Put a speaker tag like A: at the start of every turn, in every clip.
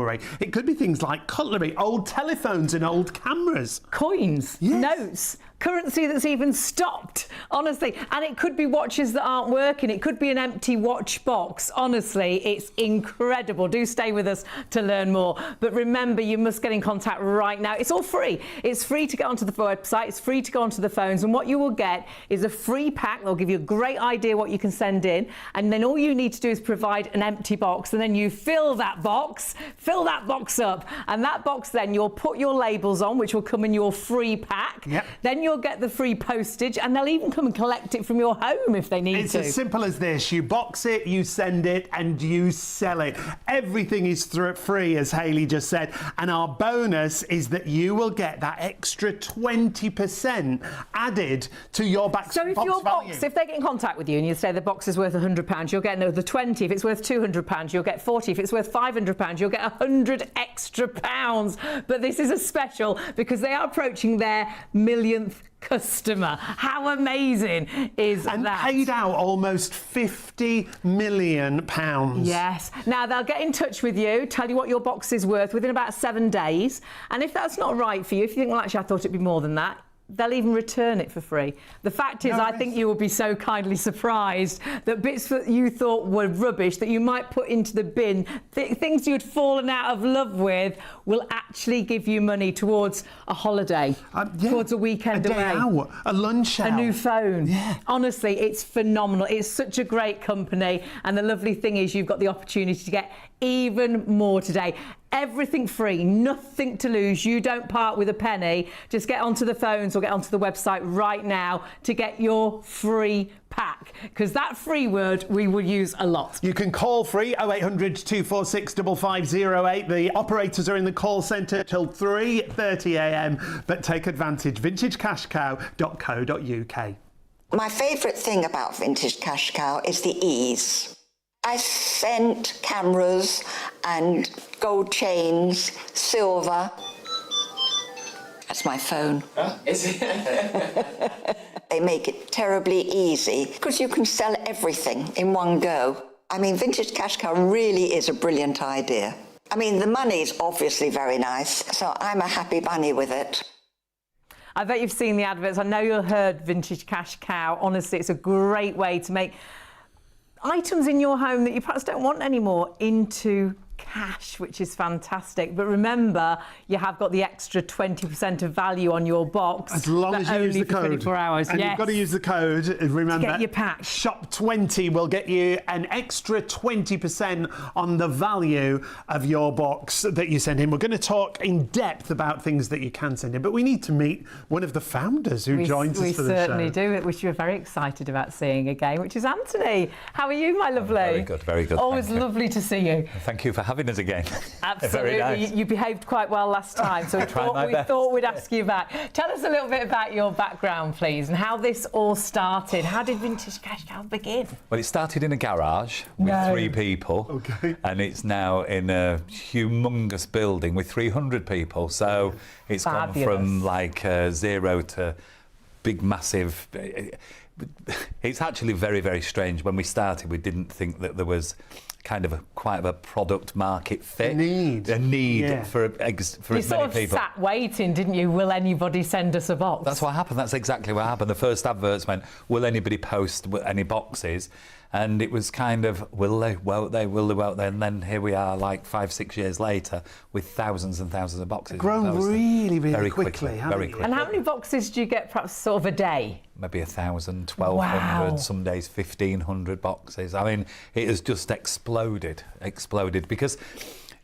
A: jewellery. It could be things like cutlery, old telephones and old cameras.
B: Coins, notes, currency that's even stopped, honestly. And it could be watches that aren't working. It could be an empty watch box. Honestly, it's incredible. Do stay with us to learn more. But remember, you must get in contact right now. It's all free. It's free to get onto the website. It's free to go onto the phones. And what you will get is a free pack. They'll give you a great idea what you can send in. And then all you need to do is provide an empty box. And then you fill that box up. And that box, then you'll put your labels on, which will come in your free pack.
A: Yep.
B: Then you'll get the free postage, and they'll even come and collect it from your home if they need to.
A: It's as simple as this. You box it, you send it, and you sell it. Everything is free, as Hayley just said. And our bonus is that you will get that extra 20% added to your box value.
B: So if your box, if they get in contact with you and you say the box is worth £100, you'll get another 20. If it's worth £200, you'll get 40. If it's worth £500, you'll get 100 extra pounds. But this is a special because they are approaching their millionth customer. How amazing is that?
A: And paid out almost £50 million.
B: Yes. Now they'll get in touch with you, tell you what your box is worth within about 7 days. And if that's not right for you, if you think, well, actually, I thought it'd be more than that, they'll even return it for free. The fact is, I think you will be so kindly surprised that bits that you thought were rubbish that you might put into the bin, things you'd fallen out of love with, will actually give you money towards a holiday, towards a weekend
A: away, out, a lunch out,
B: a new phone.
A: Yeah.
B: Honestly, it's phenomenal. It's such a great company, and the lovely thing is you've got the opportunity to get even more today. Everything free, nothing to lose. You don't part with a penny. Just get onto the phones or get onto the website right now to get your free pack, because that free word we will use a lot.
A: You can call free 0800 246 5508. The operators are in the call centre till 3:30 a.m. but take advantage. vintagecashcow.co.uk.
C: My favourite thing about Vintage Cash Cow is the ease. I sent cameras and gold chains, silver. That's my phone.
D: Is it?
C: They make it terribly easy because you can sell everything in one go. I mean, Vintage Cash Cow really is a brilliant idea. I mean, the money's obviously very nice, so I'm a happy bunny with it.
B: I bet you've seen the adverts. I know you've heard Vintage Cash Cow. Honestly, it's a great way to make items in your home that you perhaps don't want anymore into cash, which is fantastic. But remember, you have got the extra 20% of value on your box.
A: As long as you use the code.
B: 24 hours.
A: And you've got to use the code. Remember,
B: to get your pack.
A: Shop 20 will get you an extra 20% on the value of your box that you send in. We're going to talk in depth about things that you can send in, but we need to meet one of the founders who joins us for the show.
B: We certainly do, which we're very excited about seeing again, which is Anthony. How are you, my lovely?
E: Very good, very good.
B: Always lovely to see you.
E: Thank you for having us again.
B: Absolutely.
E: Very nice.
B: You behaved quite well last time, so we thought we'd ask you back. Tell us a little bit about your background, please, and how this all started. How did Vintage Cash Cow begin?
E: Well, it started in a garage with 3 people, and it's now in a humongous building with 300 people. So it's gone from like 0 to big, massive. It's actually very, very strange. When we started, we didn't think that there was kind of quite a product market fit. A need for as many people.
B: You sort of sat waiting, didn't you? Will anybody send us a box?
E: That's what happened. That's exactly what happened. The first adverts went, will anybody post any boxes? And it was kind of, will they, won't they, will they, won't they? And then here we are, like 5-6 years later, with thousands and thousands of boxes.
A: Grown really, really quickly.
E: Very quickly.
B: And how many boxes do you get, perhaps, sort of a day?
E: Maybe 1,000, 1,200, some days 1,500 boxes. I mean, it has just exploded, because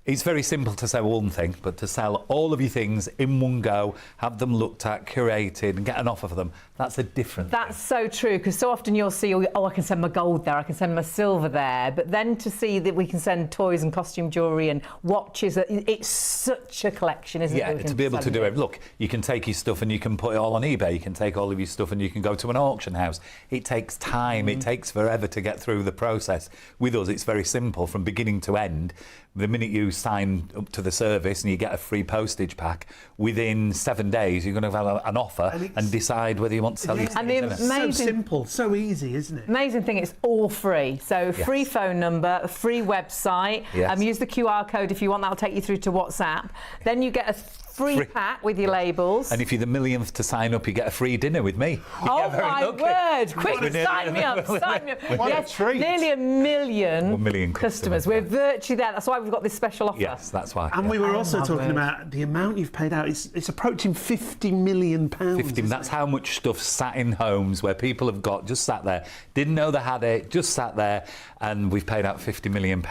E: it's very simple to sell one thing, but to sell all of your things in one go, have them looked at, curated, and get an offer for them, that's a different thing.
B: That's so true, because so often you'll see, oh, I can send my gold there, I can send my silver there, but then to see that we can send toys and costume jewellery and watches, it's such a collection, isn't it?
E: Yeah, to be able to do it. Look, you can take your stuff and you can put it all on eBay, you can take all of your stuff and you can go to an auction house. It takes time, it takes forever to get through the process. With us, it's very simple from beginning to end. The minute you sign up to the service and you get a free postage pack, within 7 days you're going to have an offer and decide whether you want to sell your
B: And the
E: things,
A: So
B: amazing,
A: simple, so easy, isn't it?
B: amazing thing, it's all free. So free phone number, a free website.
E: Yes.
B: Use the QR code if you want. That'll take you through to WhatsApp. Then you get a free pack with your labels.
E: And if you're the millionth to sign up, you get a free dinner with me.
B: Oh my word! Quick, sign me up! Sign me up! Yes,
A: treat.
B: nearly a million,
E: 1 million
B: customers. We're virtually there. That's why we've got this special offer.
E: Yes, that's why.
A: And we were also
B: my
A: talking
B: word.
A: about the amount you've paid out. It's approaching £50 million.
E: 15, that's how much stuff sat in homes where people have got, just sat there, didn't know they had it, just sat there, and we've paid out £50 million.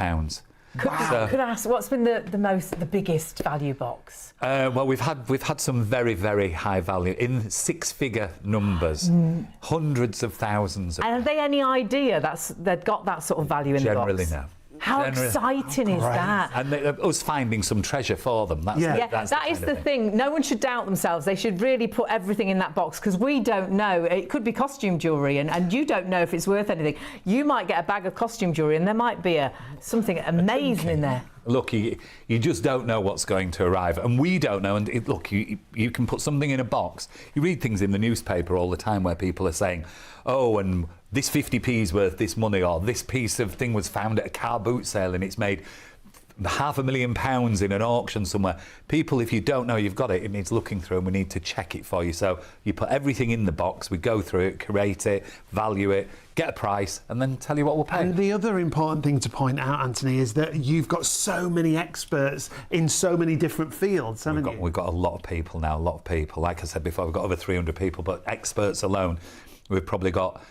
B: Could I ask, what's been the biggest value box?
E: Well, we've had some very, very high value in 6-figure numbers, hundreds of thousands.
B: And have they any idea they've got that sort of value in the box?
E: Generally, no.
B: How exciting is that?
E: And us finding some treasure for them. That's
B: That is the thing. No one should doubt themselves. They should really put everything in that box, because we don't know. It could be costume jewellery, and you don't know if it's worth anything. You might get a bag of costume jewellery and there might be something amazing in there.
E: Look, you just don't know what's going to arrive, and we don't know. And you can put something in a box. You read things in the newspaper all the time where people are saying, oh, and this 50p is worth this money, or this piece of thing was found at a car boot sale and it's made £500,000 in an auction somewhere. People, if you don't know you've got it, it needs looking through, and we need to check it for you. So you put everything in the box, we go through it, curate it, value it, get a price, and then tell you what we'll pay.
A: And the other important thing to point out, Anthony, is that you've got so many experts in so many different fields, haven't you?
E: We've got a lot of people now, a lot of people. Like I said before, we've got over 300 people, but experts alone, we've probably got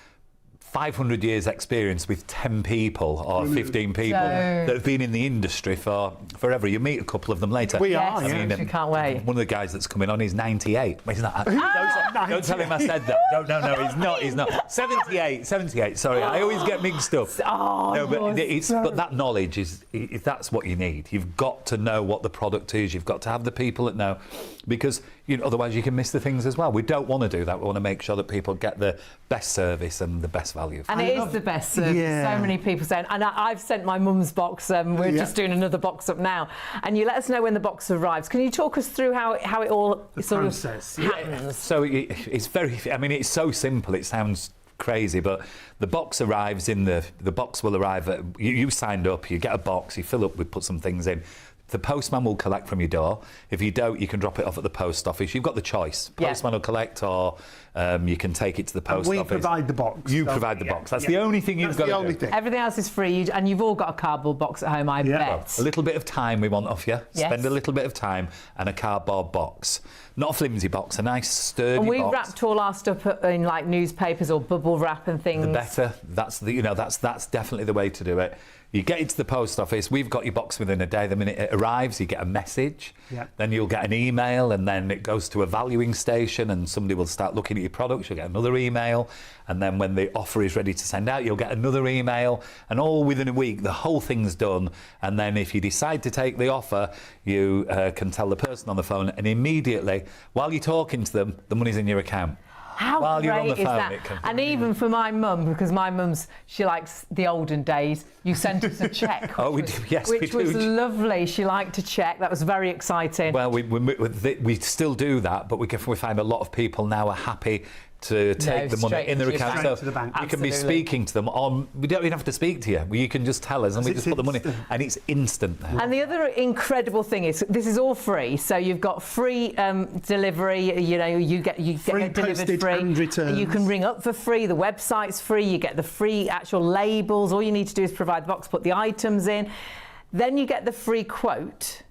E: 500 years experience with 10 people or 15 people that have been in the industry for forever. You meet a couple of them later.
A: We are,
B: yes,
A: yeah.
B: We can't wait.
E: One of the guys that's coming on is 98. He's not. Don't tell him I said that. No, he's not. 78. Sorry, I always get mixed up. But that knowledge is that's what you need. You've got to know what the product is. You've got to have the people that know, because otherwise you can miss the things as well. We don't want to do that. We want to make sure that people get the best service and the best value.
B: And it is the best service.
A: Yeah.
B: So many people saying, and I've sent my mum's box. We're just doing another box up now, and you let us know when the box arrives. Can you talk us through how it all sort of happens?
E: So it's very. I mean, it's so simple. It sounds crazy, but the box arrives in the box will arrive at you signed up. You get a box. You fill up. We put some things in. The postman will collect from your door. If you don't, you can drop it off at the post office. You've got the choice. Postman will collect, or you can take it to the post office.
A: We provide the box.
E: You provide the box. That's the only thing you've got to do.
B: Everything else is free, and you've all got a cardboard box at home, I bet.
E: A little bit of time we want off you.
B: Yes.
E: Spend a little bit of time, and a cardboard box. Not a flimsy box, a nice sturdy
B: And we've
E: box.
B: wrapped all our stuff in like newspapers or bubble wrap and things.
E: The better. That's definitely the way to do it. You get it to the post office. We've got your box within a day. The minute it arrives, you get a message.
A: Yeah.
E: Then you'll get an email, and then it goes to a valuing station, and somebody will start looking at your products. You'll get another email, and then when the offer is ready to send out, you'll get another email, and all within a week, the whole thing's done. And then if you decide to take the offer, you can tell the person on the phone, and immediately, while you're talking to them, the money's in your account.
B: How
E: While you're on
B: great
E: the
B: is
E: phone,
B: that?
E: it can-
B: And even for my mum, because my mum's, she likes the olden days, you sent us a cheque.
E: Oh, we do. Yes, we
B: which
E: do.
B: was lovely. She liked to check. That was very exciting.
E: Well, we still do that, but we find a lot of people now are happy to take the money
B: straight
E: in their
B: into your
E: account.
B: bank.
A: To the bank.
E: You can be
B: Absolutely.
E: speaking to them, or we don't even have to speak to you. You can just tell us, and we
A: It's
E: just put the money,
A: instant.
E: and it's instant now.
B: And the other incredible thing is this is all free. So you've got free delivery. You get
A: Free
B: it delivered
A: postage
B: free.
A: and returns.
B: You can ring up for free. The website's free. You get the free actual labels. All you need to do is provide the box, put the items in. Then you get the free quote.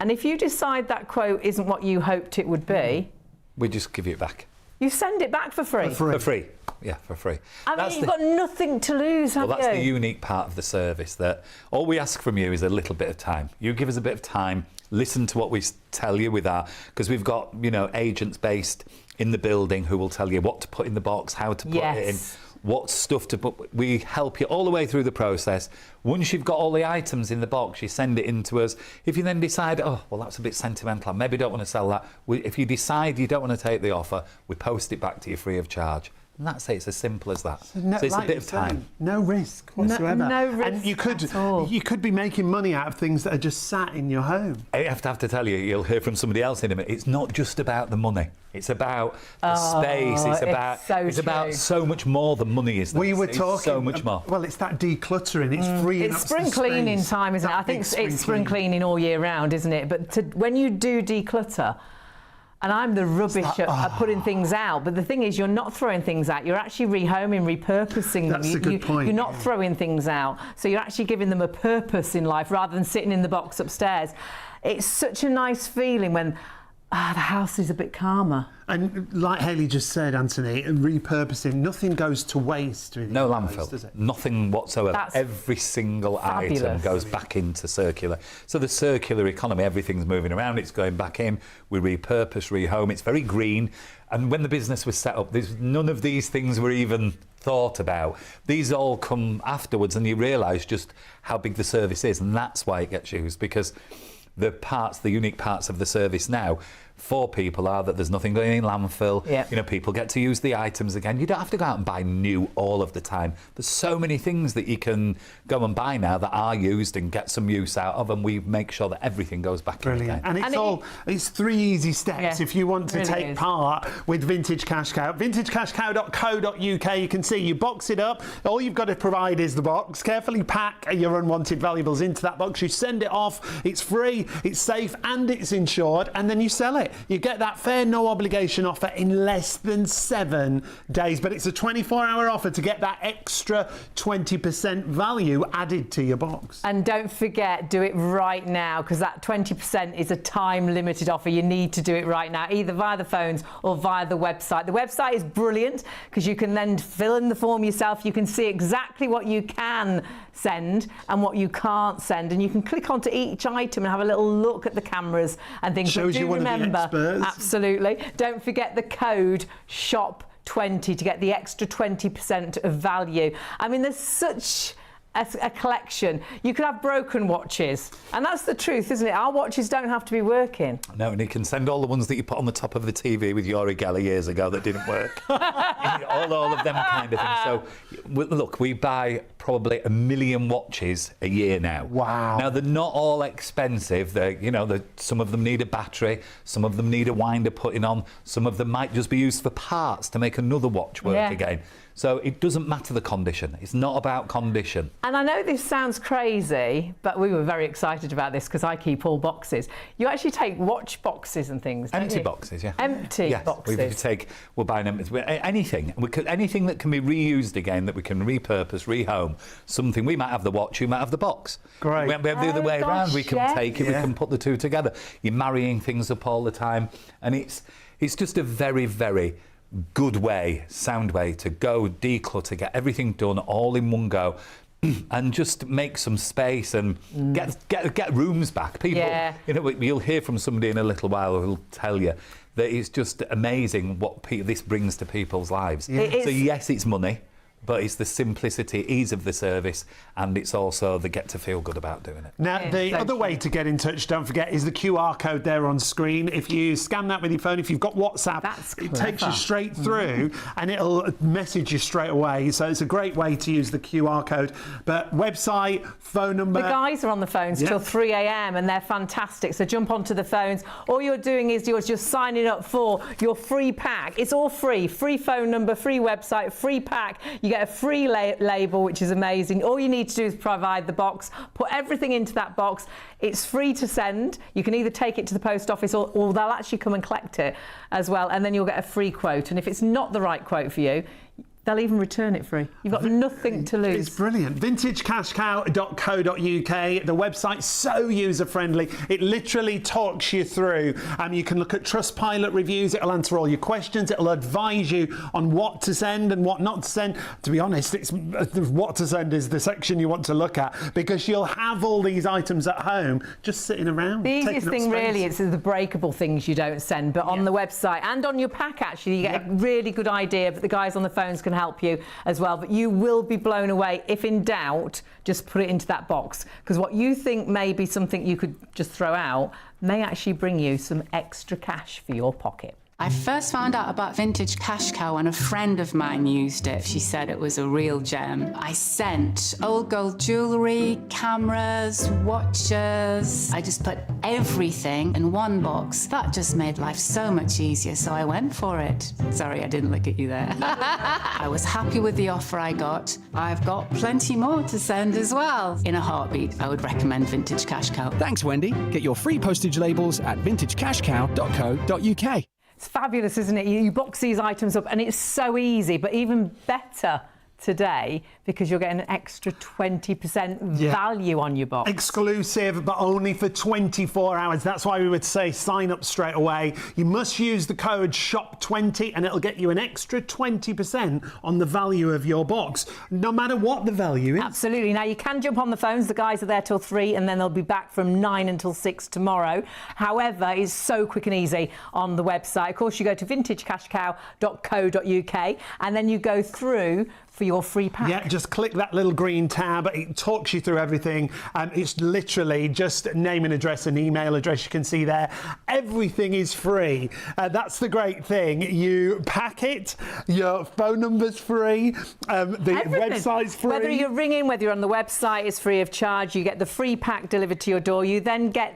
B: And if you decide that quote isn't what you hoped it would be,
E: We just give you it back
B: you send it back for free.
E: for free. Yeah, for free.
B: I mean, you've got nothing to lose, have
E: Well, that's
B: you?
E: the unique part of the service, that all we ask from you is a little bit of time. You give us a bit of time, listen to what we tell you because we've got, agents based in the building who will tell you what to put in the box, how to put it in, what stuff to put. We help you all the way through the process. Once you've got all the items in the box, you send it in to us. If you then decide, that's a bit sentimental, I maybe don't want to sell that. If you decide you don't want to take the offer, we post it back to you free of charge. And that's it. It's as simple as that.
A: No,
E: so it's
A: like
E: a bit
A: you're
E: of time.
A: saying, no risk whatsoever.
B: No risk
A: and
B: at all.
A: you could be making money out of things that are just sat in your home.
E: I have to tell you, you'll hear from somebody else in a minute. It's not just about the money. It's about the space. It's about so much more than money is.
A: We were talking
E: so much more.
A: Well, it's that decluttering. It's freeing
B: It's
A: up
B: spring
A: some
B: cleaning
A: space.
B: time, isn't it? I think it's spring cleaning all year round, isn't it? But when you do declutter, and I'm the rubbish at putting things out, but the thing is, you're not throwing things out. You're actually rehoming, repurposing them.
A: That's a good point.
B: You're not throwing things out. So you're actually giving them a purpose in life rather than sitting in the box upstairs. It's such a nice feeling when the house is a bit calmer.
A: And like Hayley just said, Anthony, repurposing, nothing goes to waste. With
E: No
A: guys,
E: landfill,
A: does it?
E: nothing whatsoever.
B: That's
E: Every single
B: fabulous.
E: item goes back into circular. So the circular economy, everything's moving around, it's going back in. We repurpose, rehome. It's very green. And when the business was set up, none of these things were even thought about. These all come afterwards, and you realise just how big the service is, and that's why it gets used, because the unique parts of the service now for people are that there's nothing going in landfill.
B: Yeah.
E: You know, people get to use the items again. You don't have to go out and buy new all of the time. There's so many things that you can go and buy now that are used and get some use out of, and we make sure that everything goes back in
A: Brilliant.
E: again.
A: And it's 3 easy steps
B: Yeah,
A: if you want to
B: really
A: take
B: is.
A: part with Vintage Cash Cow. VintageCashCow.co.uk. You can see you box it up. All you've got to provide is the box. Carefully pack your unwanted valuables into that box. You send it off. It's free, it's safe, and it's insured. And then you sell it. You get that fair, no obligation offer in less than 7 days. But it's a 24-hour offer to get that extra 20% value added to your box.
B: And don't forget, do it right now, because that 20% is a time-limited offer. You need to do it right now, either via the phones or via the website. The website is brilliant because you can then fill in the form yourself. You can see exactly what you can send and what you can't send, and you can click onto each item and have a little look at the cameras and things.
A: Shows you one of the experts.
B: Absolutely. Don't forget the code SHOP20 to get the extra 20% of value. I mean, there's such a collection. You could have broken watches, and that's the truth, isn't it? Our watches don't have to be working.
E: No, and you can send all the ones that you put on the top of the TV with Yori Geller years ago that didn't work. all of them kind of things. So, look, we buy probably 1 million watches a year now.
A: Wow.
E: Now, they're not all expensive. Some of them need a battery, some of them need a winder putting on, some of them might just be used for parts to make another watch work again. So it doesn't matter the condition. It's not about condition.
B: And I know this sounds crazy, but we were very excited about this because I keep all boxes. You actually take watch boxes and things, don't
E: Empty
B: you?
E: boxes, yeah.
B: Empty boxes.
E: We'll buy anything. Anything that can be reused again, that we can repurpose, rehome. Something, we might have the watch, you might have the box.
A: Great.
E: We have the other way around. We can take it, we can put the two together. You're marrying things up all the time. And it's just a very, very good way, sound way to go declutter, get everything done all in one go, and just make some space and get rooms back. People, you'll hear from somebody in a little while who'll tell you that it's just amazing what this brings to people's lives. So yes, it's money, but it's the simplicity, ease of the service, and it's also the get to feel good about doing it.
A: Now, the other way to get in touch, don't forget, is the QR code there on screen. If you scan that with your phone, if you've got WhatsApp, it takes you straight through and it'll message you straight away. So it's a great way to use the QR code. But website, phone number.
B: The guys are on the phones till 3 a.m. and they're fantastic. So jump onto the phones. All you're doing is you're just signing up for your free pack. It's all free. Free phone number, free website, free pack. You get a free label, which is amazing. All you need to do is provide the box, put everything into that box. It's free to send. You can either take it to the post office or they'll actually come and collect it as well, and then you'll get a free quote. And if it's not the right quote for you, they'll even return it free. You've got nothing to lose.
A: It's brilliant. VintageCashCow.co.uk. The website's so user-friendly. It literally talks you through. You can look at Trustpilot reviews. It'll answer all your questions. It'll advise you on what to send and what not to send. To be honest, what to send is the section you want to look at, because you'll have all these items at home just sitting around.
B: The easiest thing really is the breakable things you don't send, but on the website and on your pack, actually, you get a really good idea, but the guys on the phones can help you as well. But you will be blown away. If in doubt, just put it into that box, because what you think may be something you could just throw out may actually bring you some extra cash for your pocket.
D: I first found out about vintage cash cow when a friend of mine used it. She said it was a real gem. I sent old gold jewellery, cameras, watches. I just put everything in one box. That just made life so much easier, so I went for it. Sorry, I didn't look at you there. I was happy with the offer I got. I've got plenty more to send as well. In a heartbeat, I would recommend vintage cash cow.
F: Thanks, Wendy. Get your free postage labels at vintagecashcow.co.uk.
B: It's fabulous, isn't it? You box these items up and it's so easy, but even better today because you're getting an extra 20% value on your box.
A: Exclusive, but only for 24 hours. That's why we would say sign up straight away. You must use the code SHOP20 and it'll get you an extra 20% on the value of your box, no matter what the value is.
B: Absolutely. Now, you can jump on the phones. The guys are there till 3 and then they'll be back from 9 until 6 tomorrow. However, it's so quick and easy on the website. Of course, you go to vintagecashcow.co.uk and then you go through for your free pack.
A: Yeah, just click that little green tab. It talks you through everything. It's literally just name and address and email address you can see there. Everything is free. That's the great thing. You pack it, your phone number's free, the website's free.
B: Whether you're ringing, whether you're on the website, it's free of charge. You get the free pack delivered to your door. You then get,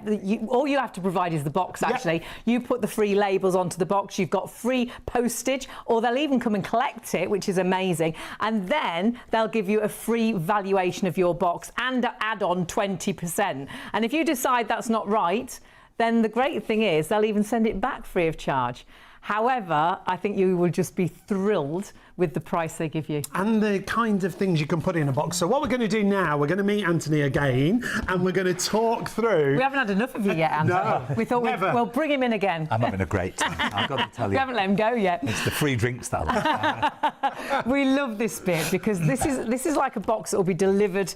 B: all you have to provide is the box, actually. Yep. You put the free labels onto the box. You've got free postage, or they'll even come and collect it, which is amazing. And then they'll give you a free valuation of your box and add on 20%. And if you decide that's not right, then the great thing is they'll even send it back free of charge. However, I think you will just be thrilled with the price they give you.
A: And the kinds of things you can put in a box. So what we're going to do now, we're going to meet Anthony again and we're going to talk through...
B: We haven't had enough of you yet, Anthony.
A: No,
B: we thought we'll bring him in again.
E: I'm having a great time, I've got to tell you.
B: We haven't let him go yet.
E: It's the free drinks that I like.
B: We love this bit because this is like a box that will be delivered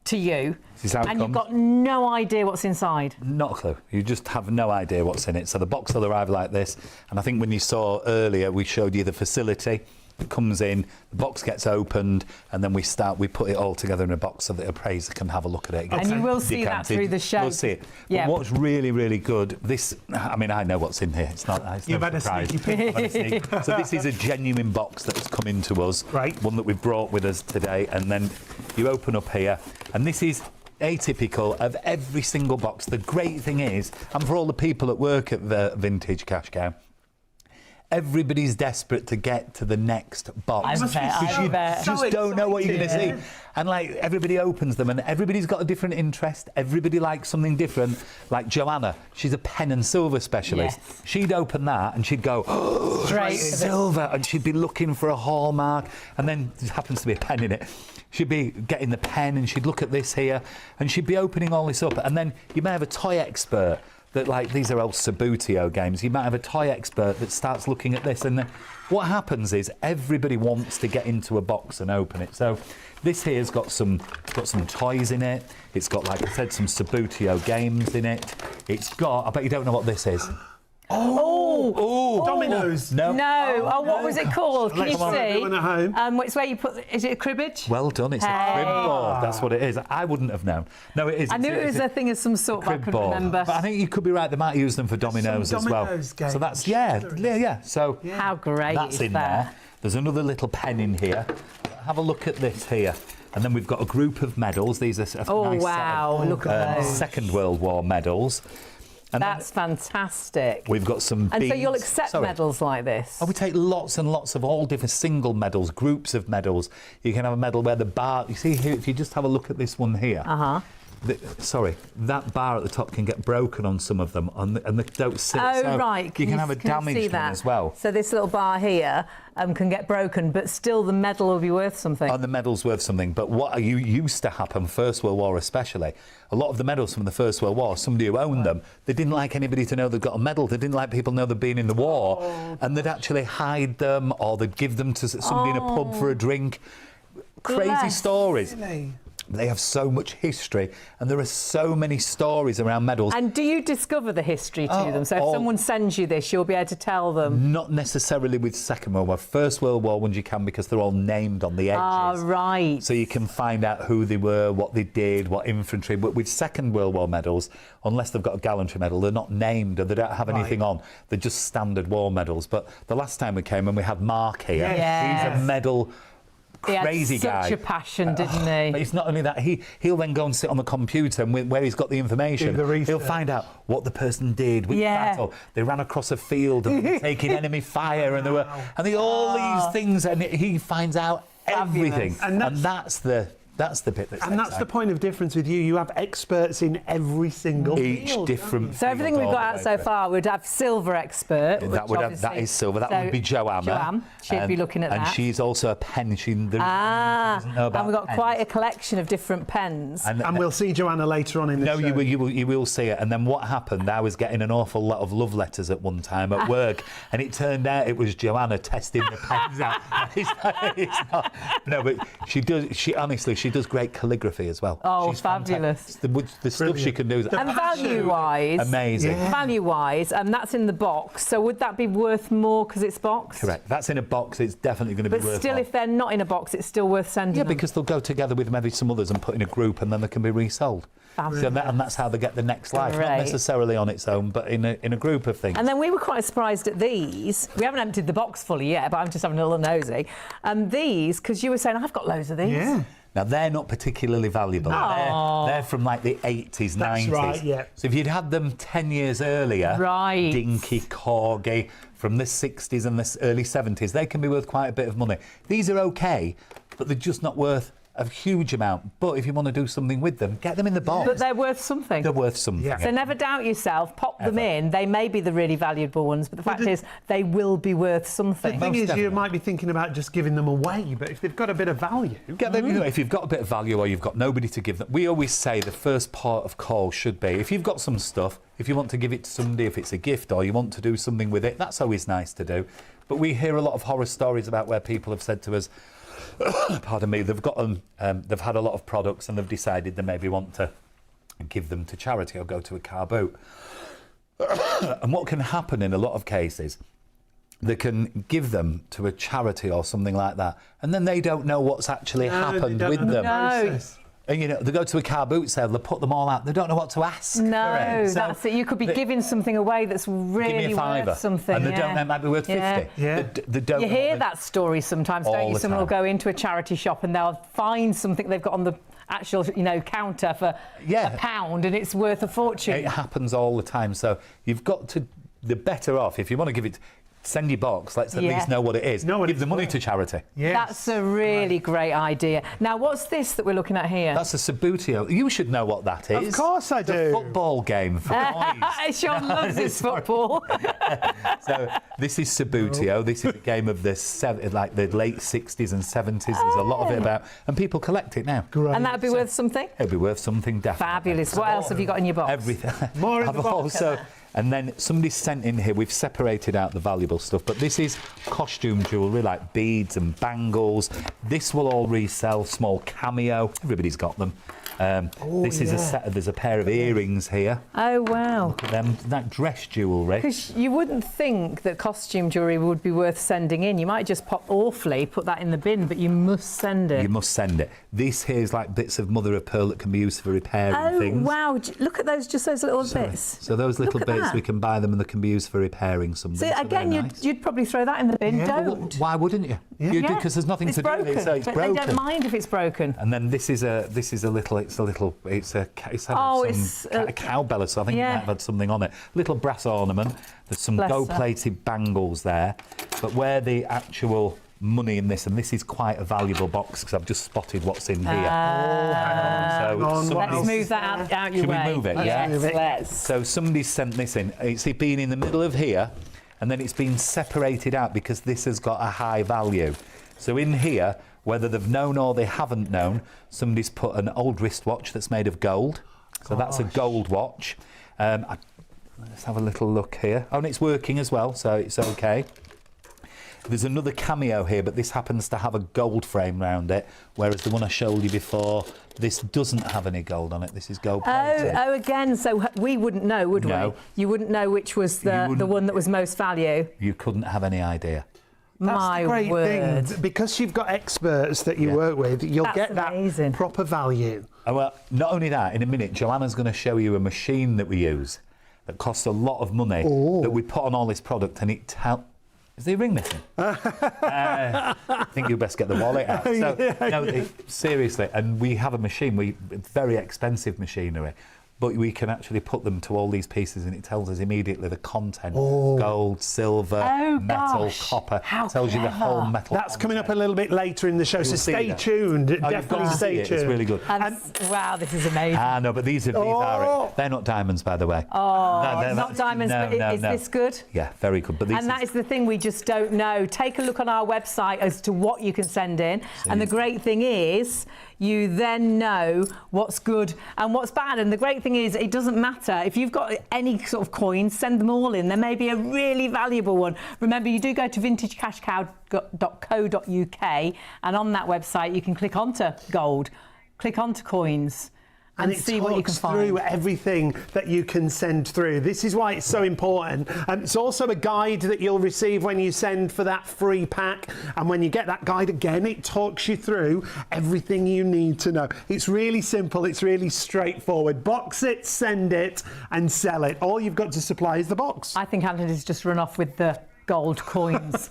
B: to you, and you've got no idea what's inside.
E: Not a clue. You just have no idea what's in it. So the box will arrive like this, and I think when you saw earlier, we showed you the facility. It comes in, the box gets opened, and then we put it all together in a box so that the appraiser can have a look at it.
B: And you will see that through the show.
E: We'll see it. Yeah. But what's really, really good, I mean, I know what's in here. It's not
A: You've
E: no
A: had a
E: surprise.
A: sneaky peek.
E: So this is a genuine box that's come into us,
A: right?
E: One that we've brought with us today, and then you open up here, and this is atypical of every single box. The great thing is, and for all the people that work at the Vintage Cash Cow, everybody's desperate to get to the next box.
B: Because
E: you just don't know what you're going to see. And like everybody opens them and everybody's got a different interest. Everybody likes something different. Like Joanna, she's a pen and silver specialist.
B: Yes.
E: She'd open that and she'd go, oh,
B: straight
E: silver. And she'd be looking for a hallmark. And then there happens to be a pen in it. She'd be getting the pen and she'd look at this here and she'd be opening all this up. And then you may have a toy expert that, like, these are old Sabutio games. You might have a toy expert that starts looking at this, and then what happens is everybody wants to get into a box and open it. So this here's got some toys in it. It's got, like I said, some Sabutio games in it. It's got, I bet you don't know what this is.
A: Oh, Dominoes.
E: No.
B: Oh, what was it called? Can you see?
A: Everyone at home.
B: It's where you put. Is it a cribbage?
E: Well done. It's a crib board. That's what it is. I wouldn't have known. No, it is.
B: I knew it was a thing of some sort, but I couldn't remember.
E: But I think you could be right. They might use them for dominoes as well.
A: Games.
E: So that's yeah. So
B: how great
E: that's
B: is
E: in
B: that?
E: there. There's another little pen in here. Have a look at this here. And then we've got a group of medals. These are a nice
B: wow!
E: set of,
B: look at those.
E: Second World War medals. And
B: that's fantastic.
E: We've got some beads.
B: And so you'll accept medals like this?
E: Oh, we take lots and lots of all different single medals, groups of medals. You can have a medal where the bar... You see here, if you just have a look at this one here. That bar at the top can get broken on some of them, and they don't sit.
B: Oh,
E: so
B: right.
E: You can have a damaged one as well.
B: So this little bar here can get broken, but still the medal will be worth something.
E: And the medal's worth something. But what used to happen, First World War especially, a lot of the medals from the First World War, somebody who owned them, they didn't like anybody to know they'd got a medal. They didn't like people to know they'd been in the war. And they'd actually hide them, or they'd give them to somebody in a pub for a drink. Crazy stories.
A: Really?
E: They have so much history, and there are so many stories around medals.
B: And do you discover the history to them? So if someone sends you this, you'll be able to tell them?
E: Not necessarily with Second World War. First World War ones you can, because they're all named on the edges.
B: Ah, right.
E: So you can find out who they were, what they did, what infantry. But with Second World War medals, unless they've got a gallantry medal, they're not named and they don't have anything on. They're just standard war medals. But the last time we came and we had Mark here, he's a medal crazy guy.
B: Such a passion, didn't he?
E: But it's not only that, he'll then go and sit on the computer and where he's got the information, he'll find out what the person did, which battle they ran across a field and they were taking enemy fire, and they all these things, and he finds out everything. And that's the bit that's
A: and that's the point of difference with you. You have experts in every single field,
E: different.
B: So everything we've got out so far would have silver expert.
E: That is silver. That would be Joanna.
B: Joanne, she'd be looking at that.
E: And she's also a pen.
B: And we've got quite a collection of different pens.
A: And we'll see Joanna later on in the show.
E: No, you will see it. And then what happened? I was getting an awful lot of love letters at one time at work, and it turned out it was Joanna testing the pens out. It's not. No, but she does. She honestly, she does great calligraphy as well.
B: Oh,
E: she's
B: fabulous.
E: The stuff she can do.
B: And value-wise,
E: amazing.
B: Yeah. Value-wise, that's in the box. So would that be worth more because it's boxed?
E: Correct. That's in a box. It's definitely going to be worth more.
B: But still, if they're not in a box, it's still worth sending them.
E: Yeah, because they'll go together with maybe some others and put in a group, and then they can be resold. So and that's how they get the next life, not necessarily on its own, but in a group of things.
B: And then we were quite surprised at these. We haven't emptied the box fully yet, but I'm just having a little nosy. And these, because you were saying, I've got loads of these.
A: Yeah.
E: Now, they're not particularly valuable. They're from like the 80s, 90s.
A: Right, yeah.
E: So if you'd had them 10 years earlier, dinky corgi from the 60s and the early 70s, they can be worth quite a bit of money. These are okay, but they're just not worth a huge amount. But if you want to do something with them, get them in the box.
B: But they're worth something.
E: They're worth something.
A: Yeah.
B: So never doubt yourself, pop them in. They may be the really valuable ones, but the fact is they will be worth something.
A: The thing is, you might be thinking about just giving them away, but if they've got a bit of value...
E: Get them, if you've got a bit of value or you've got nobody to give them... We always say the first part of call should be, if you've got some stuff, if you want to give it to somebody, if it's a gift or you want to do something with it, that's always nice to do. But we hear a lot of horror stories about where people have said to us, pardon me, they've had a lot of products and they've decided they maybe want to give them to charity or go to a car boot. And what can happen in a lot of cases, they can give them to a charity or something like that, and then they don't know what's actually happened with them. And they go to a car boot sale, they put them all out, they don't know what to ask.
B: No, so that's it. You could be giving something away that's really worth something.
E: And they might be worth 50.
A: Yeah.
E: They don't
B: you hear that story sometimes, don't you? Someone will go into a charity shop and they'll find something they've got on the actual counter for £1 and it's worth a fortune.
E: It happens all the time. So you've got to, the better off, if you want to give it, send your box, let's at least know what it is. Give the money to charity.
A: Yes.
B: That's a really great idea. Now, what's this that we're looking at here?
E: That's a Sabutio. You should know what that is.
A: Of course I do.
E: It's a football game for boys.
B: Sean loves his football.
E: So this is Sabutio. This is a game of the late 60s and 70s. There's a lot of it about, and people collect it now.
B: Great. And that'd be worth something?
E: It'd be worth something, definitely.
B: Fabulous. What else have you got in your box?
E: Everything.
A: More in the box.
E: And then somebody sent in here, we've separated out the valuable stuff, but this is costume jewellery like beads and bangles. This will all resell, small cameo. Everybody's got them. This is a set there's a pair of earrings here.
B: Oh, wow.
E: Look at them, that dress jewellery.
B: Because you wouldn't think that costume jewellery would be worth sending in. You might just put that in the bin, but you must send it.
E: You must send it. This here's like bits of mother of pearl that can be used for repairing things.
B: Oh, wow. Look at those, just those little bits.
E: So those little bits, we can buy them and they can be used for repairing something.
B: So again, you'd probably throw that in the bin. Don't.
E: Well, why wouldn't you? You do, because there's nothing to do with it, so it's broken.
B: They don't mind if it's broken.
E: And then this is a cowbell, so I think it might have had something on it. Little brass ornament. There's some gold-plated bangles there, but where the actual money in this, and this is quite a valuable box because I've just spotted what's in here.
A: Hang on.
B: Let's move that out your way.
E: Should we move it?
B: Let's.
E: So somebody sent this in. It's been in the middle of here, and then it's been separated out because this has got a high value. So in here, whether they've known or they haven't known, somebody's put an old wristwatch that's made of gold. So that's a gold watch. Let's have a little look here. Oh, and it's working as well, so it's okay. There's another cameo here, but this happens to have a gold frame round it, whereas the one I showed you before, this doesn't have any gold on it. This is gold plated.
B: Oh, again, so we wouldn't know, would we?
E: No.
B: You wouldn't know which was the one that was most value.
E: You couldn't have any idea.
A: That's
B: My
A: the great
B: word.
A: thing. Because you've got experts that you work with, you'll
B: That's
A: get
B: amazing.
A: that proper value.
E: Oh, well, not only that, in a minute, Joanna's going to show you a machine that we use that costs a lot of money that we put on all this product, and it is the ring missing? I think you best get the wallet out. So, seriously, and we have a machine, very expensive machinery, but we can actually put them to all these pieces, and it tells us immediately the content: gold, silver, metal, copper. Tells you the whole metal.
A: That's coming up a little bit later in the show, so stay tuned. Definitely stay tuned.
E: It's really good.
B: Wow, this is amazing.
E: No, but these are they're not diamonds, by the way.
B: Oh, not diamonds, but is this good?
E: Yeah, very good. But these
B: that is the thing, we just don't know. Take a look on our website as to what you can send in. And the great thing is, you then know what's good and what's bad. And the great thing is, it doesn't matter. If you've got any sort of coins, send them all in. There may be a really valuable one. Remember, you do go to vintagecashcow.co.uk, and on that website, you can click onto gold, click onto coins, and see what you can find.
A: Through everything that you can send through. This is why it's so important. It's also a guide that you'll receive when you send for that free pack. And when you get that guide again, it talks you through everything you need to know. It's really simple. It's really straightforward. Box it, send it, and sell it. All you've got to supply is the box.
B: I think Anthony's just run off with the gold coins.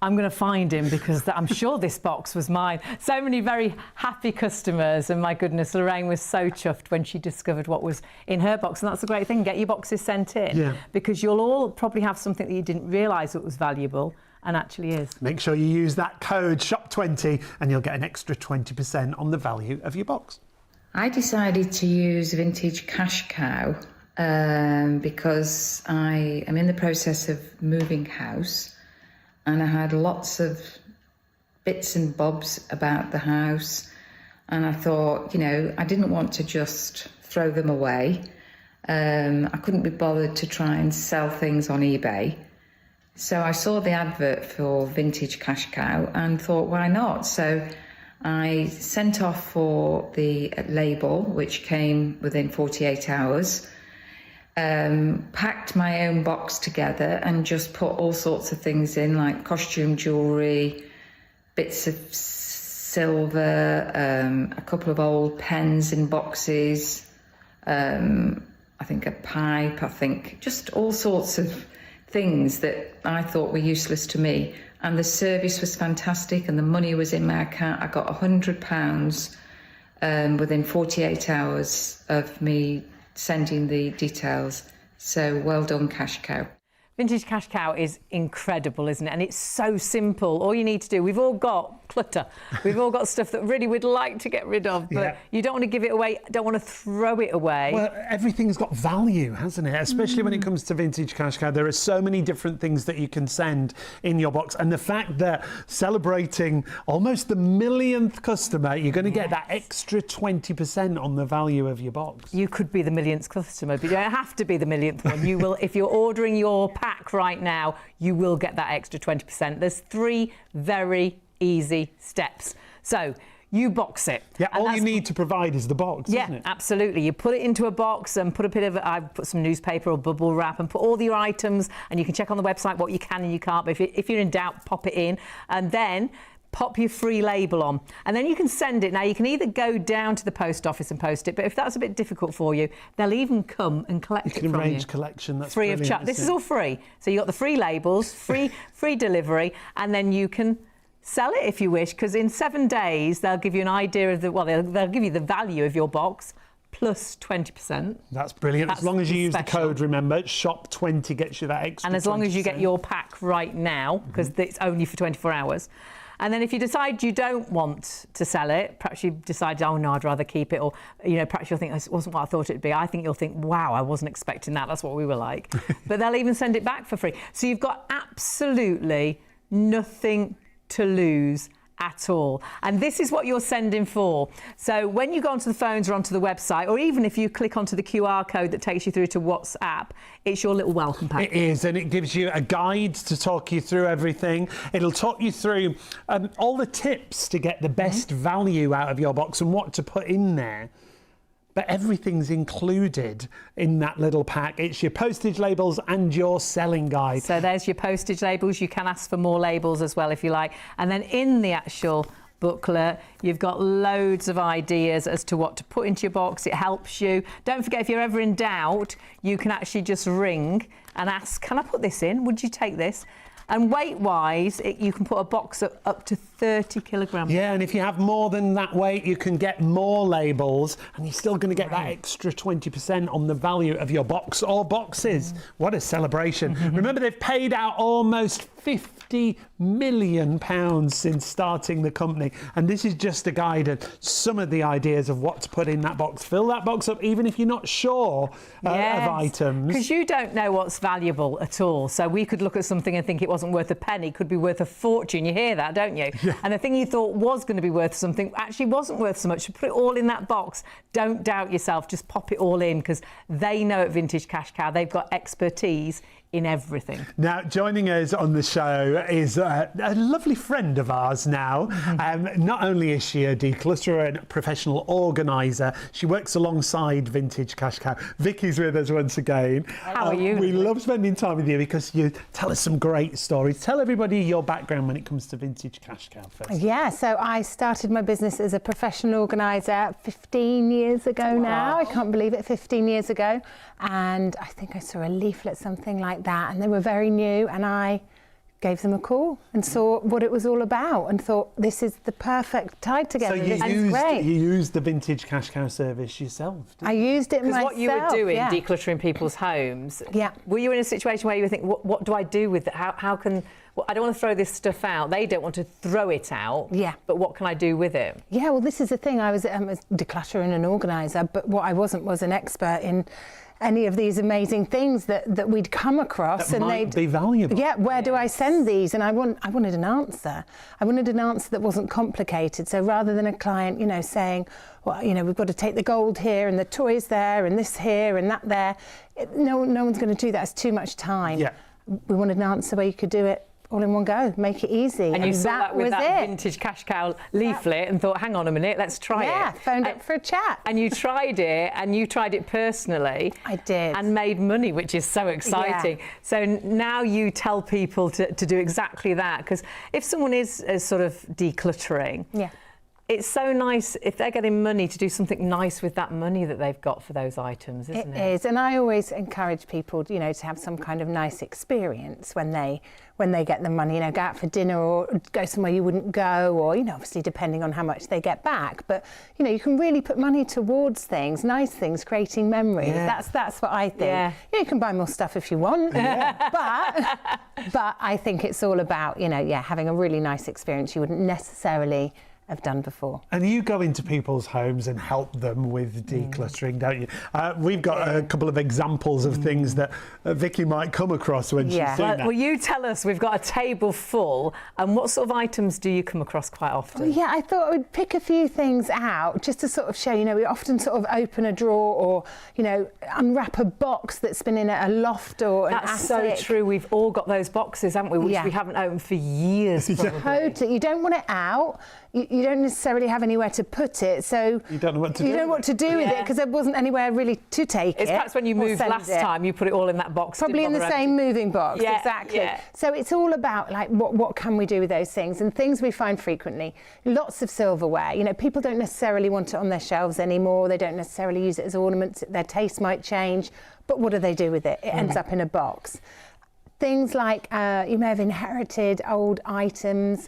B: I'm going to find him because I'm sure this box was mine. So many very happy customers, and my goodness, Lorraine was so chuffed when she discovered what was in her box. And that's the great thing, get your boxes sent in, because you'll all probably have something that you didn't realise that was valuable and actually is.
A: Make sure you use that code SHOP20 and you'll get an extra 20% on the value of your box.
G: I decided to use Vintage Cash Cow because I am in the process of moving house, and I had lots of bits and bobs about the house, and I thought, I didn't want to just throw them away. I couldn't be bothered to try and sell things on eBay. So I saw the advert for Vintage Cash Cow and thought, why not? So I sent off for the label, which came within 48 hours. Packed my own box together and just put all sorts of things in, like costume jewellery, bits of silver, a couple of old pens in boxes, I think a pipe, just all sorts of things that I thought were useless to me. And the service was fantastic and the money was in my account. I got £100 within 48 hours of me sending the details. So well done, Cash Cow.
B: Vintage Cash Cow is incredible, isn't it? And it's so simple. All you need to do, we've all got clutter. We've all got stuff that really we'd like to get rid of, but you don't want to give it away, don't want to throw it away.
A: Well, everything's got value, hasn't it? Especially when it comes to Vintage Cash Cow. There are so many different things that you can send in your box. And the fact that celebrating almost the millionth customer, you're going to get that extra 20% on the value of your box.
B: You could be the millionth customer, but you don't have to be the millionth one. You will, if you're ordering your pack right now, you will get that extra 20%. There's 3 very easy steps. So you box it.
A: Yeah, all you need to provide is the box, isn't it?
B: Absolutely. You put it into a box and put a bit of, I put some newspaper or bubble wrap and put all your items, and you can check on the website what you can and you can't, but if you're in doubt, pop it in, and then pop your free label on, and then you can send it. Now, you can either go down to the post office and post it, but if that's a bit difficult for you, they'll even come and collect it from you.
A: You can arrange collection. That's
B: free of charge. This is all free. So you've got the free labels, free delivery, and then you can sell it if you wish, because in 7 days they'll give you an idea of they'll give you the value of your box plus 20%.
A: That's brilliant. As long as you use the code, remember, SHOP20 gets you that extra 20%.
B: And as long as you get your pack right now, because it's only for 24 hours. And then if you decide you don't want to sell it, perhaps you decide, oh no, I'd rather keep it, or perhaps you'll think this wasn't what I thought it'd be. I think you'll think, wow, I wasn't expecting that. That's what we were like. But they'll even send it back for free. So you've got absolutely nothing to lose at all. And this is what you're sending for. So when you go onto the phones or onto the website, or even if you click onto the QR code that takes you through to WhatsApp, it's your little welcome pack.
A: It is, and it gives you a guide to talk you through everything. It'll talk you through all the tips to get the best value out of your box and what to put in there. But everything's included in that little pack. It's your postage labels and your selling guide.
B: So there's your postage labels. You can ask for more labels as well if you like. And then in the actual booklet, you've got loads of ideas as to what to put into your box. It helps you. Don't forget, if you're ever in doubt, you can actually just ring and ask, can I put this in? Would you take this? And weight-wise, you can put a box up to 30 kilograms.
A: Yeah, and if you have more than that weight, you can get more labels, and you're still going to get that extra 20% on the value of your box or boxes. What a celebration. Remember, they've paid out almost £50 million since starting the company, and this is just a guide of some of the ideas of what to put in that box. Fill that box up even if you're not sure of items.
B: Because you don't know what's valuable at all. So we could look at something and think it wasn't worth a penny, could be worth a fortune. You hear that, don't you? Yeah. And the thing you thought was going to be worth something actually wasn't worth so much. You put it all in that box. Don't doubt yourself. Just pop it all in, because they know at Vintage Cash Cow they've got expertise in everything.
A: Now, joining us on the show is a lovely friend of ours now. Not only is she a declutterer and professional organiser, she works alongside Vintage Cash Cow. Vicky's with us once again.
B: How are you?
A: We love spending time with you because you tell us some great stories. Tell everybody your background when it comes to Vintage Cash Cow first.
H: Yeah, so I started my business as a professional organiser 15 years ago now. I can't believe it, 15 years ago. And I think I saw a leaflet, something like that, and they were very new, and I gave them a call and saw what it was all about and thought, this is the perfect tie together.
A: So
H: you
A: used the Vintage Cash Cow service yourself, didn't you?
H: I used it myself.
B: Because what you were doing, decluttering people's homes, were you in a situation where you were thinking, what do I do with it? How can... Well, I don't want to throw this stuff out. They don't want to throw it out. Yeah. But what can I do with it?
H: Yeah, well, this is the thing. I was a declutterer and an organiser, but what I wasn't was an expert in any of these amazing things that we'd come across,
A: that
H: and
A: might be valuable.
H: Yeah, where do I send these? And I wanted an answer. I wanted an answer that wasn't complicated. So rather than a client, saying, well, we've got to take the gold here and the toys there and this here and that there. No one's going to do that. It's too much time. Yeah. We wanted an answer where you could do it all in one go, make it easy.
B: And you saw that with that Vintage Cash Cow leaflet and thought, hang on a minute, let's try it.
H: Yeah, phoned up for a chat.
B: And you tried it, and you tried it personally.
H: I did.
B: And made money, which is so exciting. Yeah. So now you tell people to do exactly that, because if someone is sort of decluttering, it's so nice if they're getting money to do something nice with that money that they've got for those items, isn't it?
H: It is, and I always encourage people, to have some kind of nice experience when they get the money. Go out for dinner or go somewhere you wouldn't go, or obviously depending on how much they get back. But you can really put money towards things, nice things, creating memories. Yeah. That's what I think. Yeah. You can buy more stuff if you want, but I think it's all about having a really nice experience you wouldn't necessarily have done before.
A: And you go into people's homes and help them with decluttering, don't you? We've got a couple of examples of things that Vicky might come across when she's doing that.
B: Well, you tell us. We've got a table full, and what sort of items do you come across quite often?
H: Well, yeah, I thought I would pick a few things out just to sort of show, we often sort of open a drawer or, unwrap a box that's been in a loft or an attic.
B: That's so true. We've all got those boxes, haven't we, which we haven't opened for years, probably.
H: Totally. You don't want it out. You don't necessarily have anywhere to put it, so
A: you don't know what to do.
H: You don't know what to do with it because there wasn't anywhere really to take it.
B: It's perhaps when you moved last time, you put it all in that box.
H: Probably in the same moving box, exactly. Yeah. So it's all about what can we do with those things, and things we find frequently. Lots of silverware. People don't necessarily want it on their shelves anymore. They don't necessarily use it as ornaments. Their taste might change, but what do they do with it? It ends up in a box. Things like you may have inherited old items.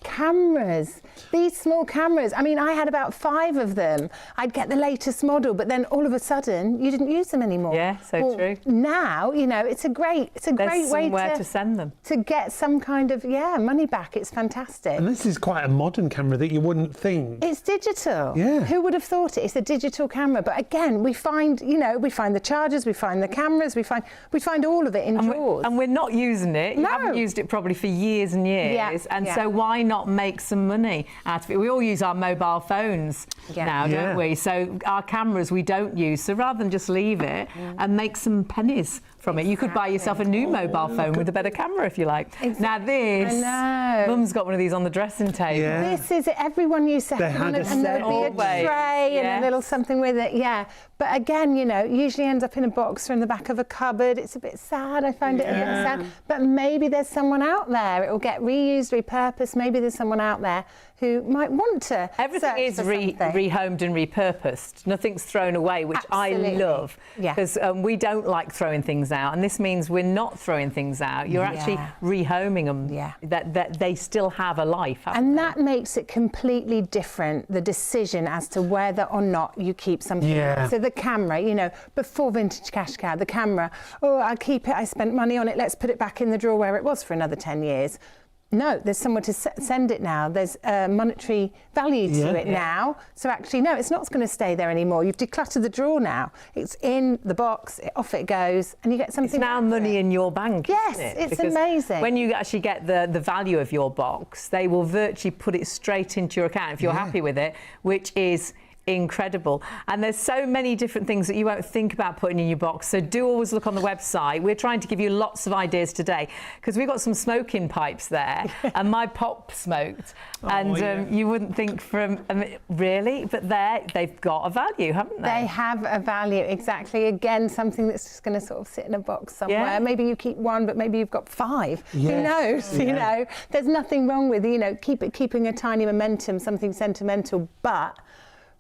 H: Cameras, these small cameras. I mean, I had about 5 of them. I'd get the latest model, but then all of a sudden, you didn't use them anymore.
B: Yeah, so true.
H: Now, it's a great way
B: to send them.
H: To get some kind of, money back. It's fantastic.
A: And this is quite a modern camera that you wouldn't think.
H: It's digital.
A: Yeah.
H: Who would have thought it? It's a digital camera. But again, we find the chargers, we find the cameras, we find all of it in drawers.
B: And we're not using it. You haven't used it probably for years and years. Yeah. And so So why not make some money out of it? We all use our mobile phones now, don't we? So our cameras we don't use. So rather than just leave it and make some pennies from it, you could buy yourself a new mobile phone with a better camera if you like.
H: Exactly.
B: Now this, Mum's got one of these on the dressing table.
A: Yeah.
H: This is it. Everyone used to have one, and there'd be a tray and a little something with it. Yeah. But again, you know, usually ends up in a box or in the back of a cupboard. It's a bit sad. I find it a bit sad. But maybe there's someone out there. It will get reused, repurposed. Maybe there's someone out there who might want to.
B: Everything is rehomed and repurposed. Nothing's thrown away, which I love. Because we don't like throwing things out, and this means we're not throwing things out. You're actually rehoming them. That they still have a life.
H: And that makes it completely different, the decision as to whether or not you keep something. So the camera, you know, before Vintage Cash Cow, the camera, oh, I'll keep it, I spent money on it, let's put it back in the drawer where it was for another 10 years. No, there's somewhere to send it now. There's monetary value to it now. So actually, no, it's not going to stay there anymore. You've decluttered the drawer now. It's in the box, off it goes, and you get something.
B: It's now money in your bank.
H: Yes,
B: isn't it?
H: it's
B: because
H: amazing.
B: When you actually get the value of your box, they will virtually put it straight into your account if you're happy with it, which is incredible. And there's so many different things that you won't think about putting in your box, so do always look on the website. We're trying to give you lots of ideas today because we've got some smoking pipes there and my pop smoked you wouldn't think from really, but they've got a value, haven't they?
H: They have a value, exactly. Again, something that's just going to sort of sit in a box somewhere. Maybe you keep one, but maybe you've got 5. Who knows? You know, there's nothing wrong with, you know, keeping a tiny momentum, something sentimental, but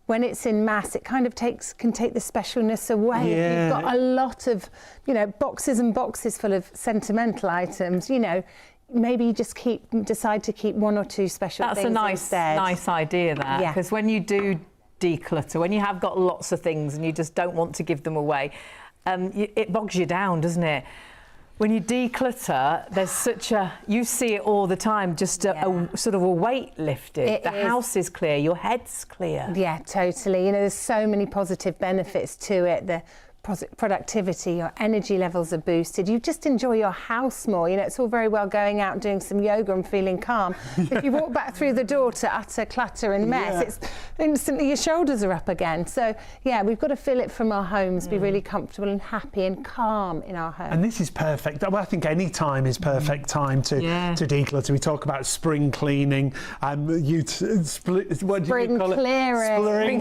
H: when it's in mass, it kind of can take the specialness away. If you've got a lot of, you know, boxes and boxes full of sentimental items, you know, maybe you just decide to keep 1 or 2 special things
B: That's a nice idea, that. Because when you do declutter, when you have got lots of things and you just don't want to give them away, it bogs you down, doesn't it? When you declutter, there's such a, you see it all the time, just a sort of a weight lifted. The house is clear, your head's clear.
H: Yeah, totally. You know, there's so many positive benefits to it. The productivity, your energy levels are boosted. You just enjoy your house more. You know, it's all very well going out and doing some yoga and feeling calm. If you walk back through the door to utter clutter and mess, it's instantly your shoulders are up again. So yeah, we've got to feel it from our homes, be really comfortable and happy and calm in our home.
A: And this is perfect. Well, I think any time is perfect time to declutter. We talk about spring cleaning, what do you call it?
H: Spring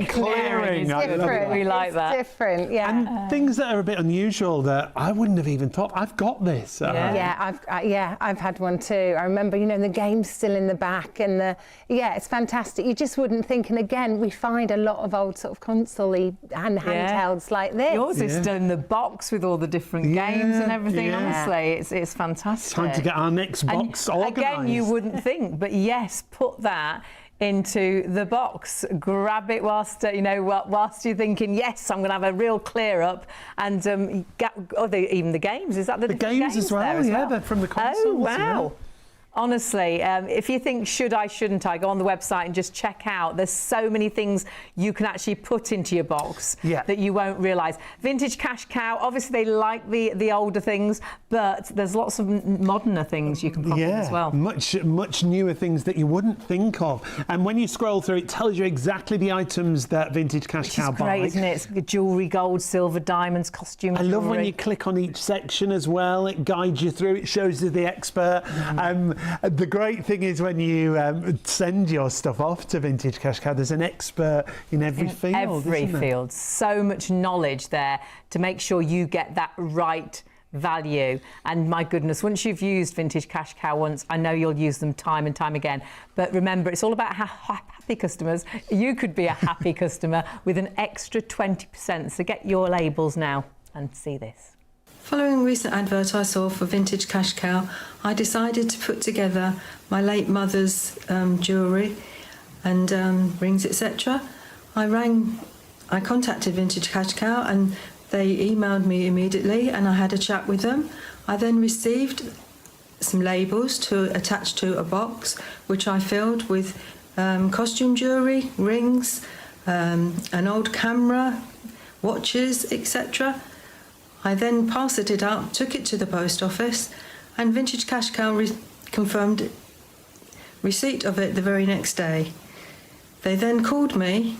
H: clearing.
B: It's different. We like that.
H: It's different,
A: And things that are a bit unusual that I wouldn't have even thought. I've got this.
H: I've had one too. I remember, you know, the game's still in the back, and it's fantastic. You just wouldn't think. And again, we find a lot of old sort of console-y handhelds like this.
B: Yours is still in the box with all the different games and everything. Honestly, it's fantastic.
A: Time to get our next box organised.
B: Again, you wouldn't think, but yes, put that into the box, grab it whilst you're thinking, yes, I'm going to have a real clear up, and even the games. Is that the
A: games as well? They're from the consoles.
B: Oh wow. Honestly, if you think should I, shouldn't I, go on the website and just check out. There's so many things you can actually put into your box that you won't realise. Vintage Cash Cow, obviously they like the older things, but there's lots of moderner things you can pop in as well.
A: Much newer things that you wouldn't think of. And when you scroll through, it tells you exactly the items that Vintage Cash Cow buys.
B: Great, isn't it? It's jewellery, gold, silver, diamonds, costume.
A: I love when you click on each section as well. It guides you through. It shows you the expert. The great thing is when you send your stuff off to Vintage Cash Cow, there's an expert in every field.
B: So much knowledge there to make sure you get that right value. And my goodness, once you've used Vintage Cash Cow once, I know you'll use them time and time again. But remember, it's all about happy customers. You could be a happy customer with an extra 20%. So get your labels now and see this.
I: Following a recent advert I saw for Vintage Cash Cow, I decided to put together my late mother's jewellery and rings, etc. I contacted Vintage Cash Cow and they emailed me immediately, and I had a chat with them. I then received some labels to attach to a box, which I filled with costume jewellery, rings, an old camera, watches, etc. I then parcelled it up, took it to the post office, and Vintage Cash Cow confirmed receipt of it the very next day. They then called me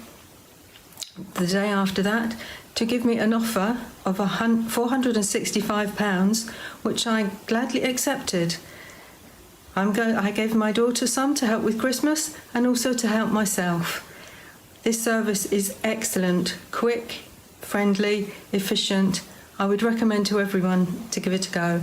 I: the day after that to give me an offer of £465, which I gladly accepted. I gave my daughter some to help with Christmas and also to help myself. This service is excellent, quick, friendly, efficient. I would recommend to everyone to give it a go.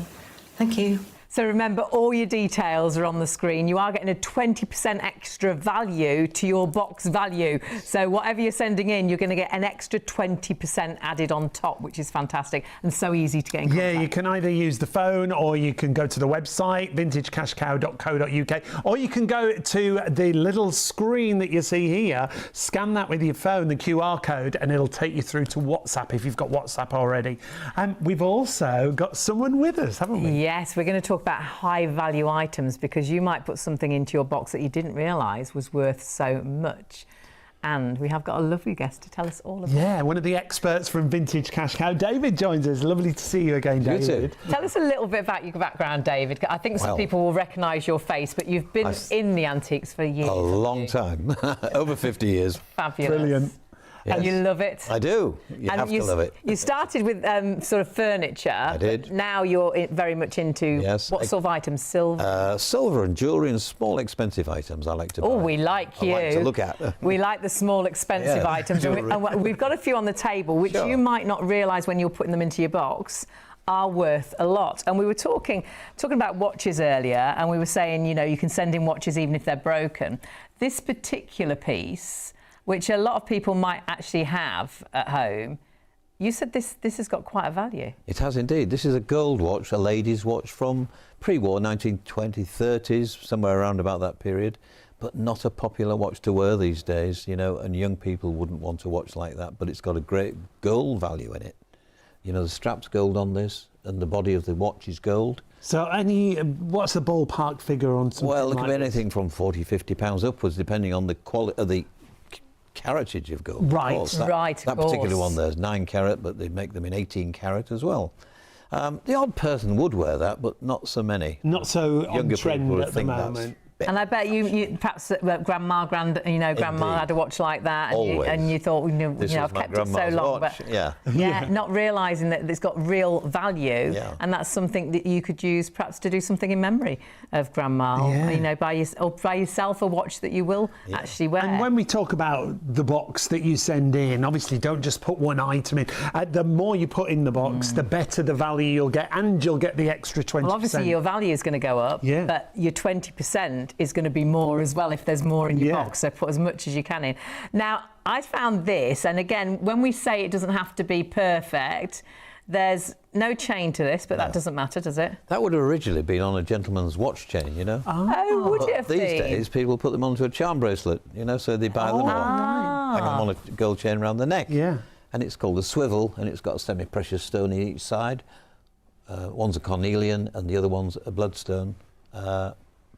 I: Thank you.
B: So remember, all your details are on the screen. You are getting a 20% extra value to your box value. So whatever you're sending in, you're going to get an extra 20% added on top, which is fantastic and so easy to get in contact.
A: Yeah, you can either use the phone or you can go to the website, vintagecashcow.co.uk, or you can go to the little screen that you see here, scan that with your phone, the QR code, and it'll take you through to WhatsApp if you've got WhatsApp already. And we've also got someone with us, haven't we?
B: Yes, we're going to talk about high value items, because you might put something into your box that you didn't realise was worth so much. And we have got a lovely guest to tell us all about it.
A: Yeah, one of the experts from Vintage Cash Cow. David joins us. Lovely to see you again, David.
B: You too. Tell us a little bit about your background, David. I think some people will recognise your face, but you've been in the antiques for years.
J: A long time. Over 50 years.
B: Fabulous.
A: Brilliant.
B: Yes. And you love it.
J: I do. You have to love it.
B: You started with sort of furniture. I
J: did.
B: Now you're very much into what sort of items? Silver?
J: Silver and jewellery and small expensive items I like to buy.
B: Oh, we like you.
J: I like to look at.
B: We like the small expensive items. And we've got a few on the table, which you might not realise when you're putting them into your box are worth a lot. And we were talking about watches earlier, and we were saying, you know, you can send in watches even if they're broken. This particular piece, which a lot of people might actually have at home, you said this has got quite a value.
J: It has indeed. This is a gold watch, a lady's watch from pre-war, 1920s, 30s, somewhere around about that period, but not a popular watch to wear these days, you know, and young people wouldn't want a watch like that, but it's got a great gold value in it. You know, the strap's gold on this, and the body of the watch is gold.
A: So what's the ballpark figure on something
J: Well, it
A: like
J: could be
A: this?
J: anything from £40, £50 upwards, depending on the quality of the caratage of gold.
A: Right,
J: of course. That particular one there's 9 carat, but they make them in 18 carat as well. The odd person would wear that, but not so many.
A: Not so
J: Younger
A: on trend
J: people would
A: at the
J: think
A: moment.
B: And I bet you perhaps grandma had a watch like that, and you thought, I've kept it so long,
J: watch.
B: but not realising that it's got real value, and that's something that you could use perhaps to do something in memory of grandma, or buy yourself a watch that you will actually wear.
A: And when we talk about the box that you send in, obviously don't just put one item in. The more you put in the box, the better the value you'll get, and you'll get the extra 20%.
B: Well, obviously your value is going to go up, but your 20% is going to be more as well if there's more in your box, so put as much as you can in. Now, I found this, and again, when we say it doesn't have to be perfect, there's no chain to this, but that doesn't matter, does it?
J: That would have originally been on a gentleman's watch chain, you know.
B: Oh, would it have
J: been? These
B: been?
J: days, people put them onto a charm bracelet, you know, so they buy them on, hang them on a gold chain around the neck.
A: Yeah.
J: And it's called a swivel, and it's got a semi-precious stone in each side. One's a cornelian, and the other one's a bloodstone.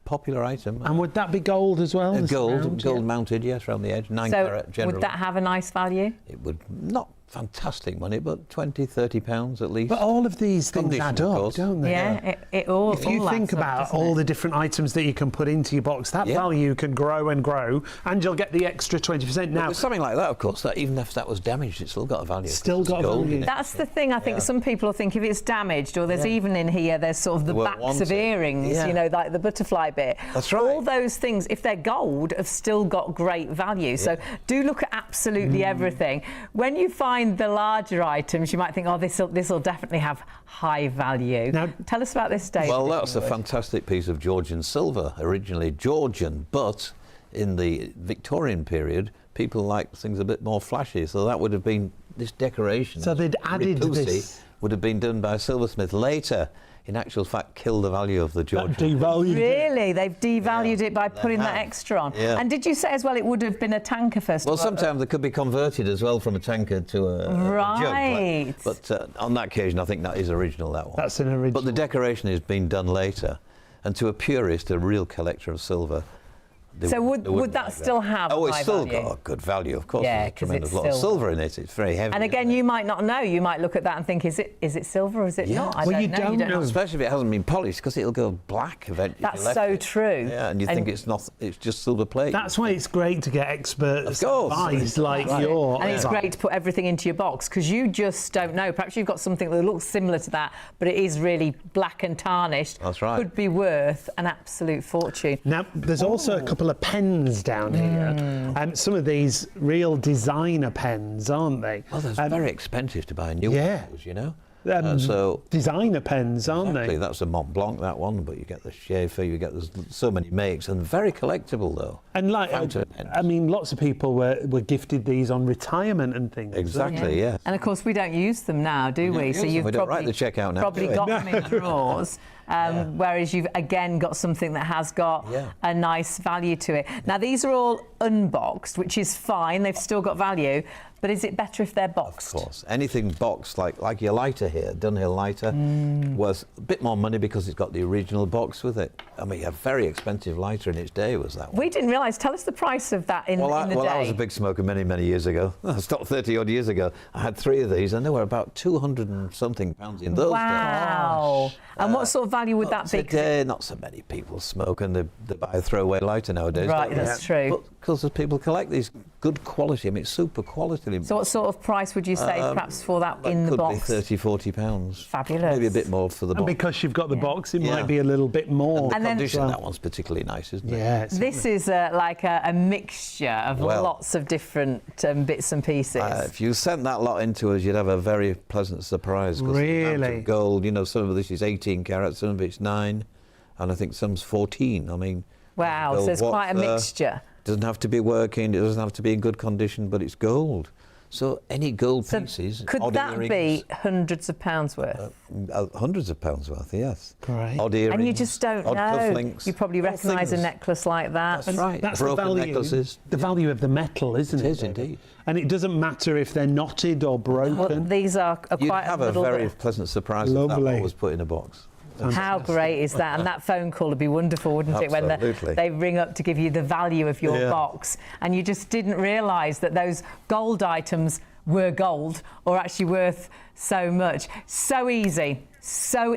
J: Popular item.
A: And would that be gold as well?
J: Gold mounted, yes, around the edge, 9 carat generally.
B: Would that have a nice value?
J: It would, not fantastic money, but £20, £30 at least.
A: But all of these things add up, don't they?
B: Yeah, it all.
A: If you think about all the different items that you can put into your box, that value can grow and grow, and you'll get the extra 20%. Now,
J: with something like that, of course, that even if that was damaged, it's still got a value.
A: Still got a value.
B: That's the thing. I think some people think if it's damaged, or there's even in here, there's sort of the backs of earrings, you know, like the butterfly bit.
J: That's right.
B: All those things, if they're gold, have still got great value. So do look at absolutely everything. When you find the larger items, you might think, oh, this will definitely have high value. Now, tell us about this, David.
J: Well, that's a fantastic piece of Georgian silver, originally Georgian, but in the Victorian period, people liked things a bit more flashy, so that would have been this decoration.
A: So they'd added this.
J: Would have been done by a silversmith later. In actual fact, kill the value of the Georgian.
B: Really? They've devalued it by putting that extra on.
J: Yeah.
B: And did you say as well it would have been a tanker first?
J: Well, sometimes it could be converted as well from a tanker to a jug. But on that occasion, I think that is original, that one.
A: That's an original.
J: But the decoration has been done later. And to a purist, a real collector of silver,
B: So would that still have
J: Oh, it's
B: high
J: still
B: value?
J: got a good value, of course.
B: Yeah,
J: There's a
B: 'cause
J: tremendous
B: it's
J: lot of
B: silver.
J: silver in it. It's very heavy.
B: And again, you might not know. You might look at that and think, is it silver or is it not? I
A: Well,
B: don't
A: you
B: know.
A: don't know.
J: Especially if it hasn't been polished, because it'll go black eventually.
B: That's so true.
J: Yeah, and you think it's not. It's just silver plate.
A: That's why it's great to get experts
J: Of course.
A: advice like
J: Right.
A: your.
B: And it's great to put everything into your box because you just don't know. Perhaps you've got something that looks similar to that, but it is really black and tarnished.
J: That's right.
B: Could be worth an absolute fortune.
A: Now, there's also a couple of pens down here. Some of these real designer pens, aren't they?
J: Well, they're very expensive to buy new
A: yeah.
J: ones, you know.
A: So designer pens, aren't
J: exactly,
A: they?
J: that's a Mont Blanc, that one, but you get the Schaefer, you get there's so many makes, and very collectible though.
A: And like,
J: Fountain pens.
A: I mean, lots of people were gifted these on retirement and things.
J: Exactly, yeah.
B: And of course, we don't use them now, do we?
J: use them.
B: you've
J: We don't
B: probably,
J: write the check out now,
B: probably
J: do we?
B: got them in drawers. Whereas you've again got something that has got a nice value to it. Now these are all unboxed, which is fine. They've still got value. But is it better if they're boxed?
J: Of course. Anything boxed, like your lighter here, Dunhill lighter, was a bit more money because it's got the original box with it. I mean, a very expensive lighter in its day was that one.
B: We didn't realise. Tell us the price of that in the day.
J: Well, I was a big smoker many, many years ago. I stopped 30 odd years ago. I had 3 of these and they were about 200 and something pounds in those days.
B: Wow. And what sort of value would that be?
J: Today, not so many people smoke and they buy a throwaway lighter nowadays.
B: Right,
J: don't they?
B: that's true.
J: But because people collect these good quality, I mean, it's super quality.
B: So what sort of price would you say perhaps for that in the box?
J: Could be 30, 40 pounds.
B: Fabulous.
J: Maybe a bit more for the box.
A: And because you've got the box, it might be a little bit more.
J: And the condition, that one's particularly nice, isn't it?
A: Yeah.
B: This is like a mixture of lots of different bits and pieces.
J: If you sent that lot into us, you'd have a very pleasant surprise. 'Cause the amount
A: Really?
J: of gold, you know, some of this is 18 carats, some of it's 9, and I think some's 14. I mean,
B: wow, so there's quite a mixture.
J: Doesn't have to be working, it doesn't have to be in good condition, but it's gold. So any gold pieces,
B: Could
J: odd
B: that
J: earrings,
B: be hundreds of pounds worth?
J: hundreds of pounds worth, yes.
A: Great.
J: Odd earrings,
B: And you just don't
J: odd
B: know.
J: cufflinks,
B: You probably
J: all
B: recognise a
J: things.
B: necklace like that.
J: That's right.
A: That's the
J: Broken
A: value.
J: necklaces.
A: The value of the metal, isn't it?
J: It is indeed.
A: And it doesn't matter if they're knotted or broken.
B: Well, these are
J: You'd
B: quite
J: have
B: a
J: a
B: little
J: very
B: bit.
J: pleasant surprise if that
A: Lovely.
J: lot was put in a box.
B: How great is that? And that phone call would be wonderful, wouldn't it? When
J: Absolutely.
B: they ring up to give you the value of your box, and you just didn't realise that those gold items were gold or actually worth so much. So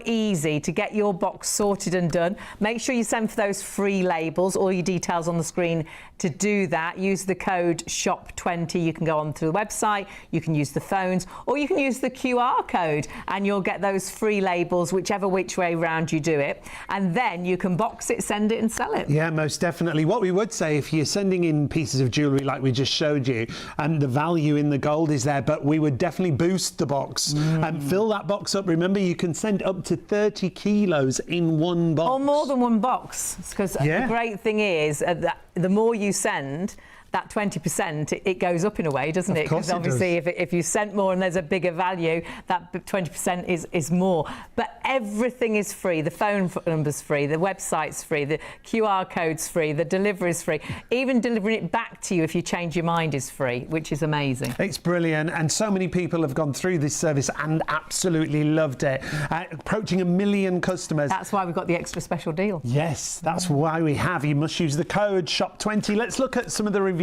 B: easy to get your box sorted and done. Make sure you send for those free labels, all your details on the screen to do that. Use the code SHOP20. You can go on to the website, you can use the phones, or you can use the QR code and you'll get those free labels, whichever which way round you do it. And then you can box it, send it and sell it.
A: Yeah, most definitely. What we would say, if you're sending in pieces of jewellery like we just showed you, and the value in the gold is there, but we would definitely boost the box and fill that box up. Remember, you can send up to 30 kilos in one box.
B: Or more than one box, because the great thing is that the more you send, that 20%, it goes up in a way, doesn't it?
A: Of course
B: Because obviously if you sent more and there's a bigger value, that 20% is more. But everything is free. The phone number's free, the website's free, the QR code's free, the delivery's free. Even delivering it back to you if you change your mind is free, which is amazing.
A: It's brilliant, and so many people have gone through this service and absolutely loved it. Approaching 1 million customers.
B: That's why we've got the extra special deal.
A: Yes, that's why we have. You must use the code SHOP20. Let's look at some of the reviews.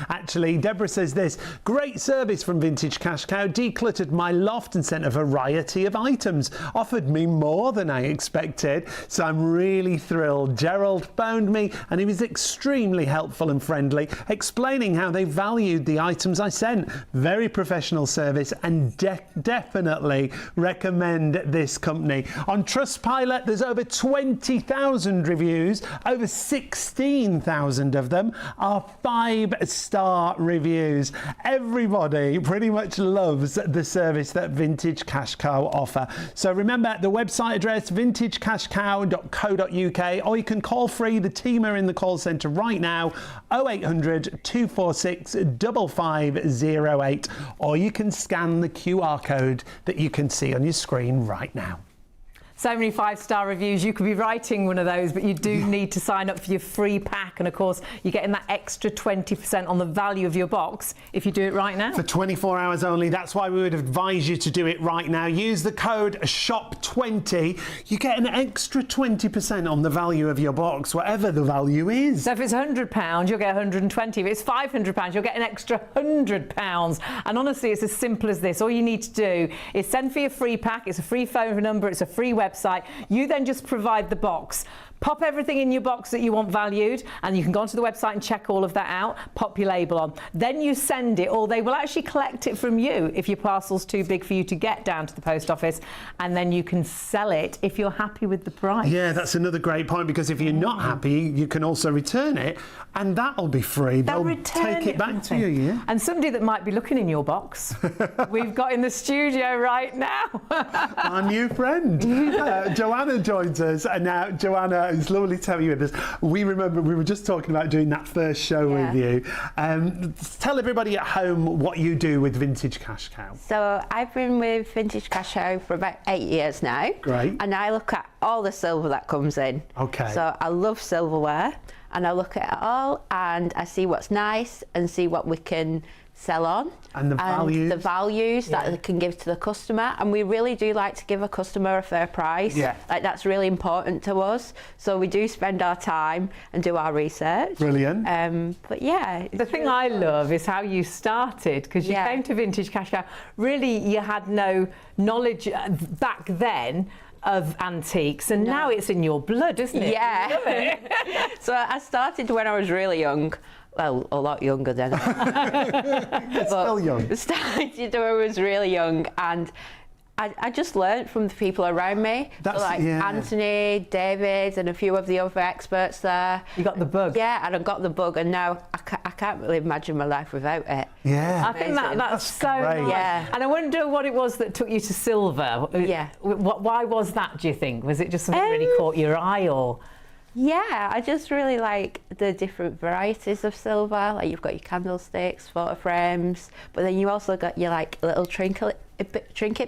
A: Actually, Deborah says this: great service from Vintage Cash Cow, decluttered my loft and sent a variety of items, offered me more than I expected, so I'm really thrilled. Gerald phoned me and he was extremely helpful and friendly, explaining how they valued the items I sent. Very professional service, and definitely recommend this company. On Trustpilot, there's over 20,000 reviews. Over 16,000 of them are 5-star reviews. Everybody pretty much loves the service that Vintage Cash Cow offer. So remember the website address, vintagecashcow.co.uk, or you can call free. The team are in the call centre right now, 0800 246 5508, or you can scan the QR code that you can see on your screen right now.
B: So many 5-star reviews. You could be writing one of those, but you do need to sign up for your free pack. And of course, you're getting that extra 20% on the value of your box if you do it right now.
A: For 24 hours only. That's why we would advise you to do it right now. Use the code SHOP20. You get an extra 20% on the value of your box, whatever the value is.
B: So if it's £100, you'll get 120. If it's £500, you'll get an extra £100. And honestly, it's as simple as this. All you need to do is send for your free pack. It's a free phone number. It's a free website. You then just provide the box. Pop everything in your box that you want valued, and you can go onto the website and check all of that out. Pop your label on. Then you send it, or they will actually collect it from you if your parcel's too big for you to get down to the post office, and then you can sell it if you're happy with the price.
A: Yeah, that's another great point, because if you're not happy, you can also return it, and that'll be free. They'll take it back to you, yeah.
B: And somebody that might be looking in your box, we've got in the studio right now.
A: Our new friend, Joanna, joins us, and now Joanna, it's lovely to have you with us. We remember we were just talking about doing that first show with you. Tell everybody at home what you do with Vintage Cash Cow.
K: So I've been with Vintage Cash Cow for about 8 years now.
A: Great.
K: And I look at all the silver that comes in.
A: Okay.
K: So I love silverware, and I look at it all and I see what's nice and see what we can sell on.
A: And the values.
K: The values that they can give to the customer. And we really do like to give a customer a fair price.
A: Yeah.
K: Like, that's really important to us. So we do spend our time and do our research.
A: Brilliant.
K: But yeah.
B: The thing I love is how you started, because you came to Vintage Cash Cow. Really, you had no knowledge back then of antiques, and now it's in your blood, isn't it?
K: Yeah.
B: You love it.
K: So I started when I was really young. Well, a lot younger than
A: Still young.
K: Started when I was really young, and I just learned from the people around me.
A: That's,
K: so like Anthony, David, and a few of the other experts there.
B: You got the bug.
K: Yeah, and I got the bug, and now I can't really imagine my life without it.
A: Yeah.
B: I think that's so
A: great.
B: nice.
K: Yeah.
B: And I wonder what it was that took you to silver.
K: Yeah.
B: Why was that, do you think? Was it just something that really caught your eye, or?
K: Yeah, I just really like the different varieties of silver. Like, you've got your candlesticks, photo frames, but then you also got your like little trinket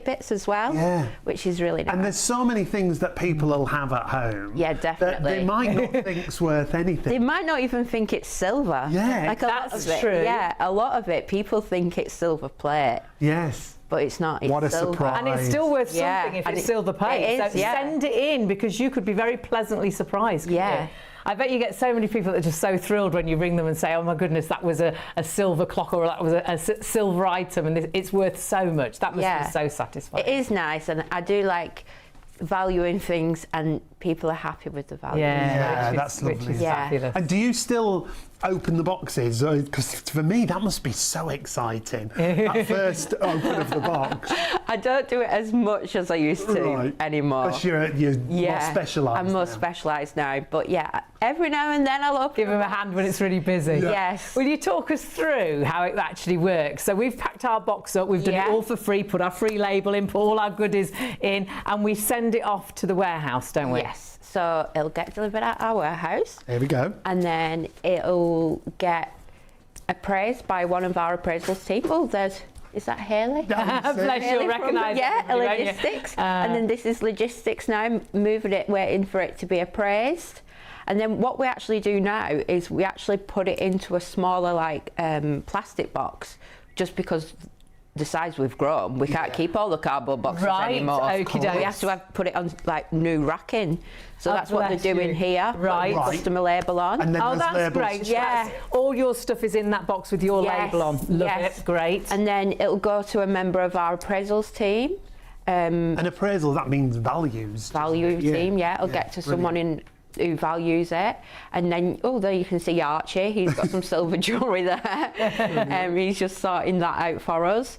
K: bits as well, which is really nice.
A: And there's so many things that people will have at home.
K: Yeah, definitely.
A: That they might not think it's worth anything.
K: They might not even think it's silver.
A: Yeah,
K: like
B: that's
K: lot of
B: true.
K: It, yeah, a lot of it, people think it's silver plate.
A: Yes.
K: But it's not. It's
A: what a
K: silver.
A: surprise.
B: And it's still worth something if it's silver plate.
K: It is,
B: so send it in, because you could be very pleasantly surprised.
K: Yeah.
B: You? I bet you get so many people that are just so thrilled when you ring them and say, oh my goodness, that was a silver clock, or that was a silver item, and it's worth so much. That must be so satisfying.
K: It is nice, and I do like valuing things, and people are happy with the value.
B: Yeah,
A: that's lovely.
B: Which is fabulous.
A: And do you still open the boxes? Because for me, that must be so exciting. That first open of the box.
K: I don't do it as much as I used to anymore.
A: Because you're more specialised.
K: I'm more specialised now. But yeah, every now and then I'll open.
B: Give them a hand when it's really busy.
K: Yeah. Yes.
B: Will you talk us through how it actually works? So we've packed our box up, we've done it all for free, put our free label in, put all our goodies in, and we send it off to the warehouse, don't we?
K: Yes. So it'll get delivered at our warehouse.
A: There we go.
K: And then it'll get appraised by one of our appraisals team. Oh, is that Haley?
B: Bless you, recognise it.
K: Yeah, logistics. And then this is logistics now, moving it, waiting for it to be appraised. And then what we actually do now is we actually put it into a smaller, like, plastic box, just because the size we've grown, we can't keep all the cardboard boxes anymore. We have to put it on like new racking. So that's what they're doing here.
B: Right.
K: Customer label on.
A: And then
B: that's
A: labels.
B: Great. Yeah. All your stuff is in that box with your label on. Love it. Great.
K: And then it'll go to a member of our appraisals team.
A: An appraisal, that means values.
K: Value team, It'll get to someone who values it, and then there you can see Archie. He's got some silver jewellery there. He's just sorting that out for us,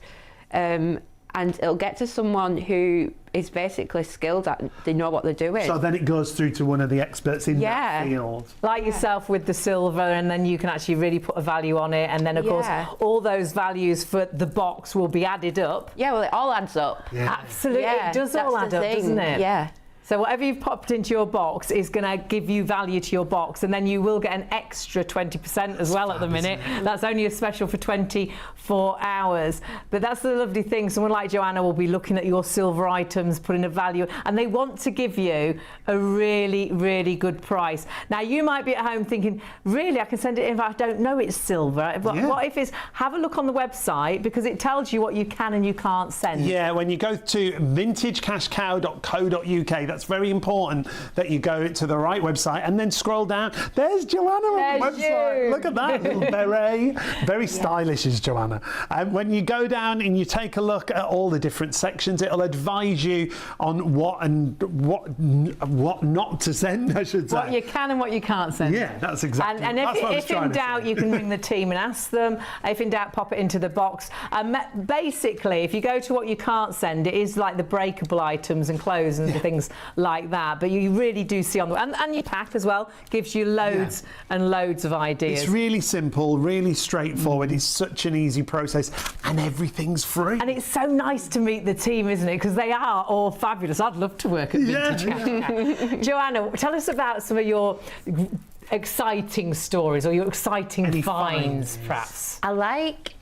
K: and it'll get to someone who is basically skilled at. They know what they're doing.
A: So then it goes through to one of the experts in that field,
B: like yourself with the silver, and then you can actually really put a value on it, and then of course all those values for the box will be added up.
K: Yeah, well, it all adds up.
B: Absolutely, it does all add up, doesn't it?
K: Yeah.
B: So whatever you've popped into your box is going to give you value to your box, and then you will get an extra 20% as well at the minute. That's only a special for 24 hours. But that's the lovely thing. Someone like Joanna will be looking at your silver items, putting a value, and they want to give you a really, really good price. Now, you might be at home thinking, really, I can send it in if I don't know it's silver. But what if it's, have a look on the website, because it tells you what you can and you can't send.
A: Yeah, when you go to vintagecashcow.co.uk, that's very important that you go to the right website and then scroll down. There's Joanna on the website.
B: You.
A: Look at that little beret. Very stylish is Joanna. When you go down and you take a look at all the different sections, it'll advise you on what not to send, I should say.
B: What you can and what you can't send.
A: Yeah, that's exactly.
B: And if in doubt, you can ring the team and ask them. If in doubt, pop it into the box. Basically, if you go to what you can't send, it is like the breakable items and clothes and things like that. But you really do see on the and your pack as well gives you loads and loads of ideas.
A: It's really simple, really straightforward. It's such an easy process, and everything's free.
B: And it's so nice to meet the team, isn't it? Because they are all fabulous. I'd love to work at Vintage Cash Cow. Joanna, tell us about some of your exciting stories or your exciting finds, perhaps.
K: I like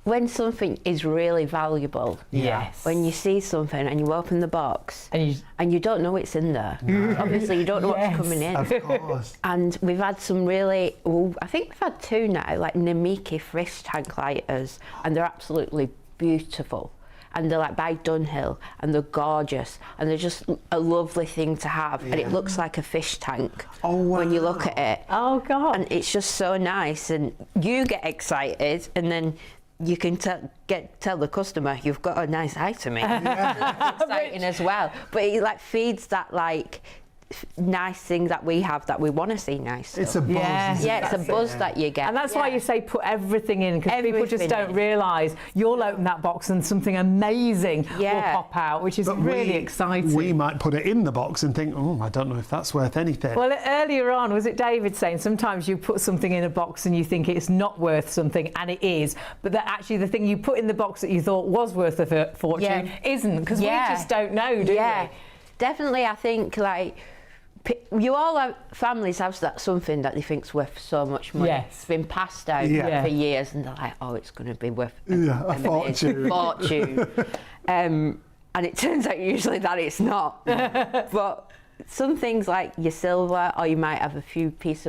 K: when something is really valuable.
B: Yes.
K: When you see something and you open the box and you don't know it's in there. Obviously, you don't know what's coming in.
A: Of course.
K: And we've had some really, I think we've had two now, like Namiki fish tank lighters, and they're absolutely beautiful. And they're like by Dunhill, and they're gorgeous, and they're just a lovely thing to have. And it looks like a fish tank when you look at it.
B: Oh God!
K: And it's just so nice, and you get excited, and then you can tell the customer you've got a nice item in. That's exciting as well. But it like feeds that like nice thing that we have that we want to see nice stuff.
A: It's a buzz.
K: It's a buzz that you get.
B: And that's why you say put everything in, because people just don't realise you'll open that box and something amazing will pop out, which is really exciting.
A: We might put it in the box and think, I don't know if that's worth anything.
B: Well, earlier on, was it David saying sometimes you put something in a box and you think it's not worth something, and it is, but that actually the thing you put in the box that you thought was worth a fortune isn't, because we just don't know, do we?
K: Definitely. I think like you all have, families have that something that they think's worth so much money. It's been passed out for years, and they're like, it's going to be worth
A: a
K: fortune. And it turns out usually that it's not. But some things like your silver, or you might have a few pieces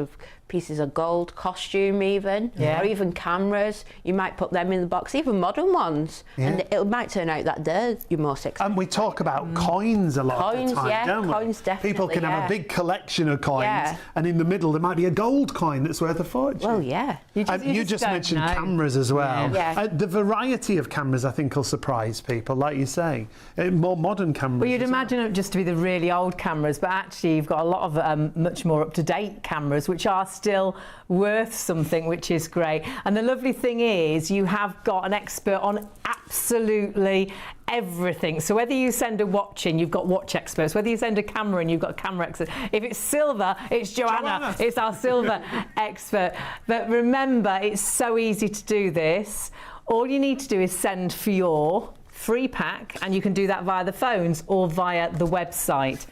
K: of gold, costume even, or even cameras. You might put them in the box, even modern ones, and it might turn out that they're your most expensive.
A: And we talk about coins a lot of the time, don't we?
K: Coins definitely.
A: People can have a big collection of coins, and in the middle there might be a gold coin that's worth a fortune.
K: Well,
A: you just mentioned cameras as well. The variety of cameras, I think, will surprise people, like you say. More modern cameras.
B: Well, you'd imagine it just to be the really old cameras, but actually you've got a lot of much more up-to-date cameras, which are still worth something, which is great. And the lovely thing is you have got an expert on absolutely everything. So whether you send a watch in, you've got watch experts. Whether you send a camera in, you've got a camera expert. If it's silver, it's Joanna. It's our silver expert. But remember, it's so easy to do this. All you need to do is send for your free pack, and you can do that via the phones or via the website.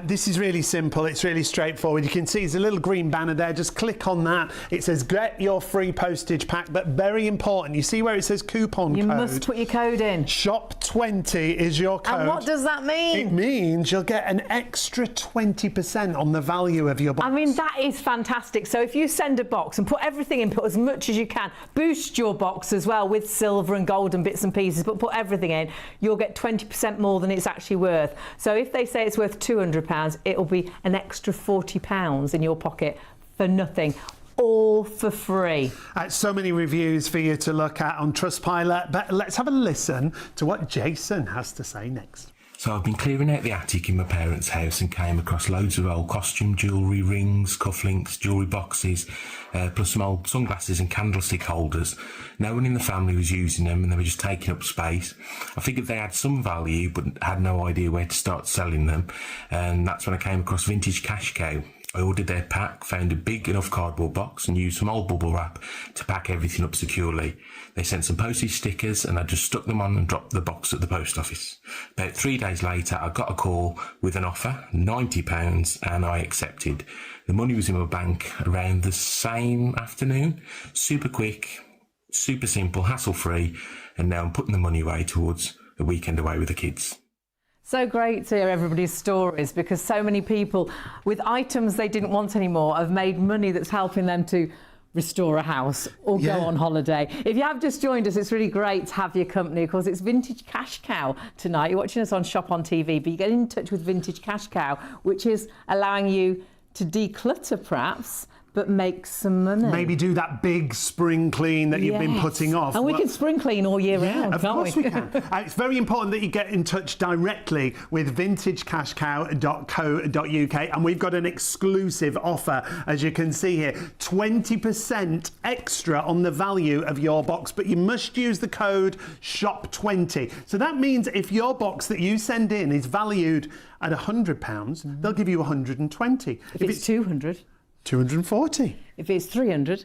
A: This is really simple. It's really straightforward. You can see there's a little green banner there. Just click on that. It says get your free postage pack, but very important, you see where it says coupon code?
B: You must put your code in.
A: SHOP20 is your code.
B: And what does that mean?
A: It means you'll get an extra 20% on the value of your box.
B: I mean, that is fantastic. So if you send a box and put everything in, put as much as you can, boost your box as well with silver and gold and bits and pieces, but put everything in, you'll get 20% more than it's actually worth. So if they say it's worth £200, it'll be an extra £40 in your pocket for nothing. All for free.
A: So many reviews for you to look at on Trustpilot, but let's have a listen to what Jason has to say next.
L: So I've been clearing out the attic in my parents' house and came across loads of old costume jewellery, rings, cufflinks, jewellery boxes, plus some old sunglasses and candlestick holders. No one in the family was using them and they were just taking up space. I figured they had some value but had no idea where to start selling them, and that's when I came across Vintage Cash Cow. I ordered their pack, found a big enough cardboard box and used some old bubble wrap to pack everything up securely. They sent some postage stickers and I just stuck them on and dropped the box at the post office. About 3 days later, I got a call with an offer, £90, and I accepted. The money was in my bank around the same afternoon. Super quick, super simple, hassle-free, and now I'm putting the money away towards a weekend away with the kids.
B: So great to hear everybody's stories, because so many people with items they didn't want anymore have made money that's helping them to restore a house or go on holiday. If you have just joined us, it's really great to have your company. Of course, it's Vintage Cash Cow tonight. You're watching us on Shop on TV, but you get in touch with Vintage Cash Cow, which is allowing you to declutter perhaps, but make some money.
A: Maybe do that big spring clean that you've been putting off.
B: And we can spring clean all year round,
A: of
B: can't
A: course
B: we?
A: we can. It's very important that you get in touch directly with vintagecashcow.co.uk, and we've got an exclusive offer, as you can see here, 20% extra on the value of your box, but you must use the code SHOP20. So that means if your box that you send in is valued at £100, they'll give you 120.
B: If it's 200.
A: 240.
B: If it's 300.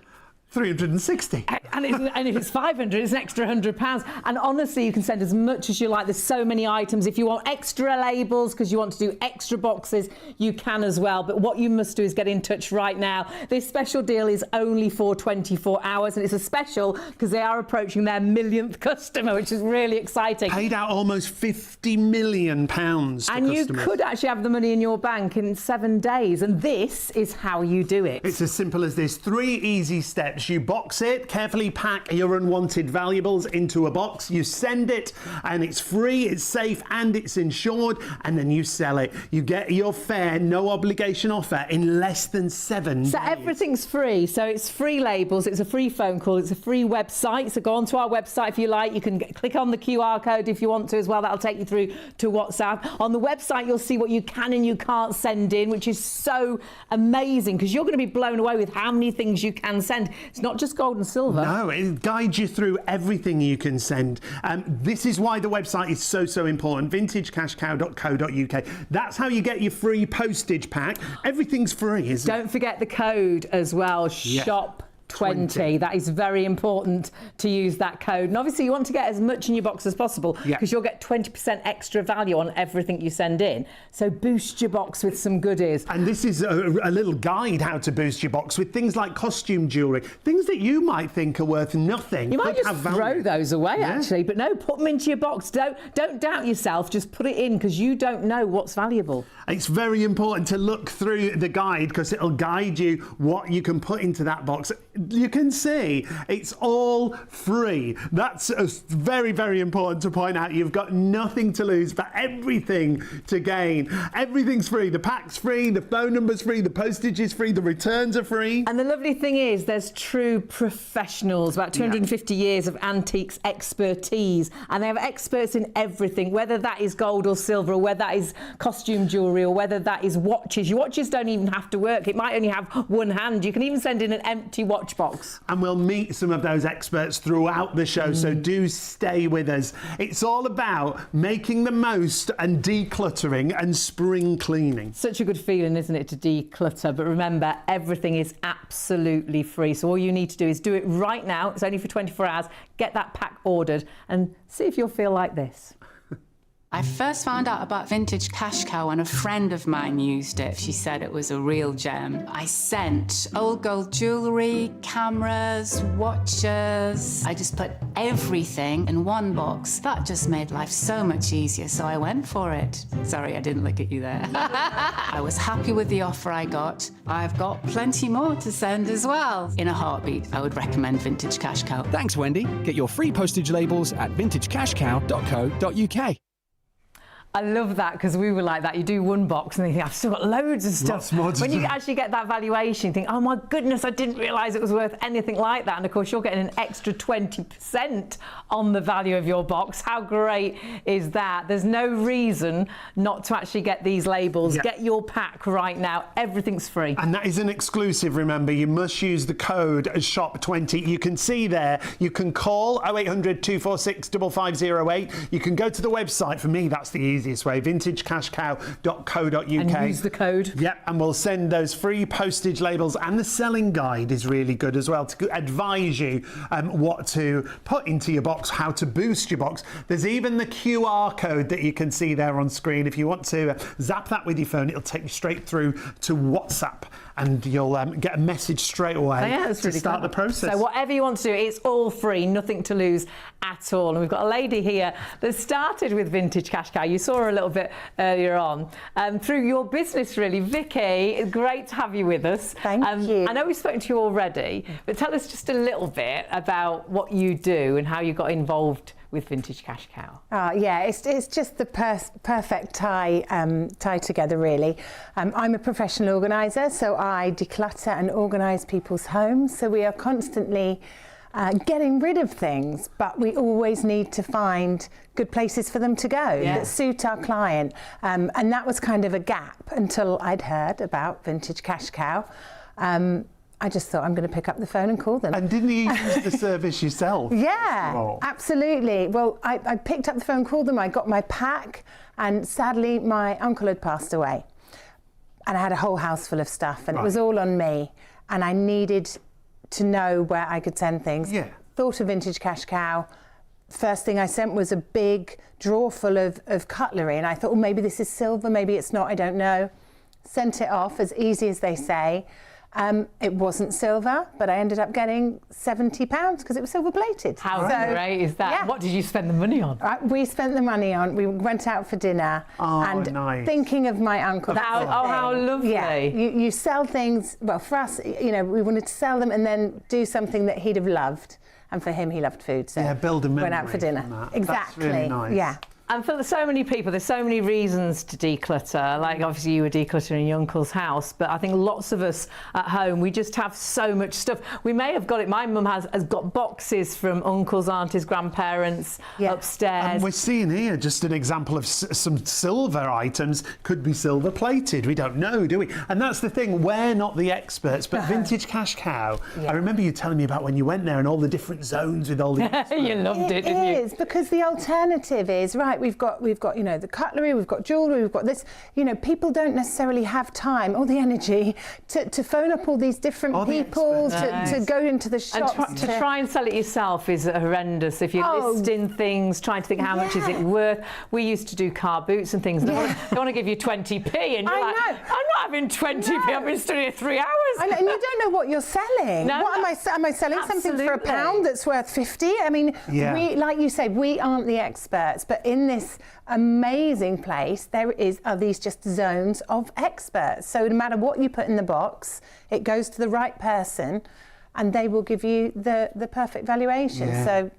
A: 360.
B: And if it's 500, it's an extra £100. And honestly, you can send as much as you like. There's so many items. If you want extra labels because you want to do extra boxes, you can as well. But what you must do is get in touch right now. This special deal is only for 24 hours, and it's a special because they are approaching their millionth customer, which is really exciting.
A: Paid out almost £50 million to
B: and
A: customers.
B: You could actually have the money in your bank in 7 days, and this is how you do it.
A: It's as simple as this. 3 easy steps. You box it, carefully pack your unwanted valuables into a box, you send it, and it's free, it's safe, and it's insured, and then you sell it. You get your fair, no obligation offer in less than 7 days.
B: So everything's free. So it's free labels, it's a free phone call, it's a free website. So go onto our website if you like. You can click on the QR code if you want to as well. That'll take you through to WhatsApp. On the website, you'll see what you can and you can't send in, which is so amazing because you're going to be blown away with how many things you can send. It's not just gold and silver.
A: No, it guides you through everything you can send. This is why the website is so important. vintagecashcow.co.uk. That's how you get your free postage pack. Everything's free, isn't it?
B: Don't forget the code as well, SHOP20. That is very important to use that code. And obviously you want to get as much in your box as possible because you'll get 20% extra value on everything you send in. So boost your box with some goodies.
A: And this is a little guide how to boost your box with things like costume jewellery, things that you might think are worth nothing.
B: You might just throw those away actually, but no, put them into your box. Don't doubt yourself, just put it in because you don't know what's valuable.
A: It's very important to look through the guide because it'll guide you what you can put into that box. You can see it's all free. That's very, very important to point out. You've got nothing to lose but everything to gain. Everything's free. The pack's free, the phone number's free, the postage is free, the returns are free.
B: And the lovely thing is there's true professionals, about 250 years of antiques expertise, and they have experts in everything, whether that is gold or silver, or whether that is costume jewellery, or whether that is watches. Your watches don't even have to work. It might only have one hand. You can even send in an empty watch box.
A: And we'll meet some of those experts throughout the show, so do stay with us. It's all about making the most and decluttering and spring cleaning.
B: Such a good feeling, isn't it, to declutter? But remember, everything is absolutely free. So all you need to do is do it right now. It's only for 24 hours. Get that pack ordered and see if you'll feel like this.
D: I first found out about Vintage Cash Cow when a friend of mine used it. She said it was a real gem. I sent old gold jewellery, cameras, watches. I just put everything in one box. That just made life so much easier, so I went for it. Sorry, I didn't look at you there. I was happy with the offer I got. I've got plenty more to send as well. In a heartbeat, I would recommend Vintage Cash Cow.
F: Thanks, Wendy. Get your free postage labels at vintagecashcow.co.uk.
B: I love that because we were like that. You do one box and then you think, I've still got loads of stuff.
A: Lots more to
B: when you
A: do.
B: actually get that valuation, you think, oh my goodness, I didn't realise it was worth anything like that. And of course, you're getting an extra 20% on the value of your box. How great is that? There's no reason not to actually get these labels. Get your pack right now. Everything's free.
A: And that is an exclusive, remember. You must use the code SHOP20. You can see there, you can call 0800 246 5508. You can go to the website. For me, that's the easiest. easiest way, vintagecashcow.co.uk.
B: And use the code.
A: Yep, and we'll send those free postage labels, and the selling guide is really good as well to advise you what to put into your box, how to boost your box. There's even the QR code that you can see there on screen. If you want to zap that with your phone, it'll take you straight through to WhatsApp, and you'll get a message straight away to start the process.
B: So whatever you want to do, it's all free, nothing to lose at all. And we've got a lady here that started with Vintage Cash Cow. You saw her a little bit earlier on. Through your business, really. Vicky, it's great to have you with us.
H: Thank you.
B: I know we've spoken to you already, but tell us just a little bit about what you do and how you got involved with Vintage Cash Cow.
H: Yeah, it's just the perfect tie together, really. I'm a professional organiser, so I declutter and organise people's homes. So we are constantly getting rid of things, but we always need to find good places for them to go that suit our client. And that was kind of a gap until I'd heard about Vintage Cash Cow. I just thought, I'm going to pick up the phone and call them.
A: And didn't you use the service yourself?
H: Yeah, absolutely. Well, I picked up the phone, called them, I got my pack, and sadly my uncle had passed away. And I had a whole house full of stuff, and it was all on me. And I needed to know where I could send things.
A: Yeah.
H: Thought of Vintage Cash Cow. First thing I sent was a big drawer full of cutlery, and I thought, oh, maybe this is silver, maybe it's not, I don't know. Sent it off, as easy as they say. It wasn't silver, but I ended up getting £70 because it was silver plated.
B: How great is that? Yeah. What did you spend the money on?
H: We spent the money on, we went out for dinner, and thinking of my uncle.
B: How lovely.
H: Yeah, you sell things, well, for us, you know, we wanted to sell them and then do something that he'd have loved. And for him, he loved food, so
A: build a memory
H: went out for dinner. Exactly.
A: That's really nice.
H: Yeah.
B: And for so many people, there's so many reasons to declutter. Like, obviously, you were decluttering your uncle's house, but I think lots of us at home, we just have so much stuff. We may have got it. My mum has got boxes from uncles, aunties, grandparents upstairs.
A: And we're seeing here just an example of some silver items. Could be silver plated. We don't know, do we? And that's the thing. We're not the experts, but Vintage Cash Cow. I remember you telling me about when you went there and all the different zones with all the experts.
B: You loved it, didn't you?
H: It is, because the alternative is, right, we've got you know, the cutlery, we've got jewellery, we've got this. You know, people don't necessarily have time or the energy to phone up all these different people, to go into the shops.
B: And to try and sell it yourself is horrendous. If you're listing things, trying to think how much is it worth. We used to do car boots and things. They want to give you 20p, and you're like, I'm not having 20p. I've been stood here 3 hours.
H: And you don't know what you're selling. What am I selling something for £1 that's worth 50? I mean, we, like you said, we aren't the experts, but in this amazing place, there are these just zones of experts. So no matter what you put in the box, it goes to the right person, and they will give you the perfect valuation. So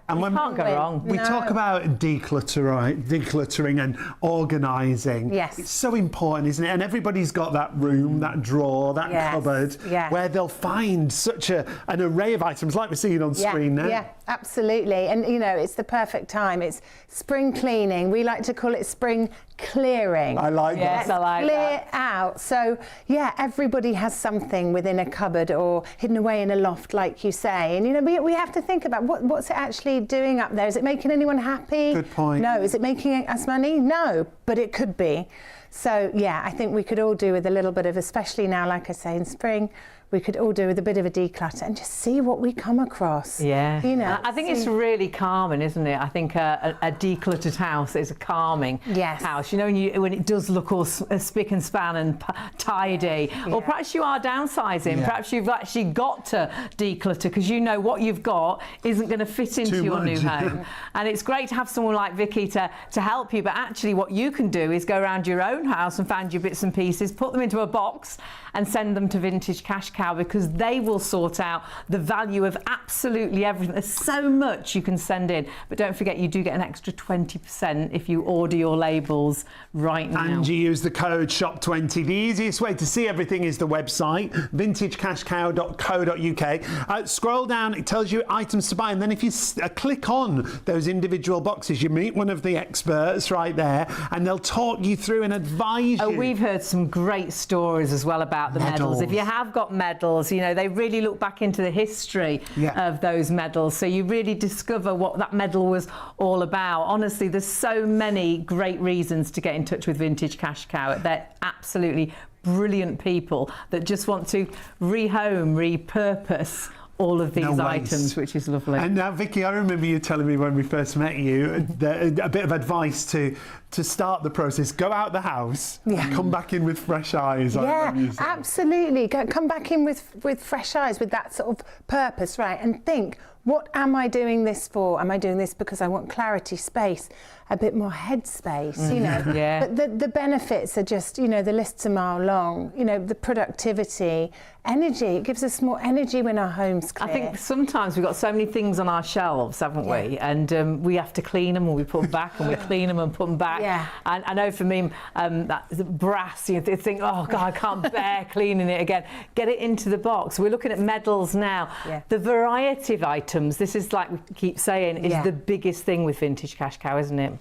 A: and when
B: can't go wrong.
A: We talk about decluttering and organising.
H: Yes,
A: it's so important, isn't it? And everybody's got that room, that drawer, that cupboard, where they'll find such an array of items, like we're seeing on screen now.
H: Yeah, absolutely. And you know, it's the perfect time. It's spring cleaning. We like to call it spring clearing.
A: I like that.
B: Yes, I like
H: that. Clear out. So yeah, everybody has something within a cupboard or hidden away in a loft, like you say. And you know, we have to think about what's it actually doing up there. Is it making anyone happy?
A: Good point.
H: No. Is it making us money? No, but it could be. So yeah, I think we could all do with a little bit of, especially now, like I say, in spring, we could all do with a bit of a declutter and just see what we come across.
B: Yeah.
H: You know,
B: I think it's really calming, isn't it? I think a decluttered house is a calming house. You know, when it does look all spick and span and tidy. Or perhaps you are downsizing. Perhaps you've actually got to declutter because you know what you've got isn't going to fit into your new home. And it's great to have someone like Vicky to help you. But actually what you can do is go around your own house and find your bits and pieces, put them into a box and send them to Vintage Cash Cow, because they will sort out the value of absolutely everything. There's so much you can send in, but don't forget you do get an extra 20% if you order your labels right now.
A: And you use the code SHOP20. The easiest way to see everything is the website, vintagecashcow.co.uk. Scroll down, it tells you items to buy, and then if you click on those individual boxes, you meet one of the experts right there, and they'll talk you through and advise you.
B: We've heard some great stories as well about the medals. If you have got medals, medals. You know, they really look back into the history of those medals, so you really discover what that medal was all about. Honestly, there's so many great reasons to get in touch with Vintage Cash Cow. They're absolutely brilliant people that just want to rehome, repurpose all of these items, which is lovely.
A: And now, Vicky, I remember you telling me when we first met you a bit of advice to start the process. Go out the house, come back in with fresh eyes.
H: Absolutely. Come back in with fresh eyes, with that sort of purpose, right? And think, what am I doing this for? Am I doing this because I want clarity, space, a bit more headspace, you know? But the benefits are just, you know, the list's a mile long, you know, the productivity, energy. It gives us more energy when our home's clear.
B: I think sometimes we've got so many things on our shelves, haven't we? And we have to clean them, and we put them back, and we clean them and put them back. And I know for me, that brass, you think, oh God, I can't bear cleaning it again. Get it into the box. We're looking at medals now. The variety of items, this is, like we keep saying, is the biggest thing with Vintage Cash Cow, isn't it?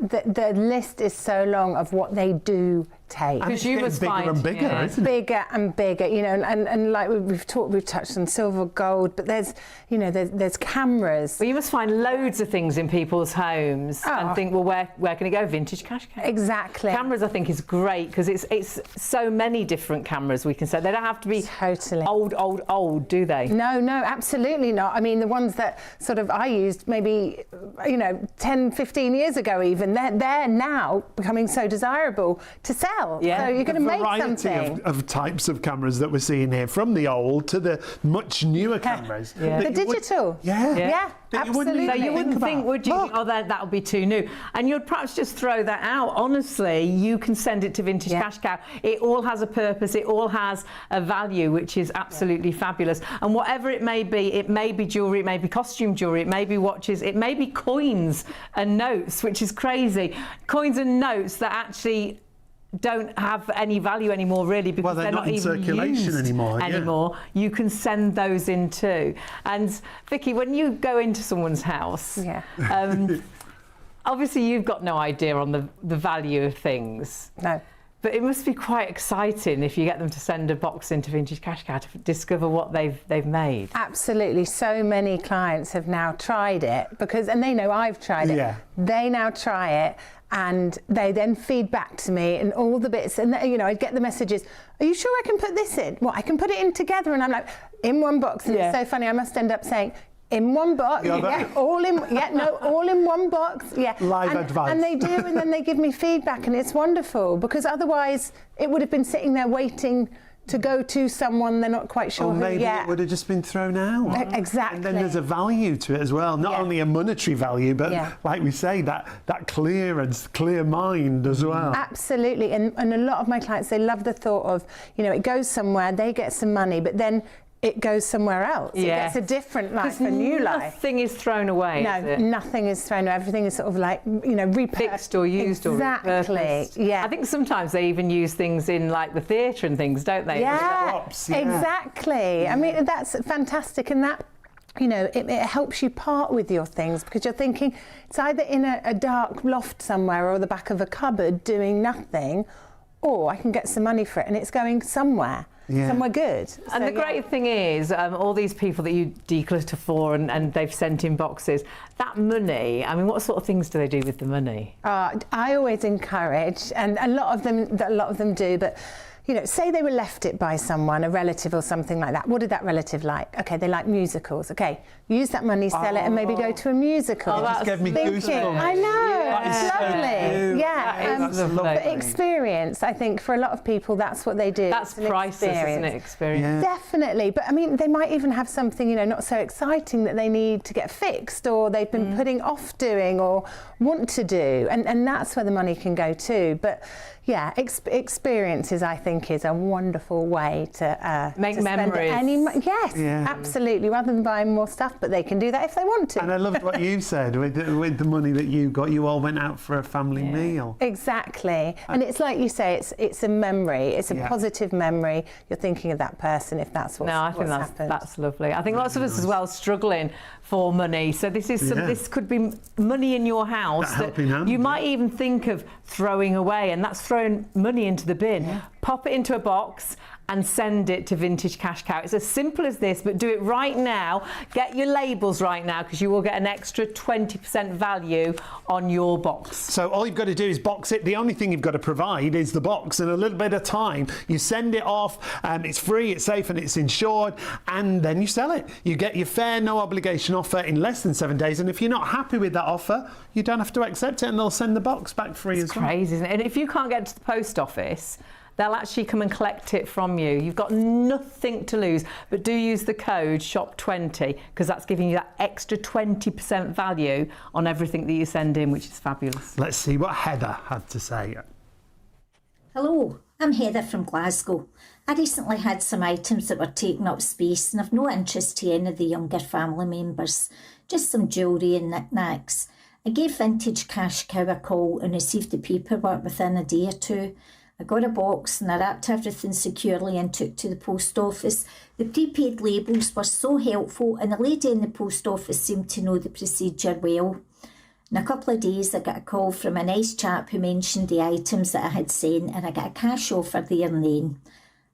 H: The list is so long of what they do take.
A: Because you must find bigger and bigger, isn't it?
H: Bigger and bigger, you know, and like we've touched on silver, gold, but there's, you know, there's cameras.
B: Well, you must find loads of things in people's homes and think, well, where can it go? Vintage Cash Cow.
H: Exactly.
B: Cameras, I think, is great because it's so many different cameras we can say. They don't have to be old, do they?
H: No, absolutely not. I mean, the ones that sort of I used maybe, you know, 10, 15 years ago even, they're now becoming so desirable to sell. So you're going to make something.
A: Of types of cameras that we're seeing here, from the old to the much newer cameras.
H: The digital. Absolutely.
B: So you wouldn't think, would you? Oh, that'll be too new. And you'd perhaps just throw that out. Honestly, you can send it to Vintage Cash Cow. It all has a purpose. It all has a value, which is absolutely fabulous. And whatever it may be jewellery, it may be costume jewellery, it may be watches, it may be coins and notes, which is crazy. Coins and notes that actually don't have any value anymore, really, because they're not
A: in
B: even
A: circulation
B: used
A: anymore.
B: You can send those in too. And Vicky, when you go into someone's house, obviously you've got no idea on the value of things.
H: No.
B: But it must be quite exciting if you get them to send a box into Vintage Cash Cow to discover what they've made.
H: Absolutely. So many clients have now tried it and they know I've tried it. They now try it, and they then feed back to me and all the bits, and you know, I get the messages, are you sure I can put this in? Well, I can put it in together, and I'm like, in one box, and it's so funny, I must end up saying, in one box, all in one box,
A: Live advice.
H: And they do, and then they give me feedback, and it's wonderful, because otherwise it would have been sitting there waiting to go to someone they're not quite sure
A: or
H: who
A: maybe
H: yet.
A: it would have just been thrown out.
H: Exactly.
A: And then there's a value to it as well, not only a monetary value, but like we say, that clearance, clear mind as well.
H: Absolutely. And a lot of my clients, they love the thought of, you know, it goes somewhere, they get some money, but then it goes somewhere else. It gets a different life, a new life.
B: Nothing is thrown away, is it?
H: Nothing is thrown away. Everything is sort of like, you know,
B: fixed or used or repurposed. I think sometimes they even use things in like the theatre and things, don't they?
H: Exactly. I mean, that's fantastic, and that, you know, it helps you part with your things, because you're thinking it's either in a dark loft somewhere or the back of a cupboard doing nothing, or I can get some money for it and it's going somewhere. Somewhere good.
B: And the great thing is, all these people that you declutter for and they've sent in boxes, that money, I mean, what sort of things do they do with the money?
H: I always encourage, and a lot of them do, but you know, say they were left it by someone, a relative or something like that. What did that relative like? Okay, they like musicals. Okay, use that money, sell it, and maybe go to a musical.
A: Oh, that just gave me goosebumps.
H: I know, it's lovely. But experience, I think, for a lot of people, that's what they do.
B: That's priceless, isn't it? Experience.
H: Definitely. But I mean, they might even have something, you know, not so exciting that they need to get fixed, or they've been putting off doing or want to do, and that's where the money can go too. But yeah, experiences, I think, is a wonderful way to
B: make memories.
H: Absolutely. Rather than buying more stuff, but they can do that if they want to.
A: And I loved what you said with the money that you got. You all went out for a family meal.
H: Exactly. And it's like you say, it's a memory. It's a positive memory. You're thinking of that person if that's what's happened.
B: No, I think that's lovely. I think lots of us as well struggling for money. So this is this could be money in your house that you might even think of throwing away, and that's throwing money into the bin. pop it into a box and send it to Vintage Cash Cow. It's as simple as this, but do it right now. Get your labels right now, because you will get an extra 20% value on your box.
A: So all you've got to do is box it. The only thing you've got to provide is the box and a little bit of time. You send it off, it's free, it's safe and it's insured, and then you sell it. You get your fair, no obligation offer in less than 7 days, and if you're not happy with that offer, you don't have to accept it and they'll send the box back free as well.
B: It's crazy, isn't it? And if you can't get to the post office, they'll actually come and collect it from you. You've got nothing to lose, but do use the code SHOP20, because that's giving you that extra 20% value on everything that you send in, which is fabulous.
A: Let's see what Heather had to say.
M: Hello, I'm Heather from Glasgow. I recently had some items that were taking up space and of no interest to any of the younger family members, just some jewellery and knickknacks. I gave Vintage Cash Cow a call and received the paperwork within a day or two. I got a box and I wrapped everything securely and took to the post office. The prepaid labels were so helpful, and the lady in the post office seemed to know the procedure well. In a couple of days I got a call from a nice chap who mentioned the items that I had sent, and I got a cash offer there and then.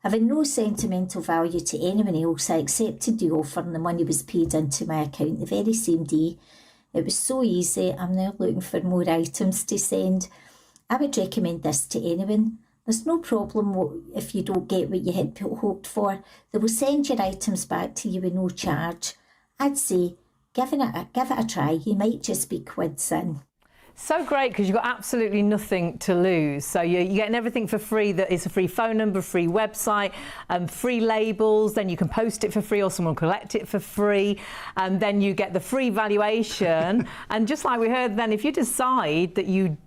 M: Having no sentimental value to anyone else, I accepted the offer and the money was paid into my account the very same day. It was so easy. I'm now looking for more items to send. I would recommend this to anyone. There's no problem if you don't get what you had hoped for. They will send your items back to you with no charge. I'd say give it a try. You might just be quids in.
B: So great, because you've got absolutely nothing to lose. So you're getting everything for free. That is a free phone number, free website, free labels. Then you can post it for free, or someone will collect it for free. And then you get the free valuation. And just like we heard then, if you decide that you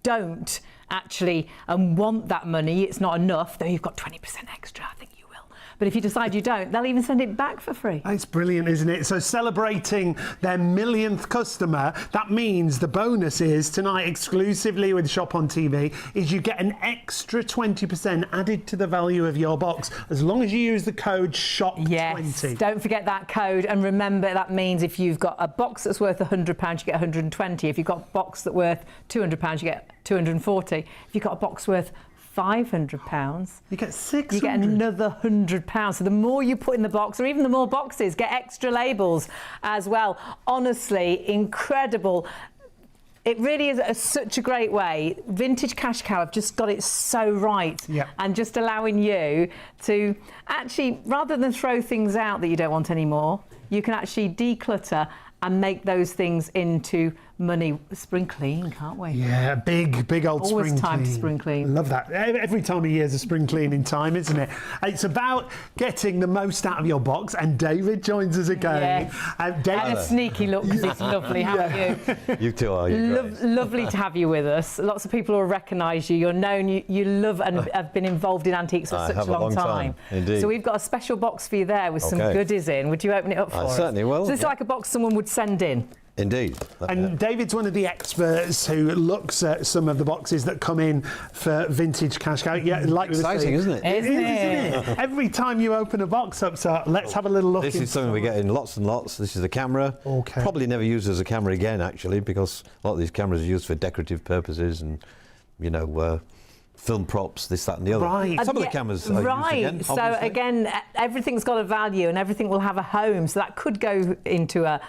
B: don't actually want that money, it's not enough, though you've got 20% extra, I think you will. But if you decide you don't, they'll even send it back for free.
A: It's brilliant, isn't it? So celebrating their millionth customer, that means the bonus is tonight, exclusively with Shop on TV, is you get an extra 20% added to the value of your box, as long as you use the code SHOP20.
B: Yes, don't forget that code, and remember that means if you've got a box that's worth £100, you get 120. If you've got a box that's worth £200, you get 240. If you've got a box worth £500,
A: you get 600.
B: You get another £100. So the more you put in the box, or even the more boxes, get extra labels as well. Honestly, incredible. It really is such a great way. Vintage Cash Cow have just got it so right.
A: Yeah.
B: And just allowing you to actually, rather than throw things out that you don't want anymore, you can actually declutter and make those things into money. Spring clean, can't we?
A: Yeah, big old
B: Always
A: spring
B: time
A: clean.
B: to spring clean.
A: Love that. Every time of year is a spring cleaning time, isn't it? It's about getting the most out of your box, and David joins us again.
B: Yes.
A: David,
B: And a sneaky look, because it's lovely, haven't you?
J: You two are.
B: Lovely to have you with us. Lots of people will recognise you. You're known, you love and have been involved in antiques for such a long time.
J: Indeed.
B: So we've got a special box for you there with some goodies in. Would you open it up for us?
J: I certainly will.
B: So this is like a box someone would send in.
J: Indeed.
A: And David's one of the experts who looks at some of the boxes that come in for Vintage Cash Cow. Yeah, like
J: exciting, isn't it?
A: Isn't it? Every time you open a box up, so let's have a little look.
J: This is something we get in lots and lots. This is a camera.
A: Okay.
J: Probably never used as a camera again, actually, because a lot of these cameras are used for decorative purposes and, you know, film props, this, that and the other.
A: Right.
J: Some of the cameras are
B: right.
J: used again,
B: So
J: obviously.
B: again, everything's got a value and everything will have a home. So that could go into a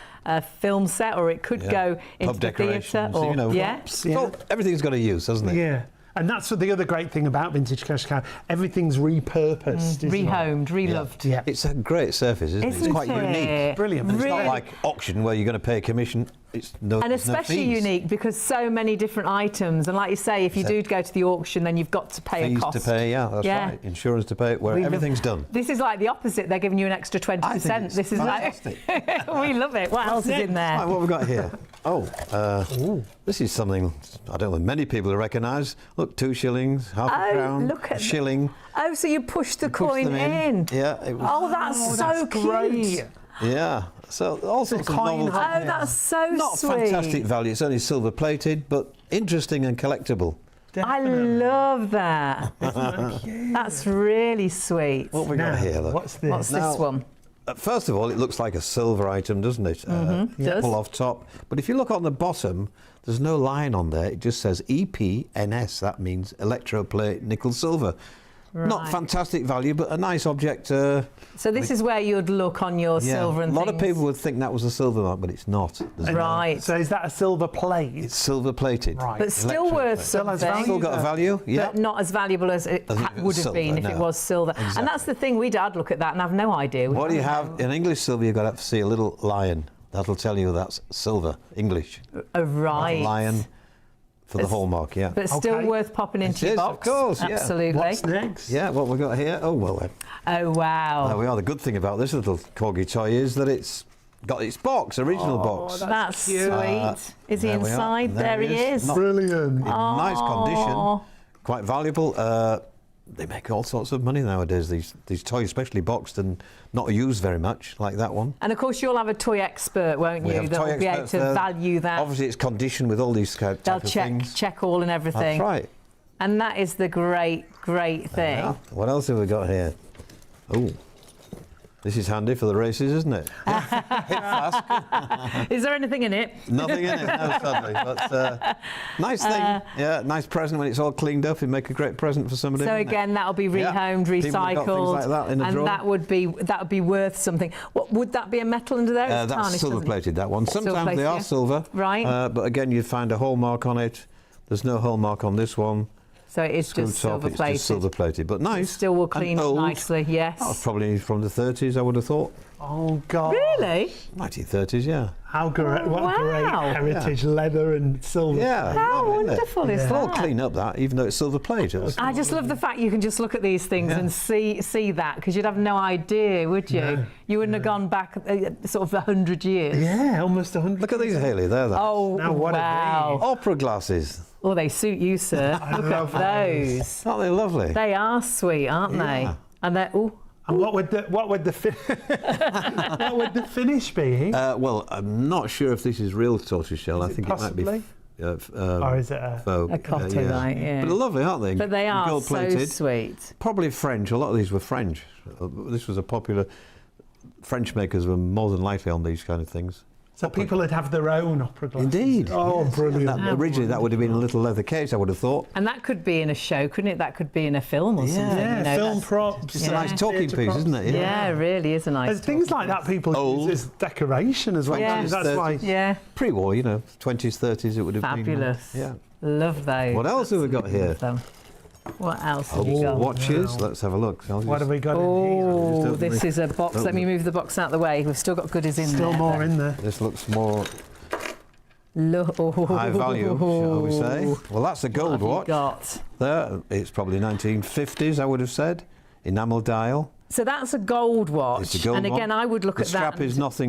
B: film set, or it could go into
J: Pub
B: the theatre.
J: decorations, you know.
B: Yeah.
J: So everything's got a use, hasn't it?
A: Yeah. And that's the other great thing about Vintage Cash Cow. Everything's repurposed, isn't it?
B: Rehomed, reloved.
A: Yeah.
J: It's a great surface, isn't it? It's quite unique.
A: Brilliant.
J: And it's not like auction where you're going to pay a commission. It's no,
B: And
J: there's no
B: especially
J: fees.
B: unique because so many different items. And like you say, if you do go to the auction, then you've got to pay
J: fees
B: a cost.
J: to pay, yeah, that's right. Insurance to pay, where everything's done.
B: This is like the opposite. They're giving you an extra 20%. This is
J: fantastic.
B: like we love it. What else is in there?
J: Right, what have we got here? This is something I don't know many people will recognise. Look, 2 shillings, half a crown,
B: look at
J: a shilling.
B: Oh, so you push the
J: Push
B: coin
J: them in. Yeah. It was,
B: Oh, that's so cute.
A: Great.
J: yeah. So all sorts of
A: coin
J: novelty.
B: Oh, that's so
J: Not
B: sweet.
J: fantastic value. It's only silver plated, but interesting and collectible.
B: I love that. That's really sweet.
J: What have we got here? Look.
A: What's this?
B: What's this one?
J: First of all, it looks like a silver item, doesn't it?
B: does.
J: Pull off top. But if you look on the bottom, there's no line on there. It just says EPNS. That means electroplate nickel silver. Not fantastic value, but a nice object.
B: So this is where you'd look on your silver and
J: a lot
B: things.
J: of people would think that was a silver mark, but it's not.
B: Right.
A: So is that a silver plate?
J: It's silver plated.
A: Right.
B: But still worth something.
J: Still got a value, yeah.
B: But not as valuable as it would have been if it was silver.
J: Exactly.
B: And that's the thing, we'd look at that and have no idea.
J: What do you have in English silver? You've got to see a little lion. That'll tell you that's silver, English.
B: Right.
J: Lion for the hallmark, yeah.
B: But still worth popping into your box.
J: Of course, yeah.
B: Absolutely.
A: What's next?
J: Yeah, what we got here? Oh, well then.
B: Oh, wow.
J: There we are. The good thing about this little corgi toy is that it's got its box, original box.
B: That's sweet. Is he
J: there we are.
B: inside? There he is.
A: Brilliant.
J: In nice condition. Quite valuable. They make all sorts of money nowadays, these toys, especially boxed and not used very much, like that one.
B: And of course you'll have a toy expert, won't you, that will be able to value that.
J: Obviously it's conditioned with all these type
B: They'll
J: of things.
B: check all and everything.
J: That's right.
B: And that is the great thing.
J: Yeah. What else have we got here? Oh, this is handy for the races, isn't it?
B: Is there anything in it?
J: Nothing in it, no, sadly. But nice thing. Yeah, nice present when it's all cleaned up. It'd make a great present for somebody.
B: So again, that'll be rehomed, recycled,
J: things like that in a drawer.
B: that would be worth something. What would that be? A metal under there? It's
J: that's
B: tarnished,
J: silver
B: isn't it?
J: plated. That one. Sometimes
B: Silver-plated,
J: they are
B: yeah.
J: silver.
B: Right.
J: But again, you'd find a hallmark on it. There's no hallmark on this one.
B: So it's just silver plated.
J: It's just silver plated, but nice.
B: Still will clean up
J: old.
B: nicely. Yes.
J: That was probably from the 30s, I would have thought.
A: Oh God!
B: Really?
J: 1930s, yeah.
A: How great! What great heritage, leather and silver.
J: Yeah.
B: How wonderful is
J: It's all
B: that?
J: clean up that, even though it's silver plated.
B: I just love the fact you can just look at these things and see that, because you'd have no idea, would you?
A: No,
B: you wouldn't have gone back sort of 100 years.
A: Yeah, almost 100.
J: Look at these, Hayley. They're that.
B: Oh,
A: Now what
B: wow.
J: Opera glasses.
B: Oh, they suit you, sir. Look at those.
J: Aren't they lovely?
B: They are sweet, aren't they? And they're
A: And what would the what would the finish be?
J: Well, I'm not sure if this is real tortoiseshell. I think
A: possibly?
J: it might be.
A: Or is it a
B: cottonite? Yeah.
J: But they're lovely, aren't they?
B: But they are so
J: Gold-plated.
B: sweet.
J: Probably French. A lot of these were French. This was a popular. French makers were more than likely on these kind of things.
A: So people would have their own opera glasses.
J: Indeed.
A: Oh, brilliant.
J: Originally, that would have been a little leather case, I would have thought.
B: And that could be in a show, couldn't it? That could be in a film or something.
A: Yeah,
B: you know,
A: film
B: that's
A: props.
J: Just a nice talking
A: theatre
J: piece,
A: props.
J: isn't it?
B: Yeah, it really is a nice.
A: There's things like that people use as decoration as well.
B: Yeah.
A: That's why.
B: Yeah.
J: Pre-war, 20s, 30s, it would have
B: Fabulous.
J: been. Yeah.
B: Love those.
J: What else have we got here?
B: What else have you got?
J: Watches. Let's have a look.
A: What have we got in
B: Oh,
J: Just
B: this is a box. Let me move the box out of the way. We've still got goodies in
A: here?
B: there.
A: Still more in there.
J: This looks more
B: Look.
J: high value, shall we say? Well, that's a gold
B: What have you
J: watch.
B: got?
J: There, it's probably 1950s, I would have said. Enamel dial.
B: So that's a gold watch.
J: It's a gold
B: and again,
J: watch.
B: I would look
J: the
B: at that.
J: strap is not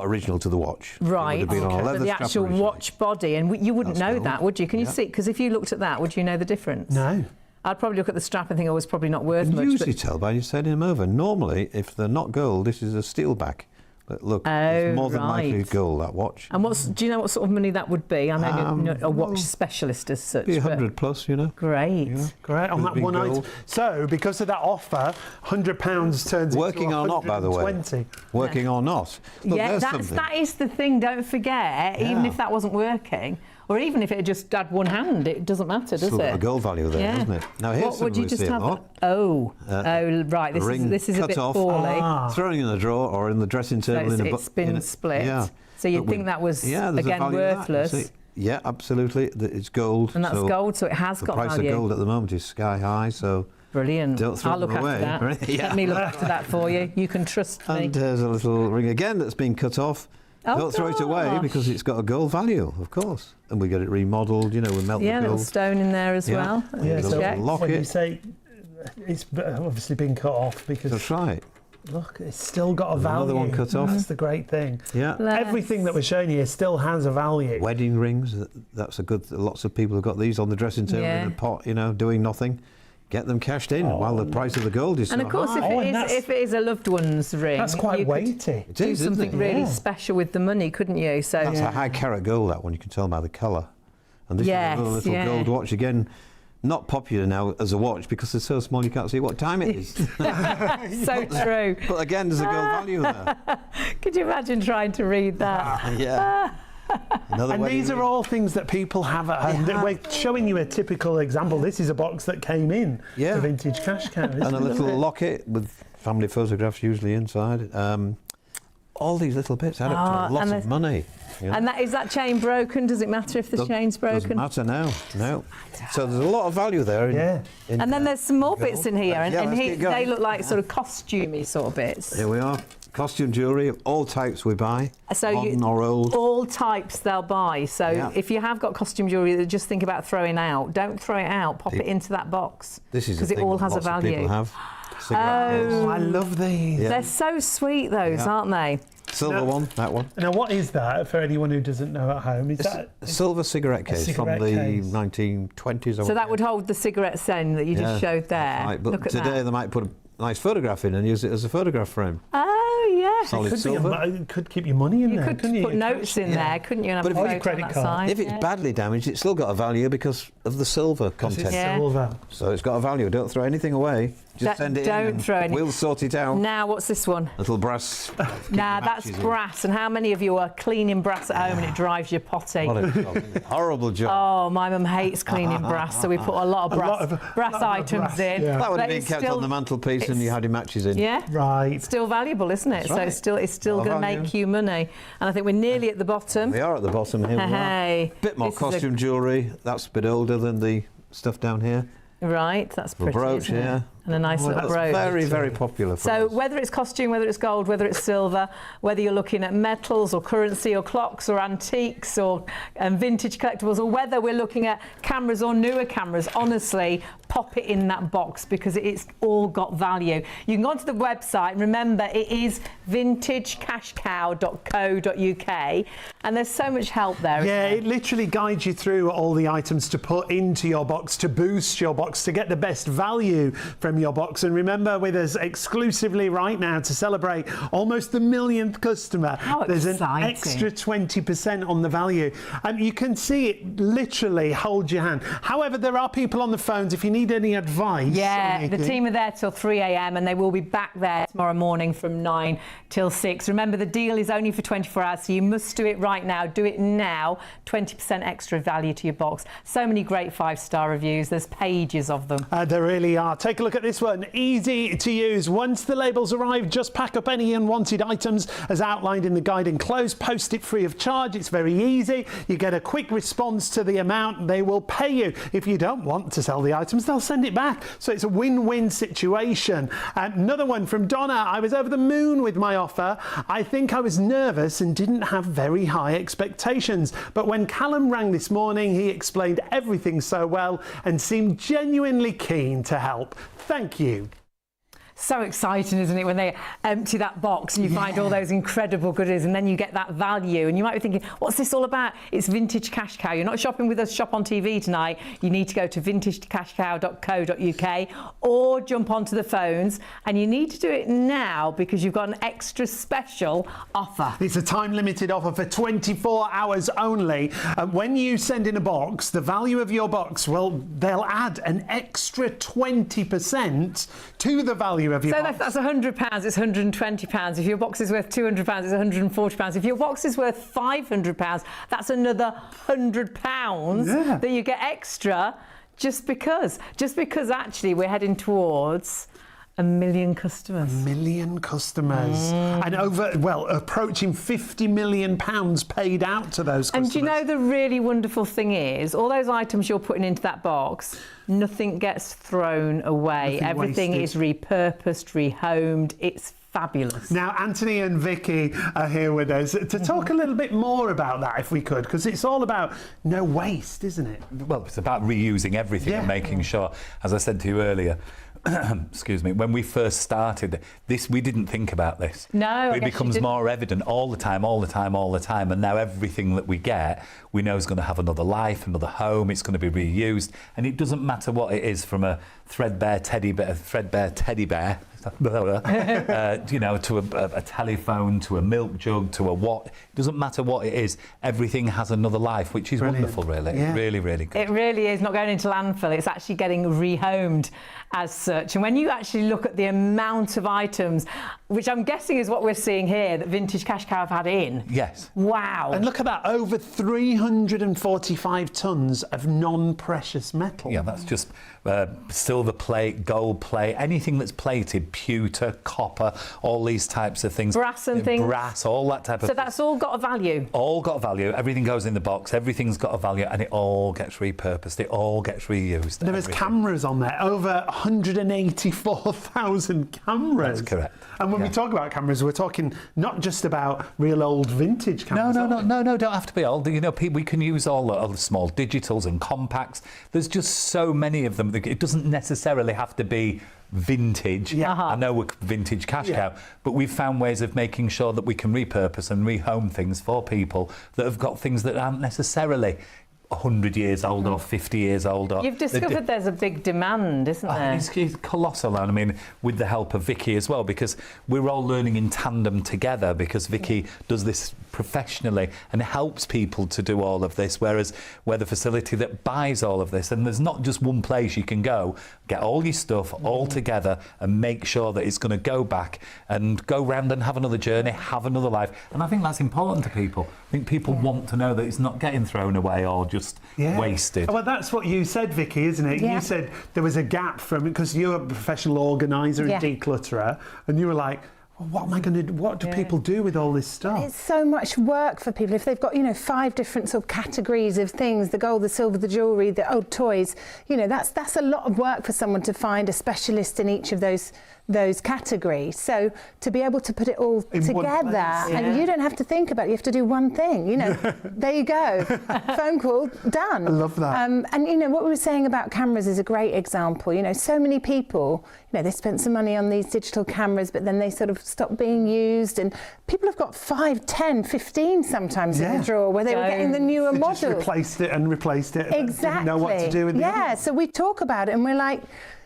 J: original to the watch.
B: Right.
J: It would have been on a leather
B: But the
J: strap
B: actual
J: originally.
B: watch body, and you wouldn't
J: That's
B: know
J: gold.
B: that, would you? Can you
J: Yeah.
B: see? Because if you looked at that, would you know the difference?
A: No.
B: I'd probably look at the strap and think, oh, it's probably not worth
J: You can
B: much.
J: usually tell by you turning them over. Normally, if they're not gold, this is a steel back. But look, it's more than likely gold, that watch.
B: And do you know what sort of money that would be? I know you're not a watch specialist as such.
J: Be
B: but
J: 100 plus,
B: Great.
J: Yeah.
A: Great on that one item. So, because of that offer, £100 turns
J: Working
A: into
J: or not, by the way.
A: 120.
J: Working or not. Look,
B: Yeah,
J: there's
B: that
J: something.
B: is the thing. Don't forget, even
J: Yeah.
B: if that wasn't working, or even if it had just had one hand, it doesn't matter, does
J: Still got
B: it?
J: a gold value there,
B: Yeah.
J: doesn't it? Now here's
B: What would
J: something
B: you
J: we
B: just
J: see a
B: have?
J: lot.
B: Right.
J: ring
B: This is a
J: cut
B: bit
J: off,
B: poorly.
J: thrown in a drawer or in the dressing table.
B: So
J: in a
B: it's been split.
J: Yeah.
B: So you'd
J: But
B: think that was
J: there's a
B: again
J: value in that, you
B: worthless.
J: see. Yeah, absolutely. It's gold.
B: And that's gold, so it has
J: the
B: got
J: price
B: value.
J: of gold at the moment is sky high, so
B: Brilliant.
J: don't throw
B: I'll look
J: them
B: after
J: away.
B: that.
J: Right? Yeah.
B: Let me look after that for you. You can trust me.
J: And there's a little ring again that's been cut off.
B: Oh,
J: Don't throw it away
B: gosh.
J: because it's got a gold value, of course. And we get it remodelled, we melt
B: Yeah,
J: the
B: little
J: gold.
B: stone in there as
J: Yeah.
B: well.
J: Yeah,
A: So
B: Check.
J: lock
A: when you
J: it.
A: say it's obviously been cut off because
J: That's right.
A: look, it's still got a
J: There's
A: value.
J: another one cut off.
A: That's the great thing.
J: Yeah.
B: Bless.
A: Everything that we're showing you still has a value.
J: Wedding rings, that's a good. Lots of people have got these on the dressing table
B: Yeah.
J: in a pot, doing nothing. Get them cashed in while the price of the gold is
B: And
J: so
B: of course,
J: high.
B: if it is a loved one's ring,
A: That's quite
B: you could
A: weighty.
J: It
B: do
J: is, isn't
B: something
J: it?
B: really
J: Yeah.
B: special with the money, couldn't you? So
J: That's a high carat gold, that one. You can tell by the colour. And this
B: Yes,
J: is another little
B: yeah.
J: gold watch again. Not popular now as a watch because it's so small you can't see what time it is.
B: so true.
J: But again, there's a gold value there.
B: Could you imagine trying to read that?
J: Yeah.
A: And these are all things that people have at home. We're showing you a typical example. This is a box that came in to Vintage Cash Cow.
J: And a little locket with family photographs usually inside. All these little bits add up to lots of money. Yeah.
B: And is that chain broken? Does it matter if the chain's broken?
J: Doesn't matter no. So there's a lot of value there.
B: And then there's some more bits in here, and
J: let's
B: they look like sort of costumey sort of bits.
J: Here we are. Costume jewellery of all types we buy, modern or old.
B: All types they'll buy. So if you have got costume jewellery that just think about throwing out, don't throw it out. Pop it into that box.
J: This is
B: because it all has a value.
J: People have.
A: I love these.
B: Yeah. They're so sweet, those, aren't they?
J: Silver one, that one.
A: Now, what is that for anyone who doesn't know at home? Is that
J: a silver cigarette case from the 1920s?
B: So that would hold the cigarette end that you just showed there.
J: Right, but
B: Look at
J: today
B: that.
J: they might put a nice photograph in and use it as a photograph frame.
B: Oh, yeah.
J: Solid silver.
A: It could keep your money in there, couldn't you?
B: You could put notes in there, couldn't you? And
J: But
B: have a
J: if
B: photo on that side.
J: If it's badly damaged, it's still got a value because of the silver content.
A: It's silver.
J: So it's got a value. Don't throw anything away. Just send it in.
B: Don't throw anything.
J: We'll sort it out.
B: Now, what's this one?
J: Little brass.
B: Nah, that's brass. And how many of you are cleaning brass at home and it drives you potty?
J: What a horrible job.
B: Oh, my mum hates cleaning brass, so we put a lot of brass items in.
J: That would have
B: But
J: been
B: it's
J: kept
B: still-
J: on the mantelpiece and you had your matches in.
B: Yeah,
A: right.
B: It's still valuable, isn't it?
J: That's right.
B: So it's still going to make you money. And I think we're nearly at the bottom.
J: We are at the bottom here.
B: Hey,
J: bit more
B: this is
J: costume jewellery. That's a bit older than the stuff down here.
B: Right, that's pretty.
J: brooch,
B: isn't it?
J: yeah.
B: And a nice little
J: That's
B: brooch.
J: very, very popular for
B: So
J: us.
B: whether it's costume, whether it's gold, whether it's silver, whether you're looking at metals or currency or clocks or antiques or vintage collectibles, or whether we're looking at cameras or newer cameras, honestly, pop it in that box because it's all got value. You can go onto the website. Remember, it is vintagecashcow.co.uk, and there's so much help there.
A: Yeah, it literally guides you through all the items to put into your box, to boost your box, to get the best value from your box. And remember, with us exclusively right now to celebrate almost the millionth customer, there's an extra 20% on the value. You can see it literally hold your hand. However, there are people on the phones if you need any advice.
B: Yeah, the team are there till 3 a.m. and they will be back there tomorrow morning from 9 till 6. Remember, the deal is only for 24 hours, so you must do it right now. Do it now. 20% extra value to your box. So many great 5-star reviews. There's pages of them.
A: There really are. Take a look at this one. Easy to use. Once the labels arrive, just pack up any unwanted items as outlined in the guide enclosed. Post it free of charge. It's very easy. You get a quick response to the amount. They will pay you. If you don't want to sell the items, they'll send it back. So it's a win-win situation. Another one from Donna. I was over the moon with my offer. I think I was nervous and didn't have very high expectations. But when Callum rang this morning, he explained everything so well and seemed genuinely keen to help. Thank you.
B: So exciting, isn't it, when they empty that box and you find all those incredible goodies and then you get that value and you might be thinking, what's this all about? It's Vintage Cash Cow. You're not shopping with us, Shop on TV tonight. You need to go to vintagecashcow.co.uk or jump onto the phones, and you need to do it now because you've got an extra special offer.
A: It's a time-limited offer for 24 hours only. When you send in a box, the value of your box, well, they'll add an extra 20% to the value of your box.
B: So that's £100, it's £120. If your box is worth £200, it's £140. If your box is worth £500, that's another £100 that you get extra just because actually we're heading towards 1 million customers.
A: 1 million customers. And approaching £50 million paid out to those customers.
B: And do you know the really wonderful thing is, all those items you're putting into that box, nothing gets thrown away. Everything is repurposed, rehomed. It's fabulous.
A: Now, Anthony and Vicky are here with us to talk a little bit more about that, if we could, because it's all about no waste, isn't it?
E: Well, it's about reusing everything and making sure, as I said to you earlier, excuse me, when we first started this, we didn't think about this.
B: No,
E: it becomes more evident all the time, and now everything that we get, we know is going to have another life, another home. It's going to be reused, and it doesn't matter what it is, from a threadbare teddy bear, you know, to a telephone, to a milk jug, to a what. It doesn't matter what it is. Everything has another life, which is wonderful, really.
A: Yeah.
E: Really, really good.
B: It really is not going into landfill. It's actually getting rehomed as such. And when you actually look at the amount of items, which I'm guessing is what we're seeing here, that Vintage Cash Cow have had in.
E: Yes.
B: Wow.
A: And look at that, over 345 tonnes of non-precious metal.
E: Yeah, that's just silver plate, gold plate, anything that's plated, pewter, copper, all these types of things.
B: Brass and things.
E: Brass, all that type of
B: So that's all got a value?
E: All got a value. Everything goes in the box. Everything's got a value, and it all gets repurposed. It all gets reused.
A: There was cameras on there, over 184,000 cameras.
E: That's correct.
A: And when we talk about cameras, we're talking not just about real old vintage cameras.
E: No, don't have to be old. You know, we can use all the small digitals and compacts. There's just so many of them. It doesn't necessarily have to be vintage.
A: Yeah.
E: I know we're Vintage Cash Cow, but we've found ways of making sure that we can repurpose and rehome things for people that have got things that aren't necessarily 100 years old or 50 years old. Or
B: You've discovered there's a big demand, isn't there?
E: It's colossal, and I mean, with the help of Vicky as well, because we're all learning in tandem together, because Vicky does this professionally and helps people to do all of this, whereas we're the facility that buys all of this, and there's not just one place you can go, get all your stuff all together and make sure that it's going to go back and go round and have another journey, have another life. And I think that's important to people. I think people want to know that it's not getting thrown away or just wasted.
A: Well, that's what you said, Vicky, isn't it?
H: Yeah.
A: You said there was a gap from, because you're a professional organiser and declutterer, and you were like, well, what am I going to do? What do people do with all this stuff?
H: It's so much work for people. If they've got, 5 different sort of categories of things, the gold, the silver, the jewellery, the old toys, that's a lot of work for someone to find a specialist in each of those categories. So to be able to put it all together, and you don't have to think about it, you have to do one thing, there you go, phone call, done.
A: I love that.
H: And what we were saying about cameras is a great example. So many people, they spent some money on these digital cameras, but then they sort of stopped being used, and people have got 5, 10, 15 sometimes in the drawer where they were getting the newer models.
A: Just replaced it and replaced it.
H: Exactly.
A: Didn't know what to do with it.
H: So we talk about it and we're like,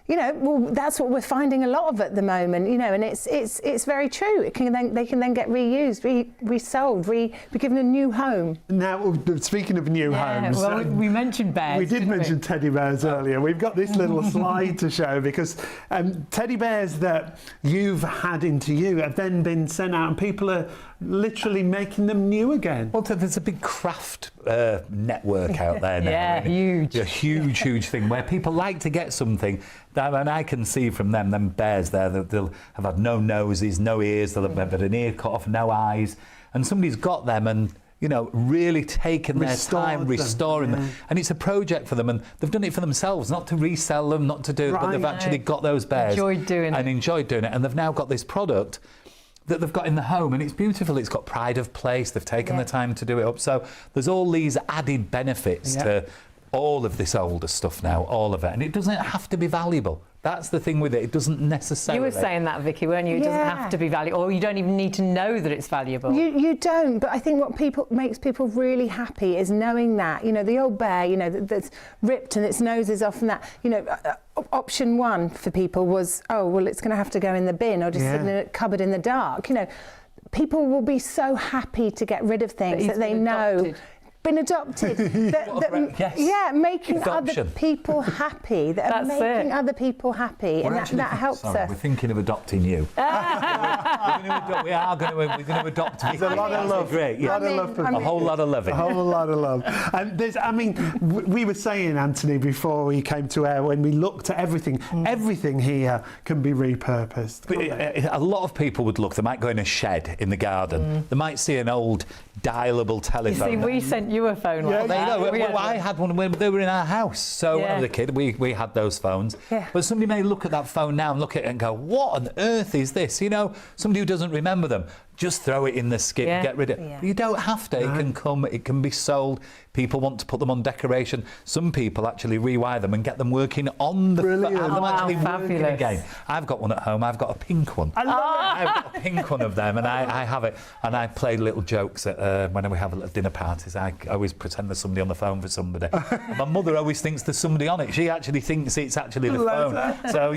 H: well, that's what we're finding a lot of at the moment, and it's very true. They can then get reused, resold, be given a new home.
A: Now, speaking of new homes,
B: well, we mentioned bears.
A: We did mention teddy bears earlier. We've got this little slide to show, because teddy bears that you've had into you have then been sent out, and people are literally making them new again.
E: Well, there's a big craft network out there now.
B: Huge.
E: A huge thing where people like to get something. And I can see from them bears there that they'll have had no noses, no ears, they'll have had an ear cut off, no eyes, and somebody's got them and really taken their time restoring them. And it's a project for them, and they've done it for themselves, not to resell them, not to do it, but they've actually got those bears. Enjoyed doing it. And they've now got this product that they've got in the home, and it's beautiful. It's got pride of place. They've taken the time to do it up. So there's all these added benefits to all of this older stuff now, all of it. And it doesn't have to be valuable. That's the thing with it. It doesn't necessarily...
B: You were saying that, Vicky, weren't you? It doesn't have to be valuable, or you don't even need to know that it's valuable.
H: You don't, but I think what makes people really happy is knowing that, the old bear, that's ripped and its nose is off and that, option one for people was, oh, well, it's going to have to go in the bin or just sit in a cupboard in the dark. People will be so happy to get rid of things that they know... Been adopted. Making other people happy. Making other people happy, and that helps us.
E: We're thinking of adopting you. We're going to adopt you.
A: There's a lot of love.
E: Great. Yeah. A whole lot of loving.
A: A whole lot of love. And we were saying, Anthony, before we came to air, when we looked at everything, everything here can be repurposed.
E: A lot of people would look. They might go in a shed in the garden. They might see an old dialable telephone.
B: You see, we sent you a phone.
E: I had one when they were in our house. So when I was a kid, we had those phones. But somebody may look at that phone now and look at it and go, what on earth is this? Somebody who doesn't remember them. Just throw it in the skip, get rid of it. You don't have to. It can be sold. People want to put them on decoration. Some people actually rewire them and get them working on the phone. Have them actually working again. I've got one at home. I've got a pink one. I've got a pink one of them, and I have it. And I play little jokes at, when we have little dinner parties. I always pretend there's somebody on the phone for somebody. My mother always thinks there's somebody on it. She actually thinks it's actually the phone. So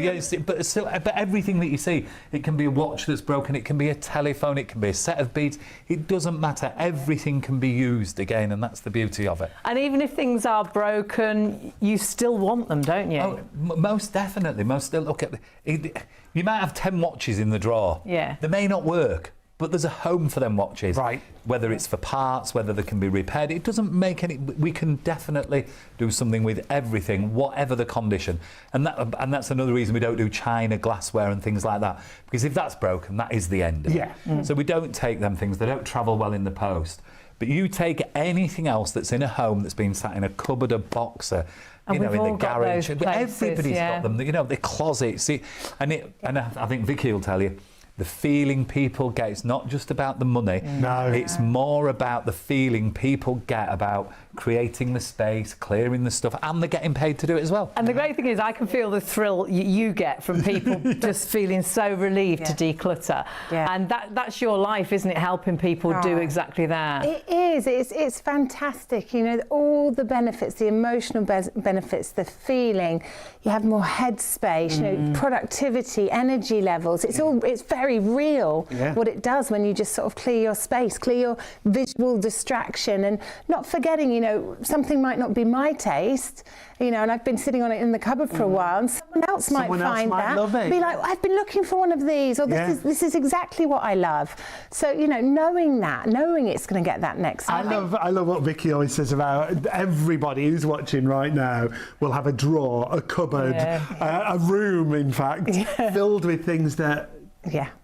E: but everything that you see, it can be a watch that's broken. It can be a telephone. It can be a set of beads. It doesn't matter. Everything can be used again, and that's the beauty of it.
B: And even if things are broken, you still want them, don't you?
E: Oh, most definitely. Look at it. You might have 10 watches in the drawer.
B: Yeah.
E: They may not work, but there's a home for them watches.
A: Right.
E: Whether it's for parts, whether they can be repaired, it doesn't make any. We can definitely do something with everything, whatever the condition. And that's another reason we don't do china, glassware, and things like that. Because if that's broken, that is the end of it. So we don't take them things. They don't travel well in the post. But you take anything else that's in a home that's been sat in a cupboard, a boxer, in the garage. Everybody's got them. The closet. See, and I think Vicky will tell you. The feeling people get, it's not just about the money.
A: No.
E: It's more about the feeling people get about creating the space, clearing the stuff, and they're getting paid to do it as well.
B: And the great thing is I can feel the thrill you get from people just feeling so relieved to declutter. And that's your life, isn't it? Helping people do exactly that.
H: It is. It's fantastic. All the benefits, the emotional benefits, the feeling. You have more headspace, productivity, energy levels. It's very real what it does when you just sort of clear your space, clear your visual distraction, and not forgetting, something might not be my taste, and I've been sitting on it in the cupboard for a while, and someone else might find that,
A: love it.
H: be like, I've been looking for one of these, or this is exactly what I love. So knowing it's going to get that next.
A: I love what Vicky always says about everybody who's watching right now will have a drawer, a cupboard, a room, in fact, filled with things that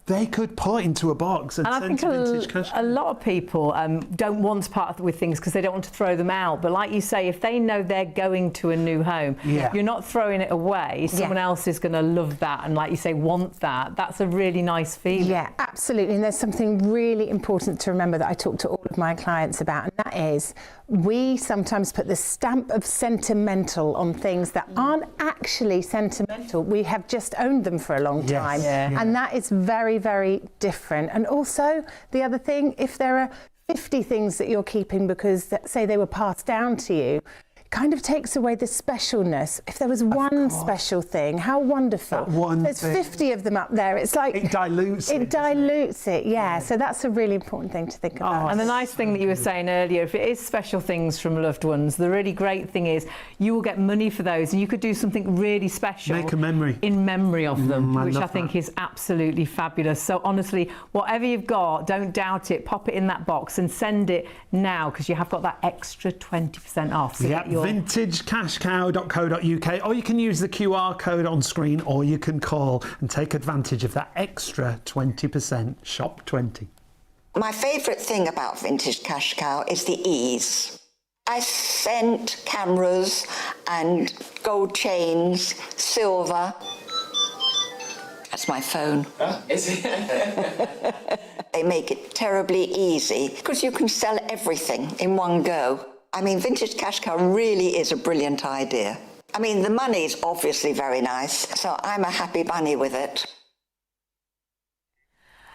A: they could put into a box and
B: I
A: send
B: think
A: to Vintage Cash Cow.
B: a lot of people don't want to part with things because they don't want to throw them out. But like you say, if they know they're going to a new home, you're not throwing it away. Someone else is going to love that and, like you say, want that. That's a really nice feeling.
H: Yeah, absolutely. And there's something really important to remember that I talk to all of my clients about, and that is we sometimes put the stamp of sentimental on things that aren't actually sentimental. We have just owned them for a long time. And that is very, very different. And also, the other thing, if there are 50 things that you're keeping because, say, they were passed down to you, kind of takes away the specialness. If there was one special thing, how wonderful. There's 50 of them up there. It's like
A: it dilutes it.
H: It dilutes it, so that's a really important thing to think about.
B: And the nice thing that you were saying earlier, if it is special things from loved ones, the really great thing is you will get money for those, and you could do something really special.
A: Make a memory.
B: In memory of them, which I think
A: that.
B: is absolutely fabulous. So honestly, whatever you've got, don't doubt it. Pop it in that box and send it now, because you have got that extra 20% off. So get your
A: vintagecashcow.co.uk, or you can use the QR code on screen, or you can call and take advantage of that extra 20%. Shop 20.
C: My favourite thing about Vintage Cash Cow is the ease. I sent cameras and gold chains, silver. That's my phone.
N: Is it?
C: They make it terribly easy because you can sell everything in one go. I mean, Vintage Cash Cow really is a brilliant idea. I mean, the money's obviously very nice, so I'm a happy bunny with it.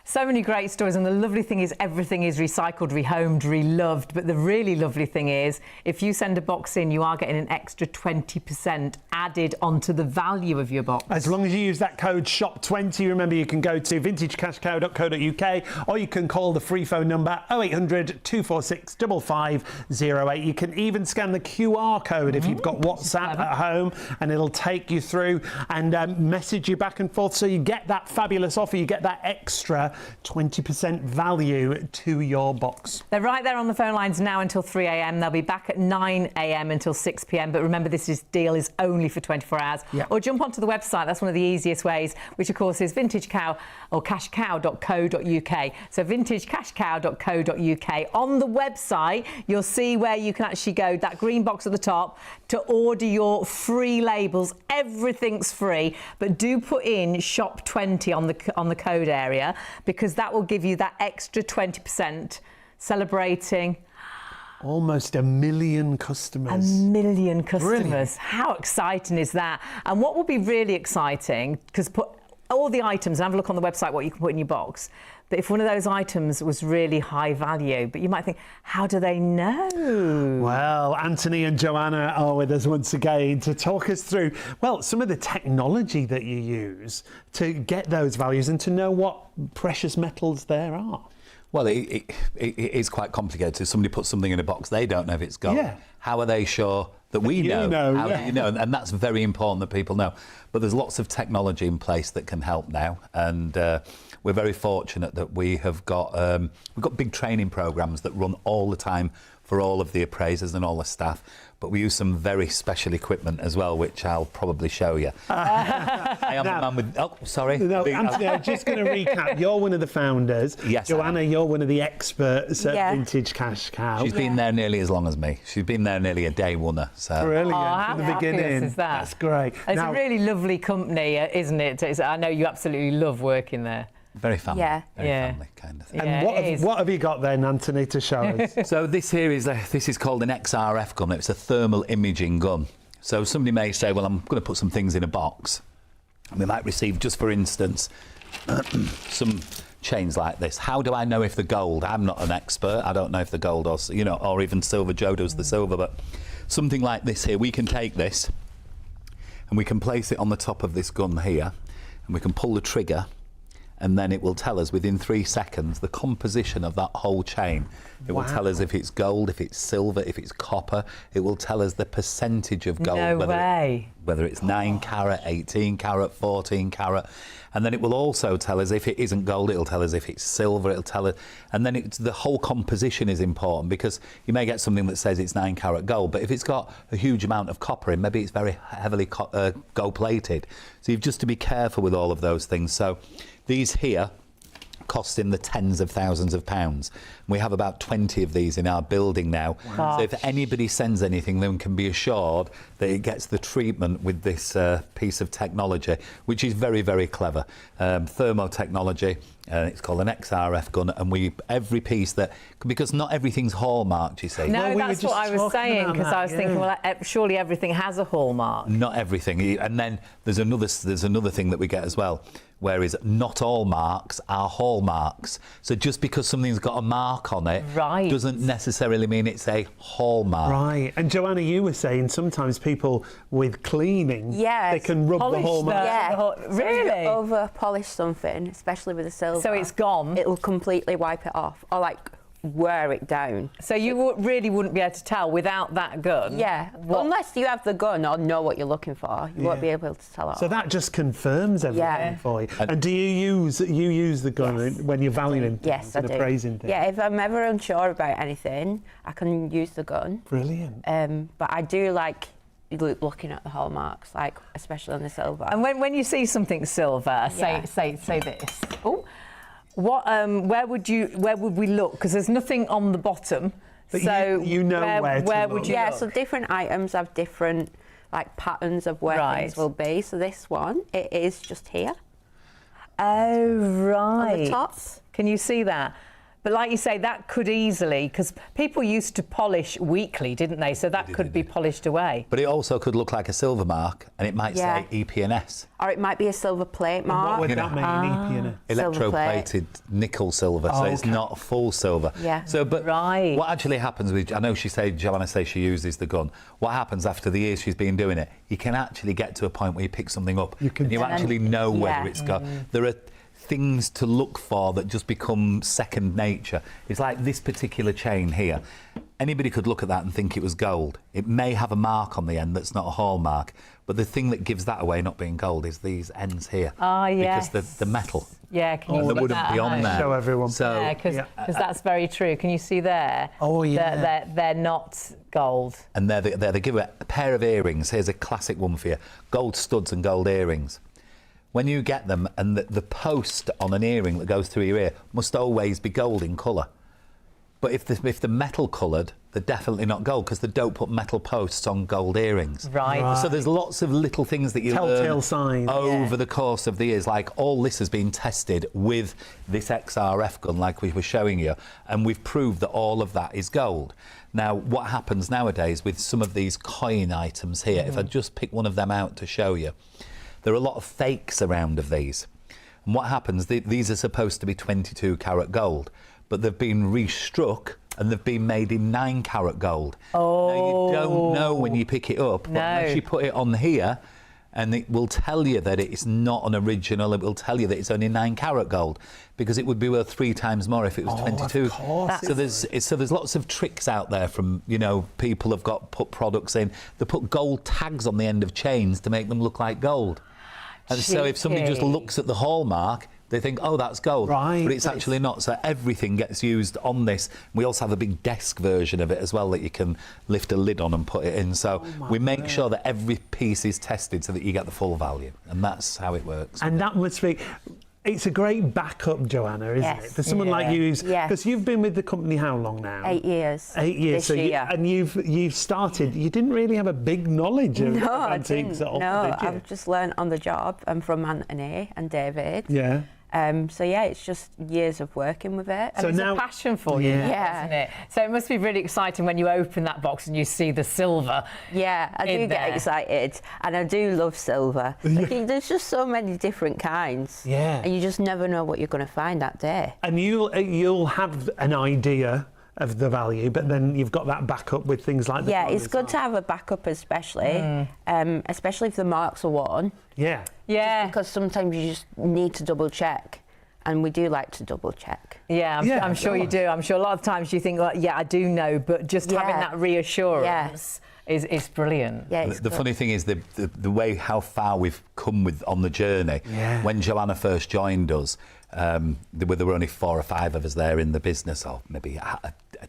B: So many great stories, and the lovely thing is everything is recycled, rehomed, reloved. But the really lovely thing is if you send a box in, you are getting an extra 20% added onto the value of your box.
A: As long as you use that code SHOP20, remember you can go to vintagecashcow.co.uk, or you can call the free phone number 0800 246 5508. You can even scan the QR code if you've got WhatsApp at home, and it'll take you through and message you back and forth, so you get that fabulous offer, you get that extra 20% value to your box.
B: They're right there on the phone lines now until 3 a.m. They'll be back at 9 a.m. until 6 p.m. But remember, this deal is only for 24 hours. Or jump onto the website. That's one of the easiest ways, which of course is vintagecow or cashcow.co.uk. So vintagecashcow.co.uk. On the website, you'll see where you can actually go, that green box at the top, to order your free labels. Everything's free, but do put in SHOP20 on the code area, because that will give you that extra 20%, celebrating
A: almost 1 million customers.
B: 1 million customers.
A: Brilliant.
B: How exciting is that? And what will be really exciting, because put all the items, and have a look on the website what you can put in your box. But if one of those items was really high value, but you might think, how do they know?
A: Well, Anthony and Joanna are with us once again to talk us through, well, some of the technology that you use to get those values and to know what precious metals there are.
E: Well, it is quite complicated. Somebody puts something in a box, they don't know if it's gold.
A: Yeah.
E: How are they sure that we know? How do you know? And that's very important that people know. But there's lots of technology in place that can help now. And we're very fortunate that we have got, we've got big training programs that run all the time for all of the appraisers and all the staff. But we use some very special equipment as well, which I'll probably show you. I am the man with... Oh, sorry.
A: No, Anthony, I'm just going to recap. You're one of the founders.
E: Yes,
A: Joanna, you're one of the experts at Vintage Cash Cow.
E: She's been there nearly as long as me. She's been there nearly a day oneer. So.
A: Brilliant.
B: How
A: From the beginning.
B: fabulous is that?
A: That's great.
B: It's a really lovely company, isn't it? I know you absolutely love working there.
E: Very family.
K: Yeah.
E: Very family kind of thing.
A: And what have you got then, Anthony, to show us?
E: So this here is this is called an XRF gun. It's a thermal imaging gun. So somebody may say, well, I'm going to put some things in a box. And we might receive, just for instance, some chains like this. How do I know if they're gold? I'm not an expert. I don't know if they're gold or, or even silver. Joe does the silver, but something like this here, we can take this and we can place it on the top of this gun here, and we can pull the trigger, and then it will tell us within 3 seconds the composition of that whole chain. It will tell us if it's gold, if it's silver, if it's copper. It will tell us the percentage of gold.
B: No way.
E: Whether it's 9 carat, 18 carat, 14 carat. And then it will also tell us if it isn't gold, it'll tell us if it's silver, it'll tell us. And then the whole composition is important, because you may get something that says it's 9 carat gold, but if it's got a huge amount of copper in, maybe it's very heavily gold plated. So you've just to be careful with all of those things. So these here cost in the tens of thousands of pounds. We have about 20 of these in our building now. Wow. So if anybody sends anything, then can be assured that it gets the treatment with this piece of technology, which is very, very clever. Thermotechnology, it's called an XRF gun, and every piece that, because not everything's hallmarked, you see.
B: No, that's what I was saying, because I was thinking, well, surely everything has a hallmark.
E: Not everything. And then there's another thing that we get as well, whereas not all marks are hallmarks. So just because something's got a mark on it doesn't necessarily mean it's a hallmark.
A: Right. And Joanna, you were saying sometimes people with cleaning, they can rub the hallmark.
K: Yeah.
B: Really?
K: So if you over-polish something, especially with a silver,
B: so it's gone.
K: It'll completely wipe it off, or like wear it down.
B: So you really wouldn't be able to tell without that gun?
K: Yeah, unless you have the gun or know what you're looking for, you won't be able to tell it.
A: So that just confirms everything for you. And do you use the gun when you're valuing
K: things and
A: appraising things?
K: Yeah, if I'm ever unsure about anything, I can use the gun.
A: Brilliant.
K: But I do like looking at the hallmarks, like especially on the silver.
B: And when you see something silver, say this. Oh. Where would we look? Because there's nothing on the bottom.
A: But so you know where
B: would you look?
K: So different items have different patterns of where things will be. So this one, it is just here.
B: Oh, right.
K: On the top.
B: Can you see that? But like you say, that could easily, because people used to polish weekly, didn't they? So that could be polished away.
E: But it also could look like a silver mark, and it might say EP&S.
K: Or it might be a silver plate mark.
A: And what would that mean, EP&S?
E: Electroplated nickel silver, so it's not full silver.
K: Yeah.
E: So, but what actually happens with, I know Joanna says she uses the gun. What happens after the years she's been doing it, you can actually get to a point where you pick something up and you actually know whether it's got. There are things to look for that just become second nature. It's like this particular chain here. Anybody could look at that and think it was gold. It may have a mark on the end that's not a hallmark, but the thing that gives that away not being gold is these ends here.
B: Ah, yes.
E: Because the metal.
B: Yeah, can you
E: they
B: see
E: wouldn't
B: that
E: be on there.
A: Show everyone.
B: So, because that's very true. Can you see there?
A: Oh, yeah.
B: They're not gold.
E: And they give a pair of earrings. Here's a classic one for you. Gold studs and gold earrings. When you get them, and the post on an earring that goes through your ear must always be gold in colour. But if they're metal coloured, they're definitely not gold, because they don't put metal posts on gold earrings.
B: Right.
E: So there's lots of little things that you
A: telltale signs
E: over the course of the years. Like all this has been tested with this XRF gun, like we were showing you, and we've proved that all of that is gold. Now, what happens nowadays with some of these coin items here, if I just pick one of them out to show you, there are a lot of fakes around of these. And what happens, these are supposed to be 22 carat gold, but they've been restruck and they've been made in 9 carat gold.
B: Oh.
E: Now, you don't know when you pick it up, but once you put it on here, and it will tell you that it's not an original. It will tell you that it's only 9 carat gold, because it would be worth 3 times more if it was 22.
A: Of course.
E: So there's lots of tricks out there from, you know, people have put products in. They put gold tags on the end of chains to make them look like gold. And so if somebody just looks at the hallmark, they think, oh, that's gold.
A: Right.
E: But it's actually not. So everything gets used on this. We also have a big desk version of it as well that you can lift a lid on and put it in. So we make sure that every piece is tested so that you get the full value. And that's how it works.
A: And that must be... It's a great backup, Joanna, isn't it? For someone like you, because you've been with the company how long now?
K: 8 years.
A: 8 years.
K: This year.
A: And you've started. You didn't really have a big knowledge of antiques at all, did you?
K: I've just learned on the job. I'm from Anthony and David.
A: Yeah.
K: So yeah, it's just years of working with it.
B: So it's a passion for you, isn't it? So it must be really exciting when you open that box and you see the silver.
K: Yeah, I do get excited, and I do love silver. There's just so many different kinds.
A: Yeah.
K: And you just never know what you're going to find that day.
A: And you'll have an idea of the value, but then you've got that backup with things like that.
K: Yeah, it's good to have a backup, especially if the marks are worn.
A: Yeah.
B: Yeah.
K: Just because sometimes you just need to double check, and we do like to double check.
B: Yeah, I'm sure you do. I'm sure a lot of times you think, well, yeah, I do know, but just having that reassurance is brilliant.
K: Yeah,
E: the funny thing is the way how far we've come on the journey.
A: Yeah.
E: When Joanna first joined us, there were only 4 or 5 of us there in the business, or maybe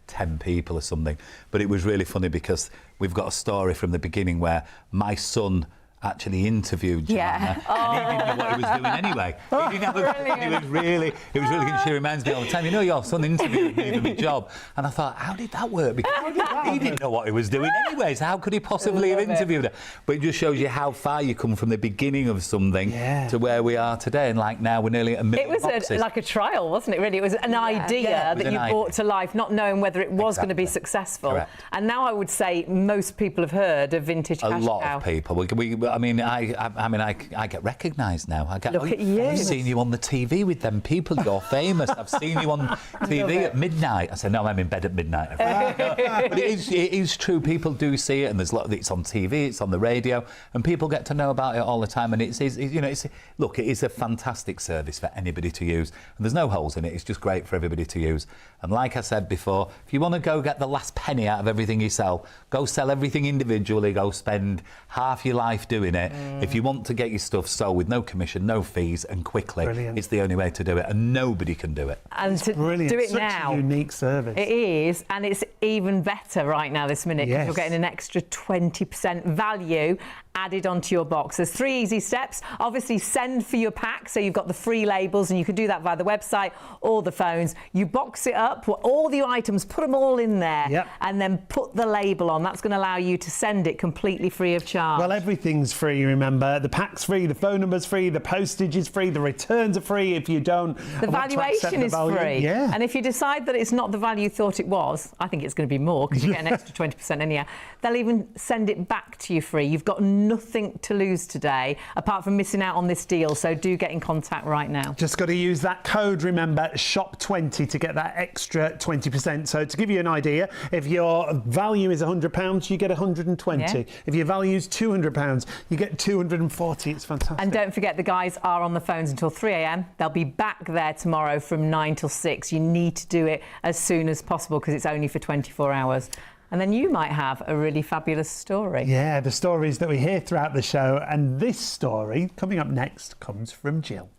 E: 10 people or something. But it was really funny because we've got a story from the beginning where my son actually interviewed Joanna, and he didn't know what he was doing anyway. He didn't have it was really good. She reminds me all the time, you know, your son interviewed me for my job, and I thought, how did that work? Because he didn't know what he was doing anyways. How could he possibly have interviewed her? But it just shows you how far you come from the beginning of something to where we are today. And like now, we're nearly at 1 million boxes.
B: It was like a trial, wasn't it? Really, it was an idea that you brought to life, not knowing whether it was going to be successful.
E: Correct.
B: And now I would say most people have heard of vintage cash cow.
E: A lot of people. I mean, I get recognised now.
B: Look at you.
E: I've seen you on the TV with them people. You're famous. I've seen you on TV at midnight. I said, no, I'm in bed at midnight. But it is true. People do see it, and there's a lot. It's on TV. It's on the radio, and people get to know about it all the time. And it is a fantastic service for anybody to use. And there's no holes in it. It's just great for everybody to use. And like I said before, if you want to go get the last penny out of everything you sell, go sell everything individually. Go spend half your life doing it. If you want to get your stuff sold with no commission, no fees, and quickly, it's the only way to do it, and nobody can do it.
B: And
A: it's
B: to
A: brilliant.
B: do it
A: Such
B: now,
A: a unique service.
B: It is, and it's even better right now this minute because you're getting an extra 20% value added onto your box. There's 3 easy steps. Obviously, send for your pack, so you've got the free labels, and you can do that via the website or the phones. You box it up, put all the items, put them all in there, and then put the label on. That's going to allow you to send it completely free of charge.
A: Well, everything's free, remember. The pack's free, the phone number's free, the postage is free, the returns are free if you don't.
B: The valuation is free.
A: Yeah.
B: And if you decide that it's not the value you thought it was, I think it's going to be more because you get an extra 20% anyhow, they'll even send it back to you free. You've got nothing to lose today apart from missing out on this deal, so do get in contact right now.
A: Just got to use that code, remember, SHOP20 to get that extra 20%. So to give you an idea, if your value is £100, you get 120.
B: Yeah.
A: If your value is £200, you get 240. It's fantastic.
B: And don't forget, the guys are on the phones until 3 a.m. They'll be back there tomorrow from 9 till 6. You need to do it as soon as possible because it's only for 24 hours. And then you might have a really fabulous story.
A: Yeah, the stories that we hear throughout the show. And this story, coming up next, comes from Jill.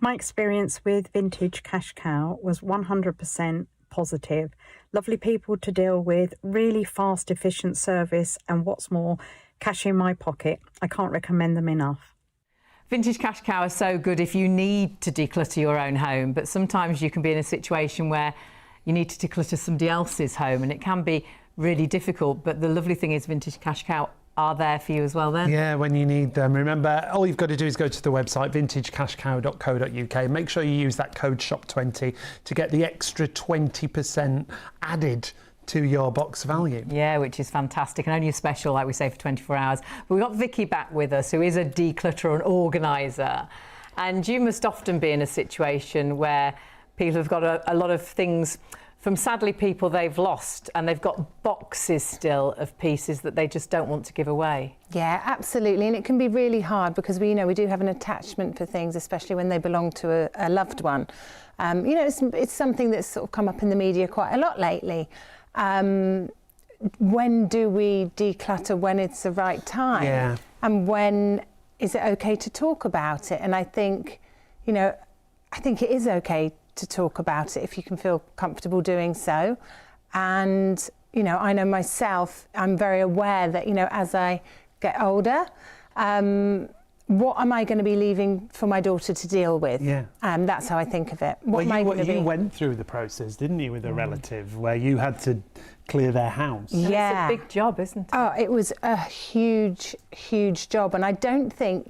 N: My experience with Vintage Cash Cow was 100% positive. Lovely people to deal with, really fast, efficient service, and what's more, cash in my pocket. I can't recommend them enough.
B: Vintage Cash Cow is so good if you need to declutter your own home, but sometimes you can be in a situation where you need to declutter somebody else's home, and it can be really difficult. But the lovely thing is Vintage Cash Cow are there for you as well then.
A: Yeah, when you need them. Remember, all you've got to do is go to the website, vintagecashcow.co.uk. Make sure you use that code SHOP20 to get the extra 20% added to your box value.
B: Yeah, which is fantastic, and only a special, like we say, for 24 hours. But we've got Vicky back with us, who is a declutterer and organiser. And you must often be in a situation where people have got a lot of things from sadly people they've lost, and they've got boxes still of pieces that they just don't want to give away.
H: Yeah, absolutely, and it can be really hard because we do have an attachment for things, especially when they belong to a loved one. It's something that's sort of come up in the media quite a lot lately. When do we declutter? When it's the right time?
A: Yeah.
H: And when is it okay to talk about it? And I think it is okay to talk about it if you can feel comfortable doing so. And, I know myself, I'm very aware that, as I get older, what am I going to be leaving for my daughter to deal with?
A: Yeah.
H: That's how I think of it.
A: You went through the process, didn't you, with a relative where you had to clear their house?
B: Yeah. It's a big job, isn't it?
H: Oh, it was a huge, huge job. And I don't think,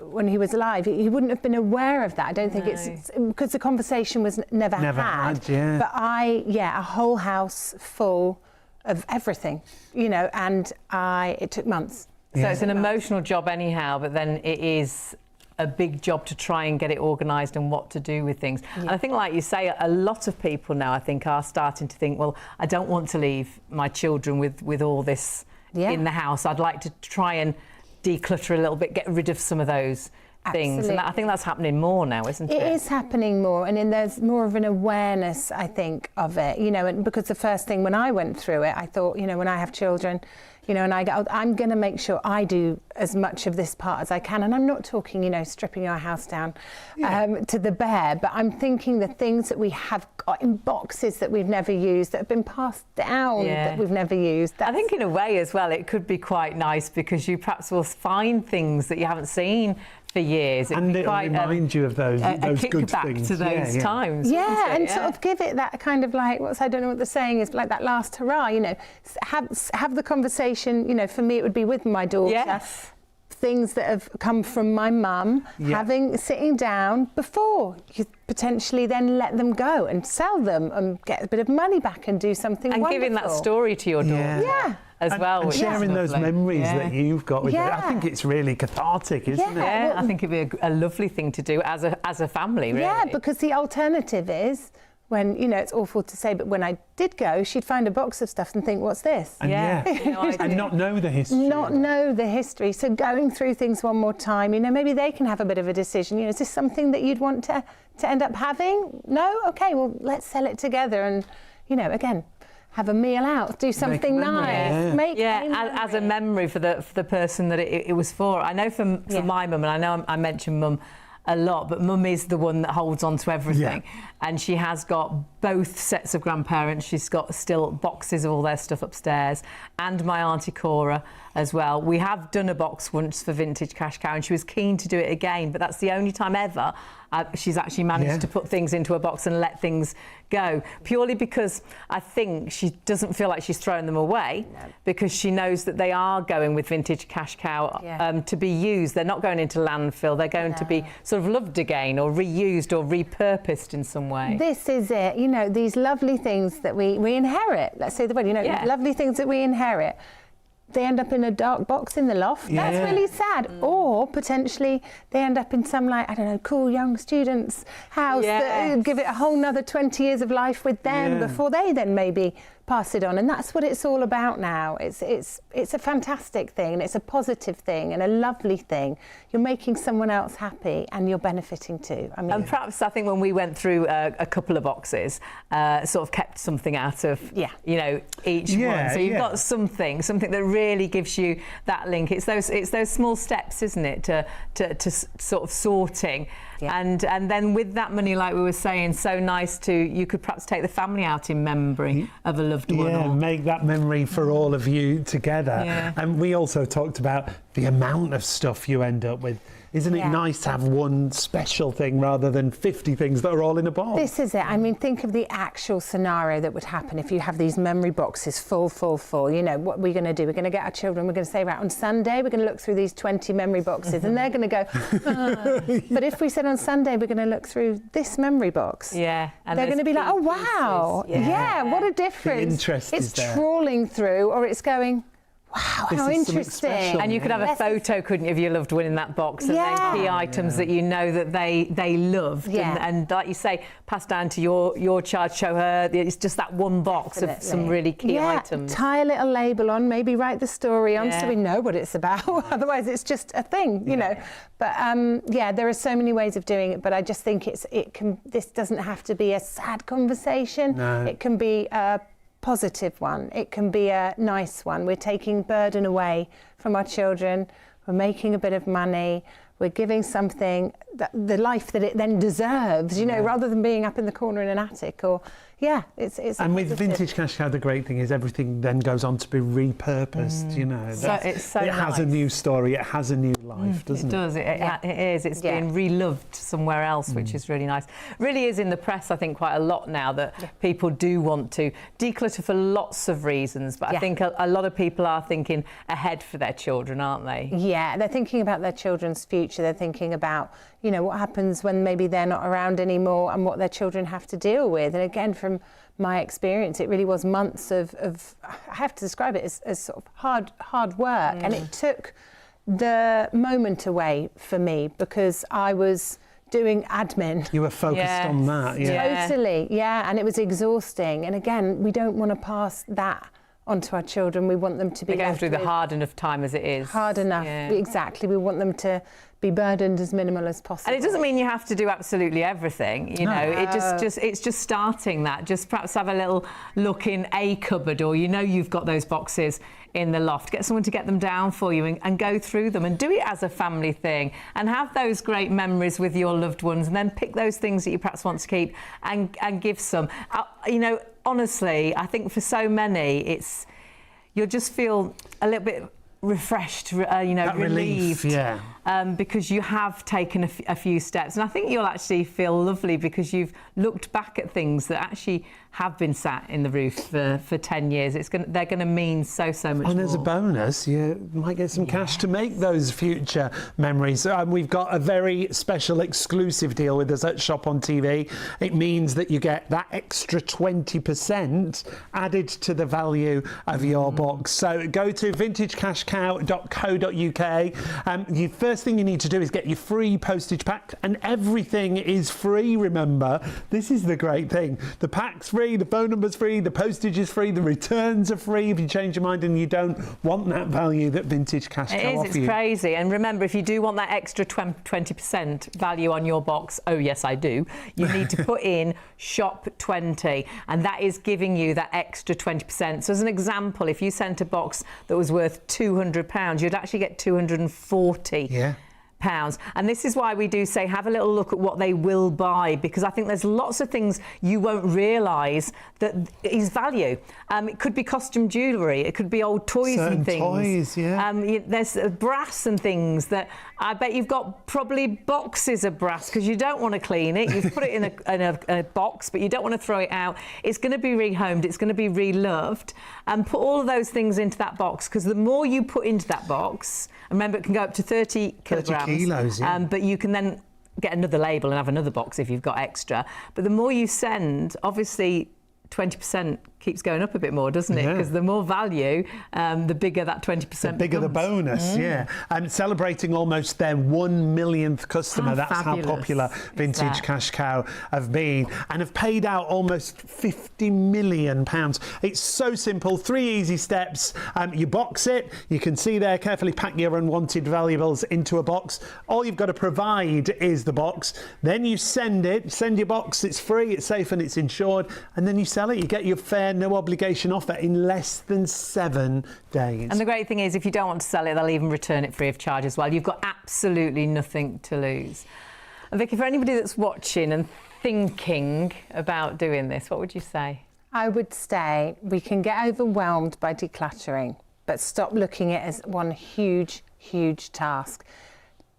H: when he was alive, he wouldn't have been aware of that. I don't think it's because the conversation was never had.
A: Yeah.
H: But a whole house full of everything, and it took months.
B: So it's an emotional job anyhow, but then it is a big job to try and get it organised and what to do with things. Yeah. And I think, like you say, a lot of people now, I think, are starting to think, well, I don't want to leave my children with all this in the house. I'd like to try and declutter a little bit, get rid of some of those things. And I think that's happening more now, isn't it?
H: It is happening more, and then there's more of an awareness, I think, of it, and because the first thing when I went through it, I thought, when I have children, and I go, I'm going to make sure I do as much of this part as I can. And I'm not talking, stripping our house down to the bare, but I'm thinking the things that we have got in boxes that we've never used, that have been passed down that we've never used.
B: I think in a way as well, it could be quite nice because you perhaps will find things that you haven't seen for years.
A: And it'll remind you of those good
B: back
A: things.
B: To those times.
H: Yeah, and sort of give it that kind of like, I don't know what the saying is, like that last hurrah, have the conversation, for me it would be with my daughter.
B: Yes.
H: Things that have come from my mum, sitting down before you potentially then let them go and sell them and get a bit of money back and do something wonderful.
B: And giving that story to your daughter.
H: Yeah.
B: As well.
A: And sharing those memories that you've got with it. I think it's really cathartic, isn't it?
B: Yeah, I think it'd be a lovely thing to do as a family, really.
H: Yeah, because the alternative is when, it's awful to say, but when I did go, she'd find a box of stuff and think, what's this?
A: And and not know the history.
H: Not know the history. So going through things one more time, maybe they can have a bit of a decision. Is this something that you'd want to end up having? No? Okay, well, let's sell it together and, again, have a meal out, do something nice.
B: As a memory for the person that it was for. I know for my mum, and I know I mentioned mum a lot, but mum is the one that holds on to everything. And she has got both sets of grandparents. She's got still boxes of all their stuff upstairs, and my Auntie Cora as well. We have done a box once for Vintage Cash Cow, and she was keen to do it again, but that's the only time ever she's actually managed to put things into a box and let things go, purely because I think she doesn't feel like she's throwing them away, because she knows that they are going with Vintage Cash Cow to be used. They're not going into landfill. They're going to be sort of loved again or reused or repurposed in some way.
H: This is it, these lovely things that we inherit. Let's say the word, lovely things that we inherit. They end up in a dark box in the loft. That's really sad. Or potentially they end up in some, cool young student's house that give it a whole nother 20 years of life with them before they then maybe pass it on. And that's what it's all about now. It's a fantastic thing, and it's a positive thing and a lovely thing. You're making someone else happy and you're benefiting too.
B: And perhaps I think when we went through a couple of boxes, sort of kept something out of each one. So you've got something that really gives you that link. It's those small steps, isn't it, to sort of sorting. And then with that money, like we were saying, so nice you could perhaps take the family out in memory of a loved one.
A: Yeah, make that memory for all of you together.
B: Yeah.
A: And we also talked about the amount of stuff you end up with. Isn't it nice to have one special thing rather than 50 things that are all in a box?
H: This is it. Think of the actual scenario that would happen if you have these memory boxes full. What we're going to do, we're going to get our children, we're going to say, right, on Sunday, we're going to look through these 20 memory boxes, and they're going to go, But if we said on Sunday, we're going to look through this memory box.
B: And
H: they're going to be like, oh, wow. What a difference.
A: The interest
H: it's
A: is there.
H: trawling through, or it's going, Wow,
A: This
H: how
A: is something
H: interesting.
A: special.
B: And you could have a photo, couldn't you, of your loved one in that box, and then key items that you know that they loved. And like you say, pass down to your child, show her. It's just that one box of some really key items.
H: Tie a little label on, maybe write the story on so we know what it's about. Otherwise, it's just a thing, you know. But there are so many ways of doing it. But I just think this doesn't have to be a sad conversation.
A: No.
H: It can be a positive one. It can be a nice one. We're taking burden away from our children. We're making a bit of money. We're giving something the life that it then deserves, you know, rather than being up in the corner in an attic or. It's
A: and with Vintage Cash Cow, the great thing is everything then goes on to be repurposed, you know.
B: It
A: has a new story, it has a new life, doesn't it?
B: It does, it is. It's being reloved somewhere else, which is really nice. Really is in the press, I think, quite a lot now that people do want to declutter for lots of reasons, but I think a lot of people are thinking ahead for their children, aren't they?
H: Yeah, they're thinking about their children's future. They're thinking about, you know, what happens when maybe they're not around anymore and what their children have to deal with. And again, from my experience, it really was months of I have to describe it as sort of hard work. And it took the moment away for me because I was doing admin.
A: You were focused on that,
H: Totally, and it was exhausting. And again, we don't want to pass that onto our children. We want them to be
B: going through the hard enough time as it is.
H: Hard enough, exactly. We want them to be burdened as minimal as possible.
B: And it doesn't mean you have to do absolutely everything, you know. It's just starting that. Just perhaps have a little look in a cupboard, or you know you've got those boxes in the loft. Get someone to get them down for you and go through them and do it as a family thing and have those great memories with your loved ones, and then pick those things that you perhaps want to keep and give some. You know, honestly, I think for so many, you'll just feel a little bit refreshed, relieved, because you have taken a few steps, and I think you'll actually feel lovely because you've looked back at things that actually have been sat in the roof for 10 years. They're going to mean so much more.
A: And as a bonus, you might get some cash to make those future memories. We've got a very special exclusive deal with us at Shop on TV. It means that you get that extra 20% added to the value of your box. So go to vintagecashcow.co.uk. The first thing you need to do is get your free postage pack, and everything is free, remember. This is the great thing. The pack's free, the phone number's free, the postage is free, the returns are free if you change your mind and you don't want that value that Vintage Cash Cow offers.
B: It's crazy. And remember, if you do want that extra 20% value on your box, oh yes I do, you need to put in shop 20, and that is giving you that extra 20%. So as an example, if you sent a box that was worth £200, you'd actually get 240 pounds. And this is why we do say have a little look at what they will buy, because I think there's lots of things you won't realise that is value. It could be costume jewellery, it could be old toys and things. There's brass and things that I bet you've got probably boxes of brass because you don't want to clean it. You've put it in a box, but you don't want to throw it out. It's going to be rehomed, it's going to be reloved, and put all of those things into that box, because the more you put into that box, remember it can go up to 30 kilograms.
A: 30 kilos,
B: but you can then get another label and have another box if you've got extra. But the more you send, obviously 20% keeps going up a bit more, doesn't it? Because the more value, the bigger that 20%
A: the bigger the bonus, And celebrating almost their 1 millionth customer. That's how popular Vintage Cash Cow have been, and have paid out almost £50 million. It's so simple, 3 easy steps. You box it, you can see there, carefully pack your unwanted valuables into a box. All you've got to provide is the box. Then you send your box, it's free, it's safe and it's insured, and then you sell it. You get your fair no obligation offer in less than 7 days.
B: And the great thing is, if you don't want to sell it, they'll even return it free of charge as well. You've got absolutely nothing to lose. And Vicky, for anybody that's watching and thinking about doing this, what would you say?
H: I would say we can get overwhelmed by decluttering, but stop looking at it as one huge task.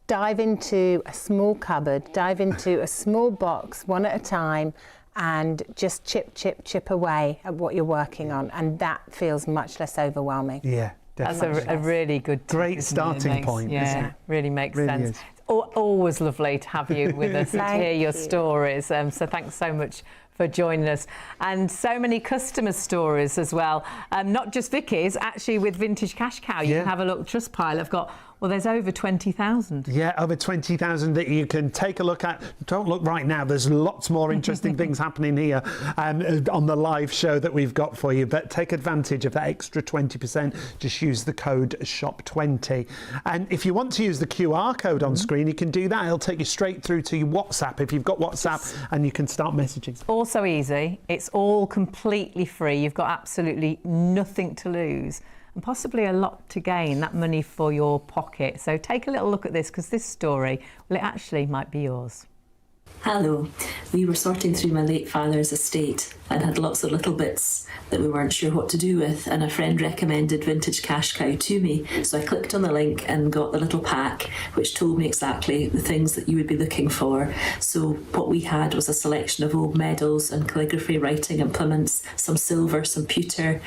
H: Dive into a small cupboard, dive into a small box, one at a time, and just chip away at what you're working on, and that feels much less overwhelming.
A: Yeah, definitely.
B: That's a really good tip,
A: great starting point, isn't it?
B: Really makes
A: Really
B: sense.
A: is.
B: Always lovely to have you with us and to hear your stories. So thanks so much for joining us, and so many customer stories as well. Not just Vicky's, actually with Vintage Cash Cow. You can have a look. Trustpilot, I've got, well, there's over 20,000.
A: Yeah, over 20,000 that you can take a look at. Don't look right now. There's lots more interesting things happening here on the live show that we've got for you. But take advantage of that extra 20%. Just use the code SHOP20. And if you want to use the QR code on screen, you can do that. It'll take you straight through to your WhatsApp if you've got WhatsApp, and you can start messaging.
B: Also easy. It's all completely free. You've got absolutely nothing to lose, and possibly a lot to gain, that money for your pocket. So take a little look at this, because this story, well, it actually might be yours.
O: Hello. We were sorting through my late father's estate and had lots of little bits that we weren't sure what to do with, and a friend recommended Vintage Cash Cow to me. So I clicked on the link and got the little pack which told me exactly the things that you would be looking for. So what we had was a selection of old medals and calligraphy, writing implements, some silver, some pewter,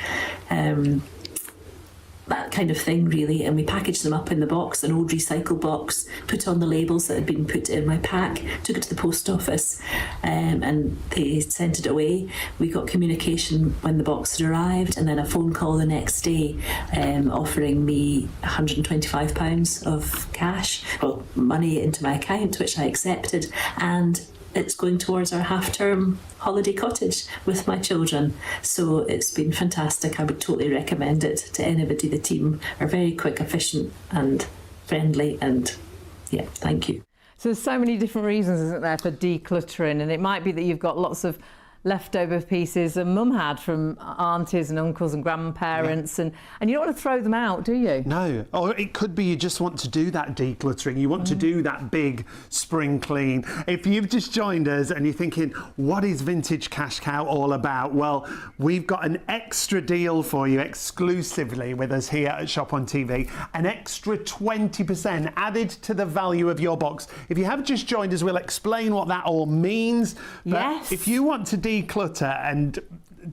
O: that kind of thing really, and we packaged them up in the box, an old recycle box, put on the labels that had been put in my pack, took it to the post office, and they sent it away. We got communication when the box had arrived, and then a phone call the next day offering me £125 of cash, well, money into my account, which I accepted, and it's going towards our half-term holiday cottage with my children. So it's been fantastic. I would totally recommend it to anybody. The team are very quick, efficient and friendly, and yeah, thank you.
B: So there's so many different reasons, isn't there, for decluttering, and it might be that you've got lots of leftover pieces that mum had from aunties and uncles and grandparents, and you don't want to throw them out, do you?
A: No. Or it could be you just want to do that decluttering. You want to do that big spring clean. If you've just joined us and you're thinking, what is Vintage Cash Cow all about? Well, we've got an extra deal for you exclusively with us here at Shop on TV. An extra 20% added to the value of your box. If you have just joined us, we'll explain what that all means. But if you want to declutter and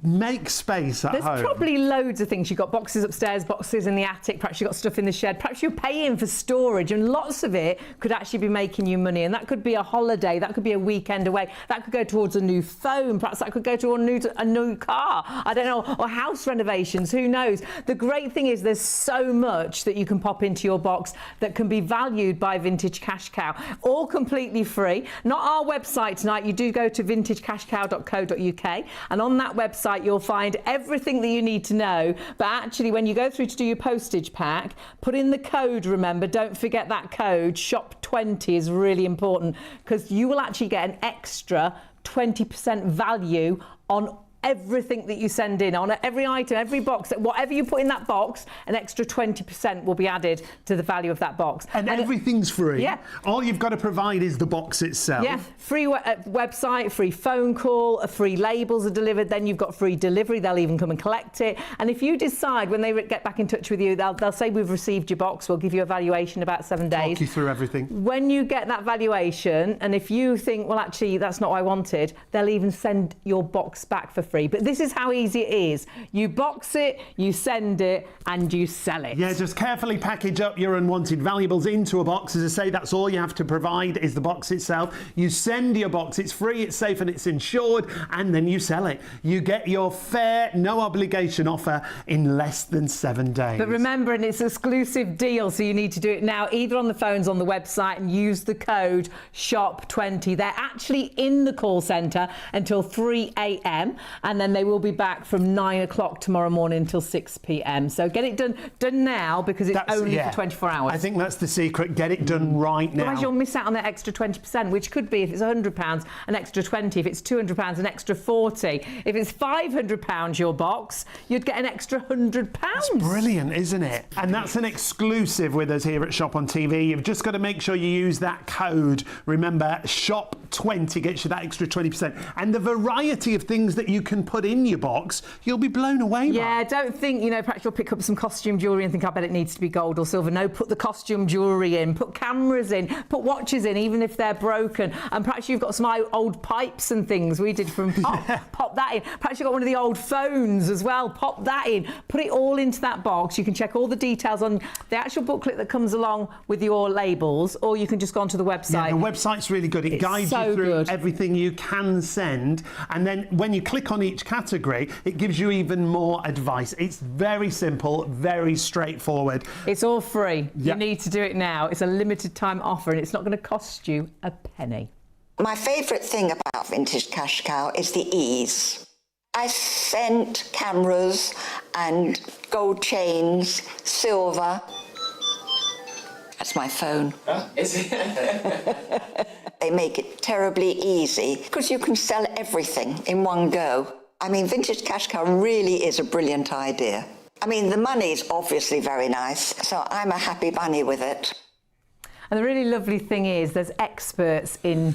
A: make space at home.
B: There's probably loads of things. You've got boxes upstairs, boxes in the attic, perhaps you've got stuff in the shed, perhaps you're paying for storage, and lots of it could actually be making you money, and that could be a holiday, that could be a weekend away, that could go towards a new phone, perhaps that could go to a new car, I don't know, or house renovations, who knows. The great thing is there's so much that you can pop into your box that can be valued by Vintage Cash Cow, all completely free. Not our website tonight. You do go to vintagecashcow.co.uk, and on that website you'll find everything that you need to know. But actually, when you go through to do your postage pack, put in the code, remember, don't forget that code, SHOP20 is really important, because you will actually get an extra 20% value on everything that you send in, on every item, every box, whatever you put in that box, an extra 20% will be added to the value of that box.
A: And everything's free.
B: Yeah.
A: All you've got to provide is the box itself.
B: Yeah, free website, free phone call, free labels are delivered, then you've got free delivery, they'll even come and collect it. And if you decide, when they get back in touch with you, they'll say, we've received your box, we'll give you a valuation in about 7 days.
A: Talk you through everything.
B: When you get that valuation, and if you think, well, actually, that's not what I wanted, they'll even send your box back for free. But this is how easy it is. You box it, you send it, and you sell it.
A: Yeah, just carefully package up your unwanted valuables into a box. As I say, that's all you have to provide is the box itself. You send your box, it's free, it's safe, and it's insured, and then you sell it. You get your fair, no obligation offer in less than 7 days.
B: But remember, and it's an exclusive deal, so you need to do it now, either on the phones, on the website, and use the code SHOP20. They're actually in the call centre until 3 a.m, and then they will be back from 9 o'clock tomorrow morning until 6 p.m. So get it done now, because it's only for 24 hours.
A: I think that's the secret. Get it done right now.
B: Otherwise you'll miss out on that extra 20%, which could be, if it's £100, an extra 20. If it's £200, an extra 40. If it's £500 your box, you'd get an extra £100.
A: That's brilliant, isn't it? And that's an exclusive with us here at Shop on TV. You've just got to make sure you use that code. Remember, SHOP20 gets you that extra 20%. And the variety of things that you can put in your box, you'll be blown away by.
B: Yeah, don't think, perhaps you'll pick up some costume jewellery and think, I bet it needs to be gold or silver. No, put the costume jewellery in, put cameras in, put watches in, even if they're broken. And perhaps you've got some old pipes and things we did from Pop. Pop that in. Perhaps you've got one of the old phones as well. Pop that in. Put it all into that box. You can check all the details on the actual booklet that comes along with your labels, or you can just go onto the website.
A: Yeah, the website's really good. It guides you you through
B: good.
A: everything you can send. And then when you click on each category, it gives you even more advice. It's very simple, very straightforward.
B: It's all free.
A: Yep.
B: You need to do it now. It's a limited time offer and it's not going to cost you a penny.
C: My favourite thing about Vintage Cash Cow is the ease. I sent cameras and gold chains, silver. That's my phone.
P: Is it?
C: They make it terribly easy because you can sell everything in one go. I mean, Vintage Cash Cow really is a brilliant idea. I mean, the money's obviously very nice, so I'm a happy bunny with it.
B: And the really lovely thing is there's experts in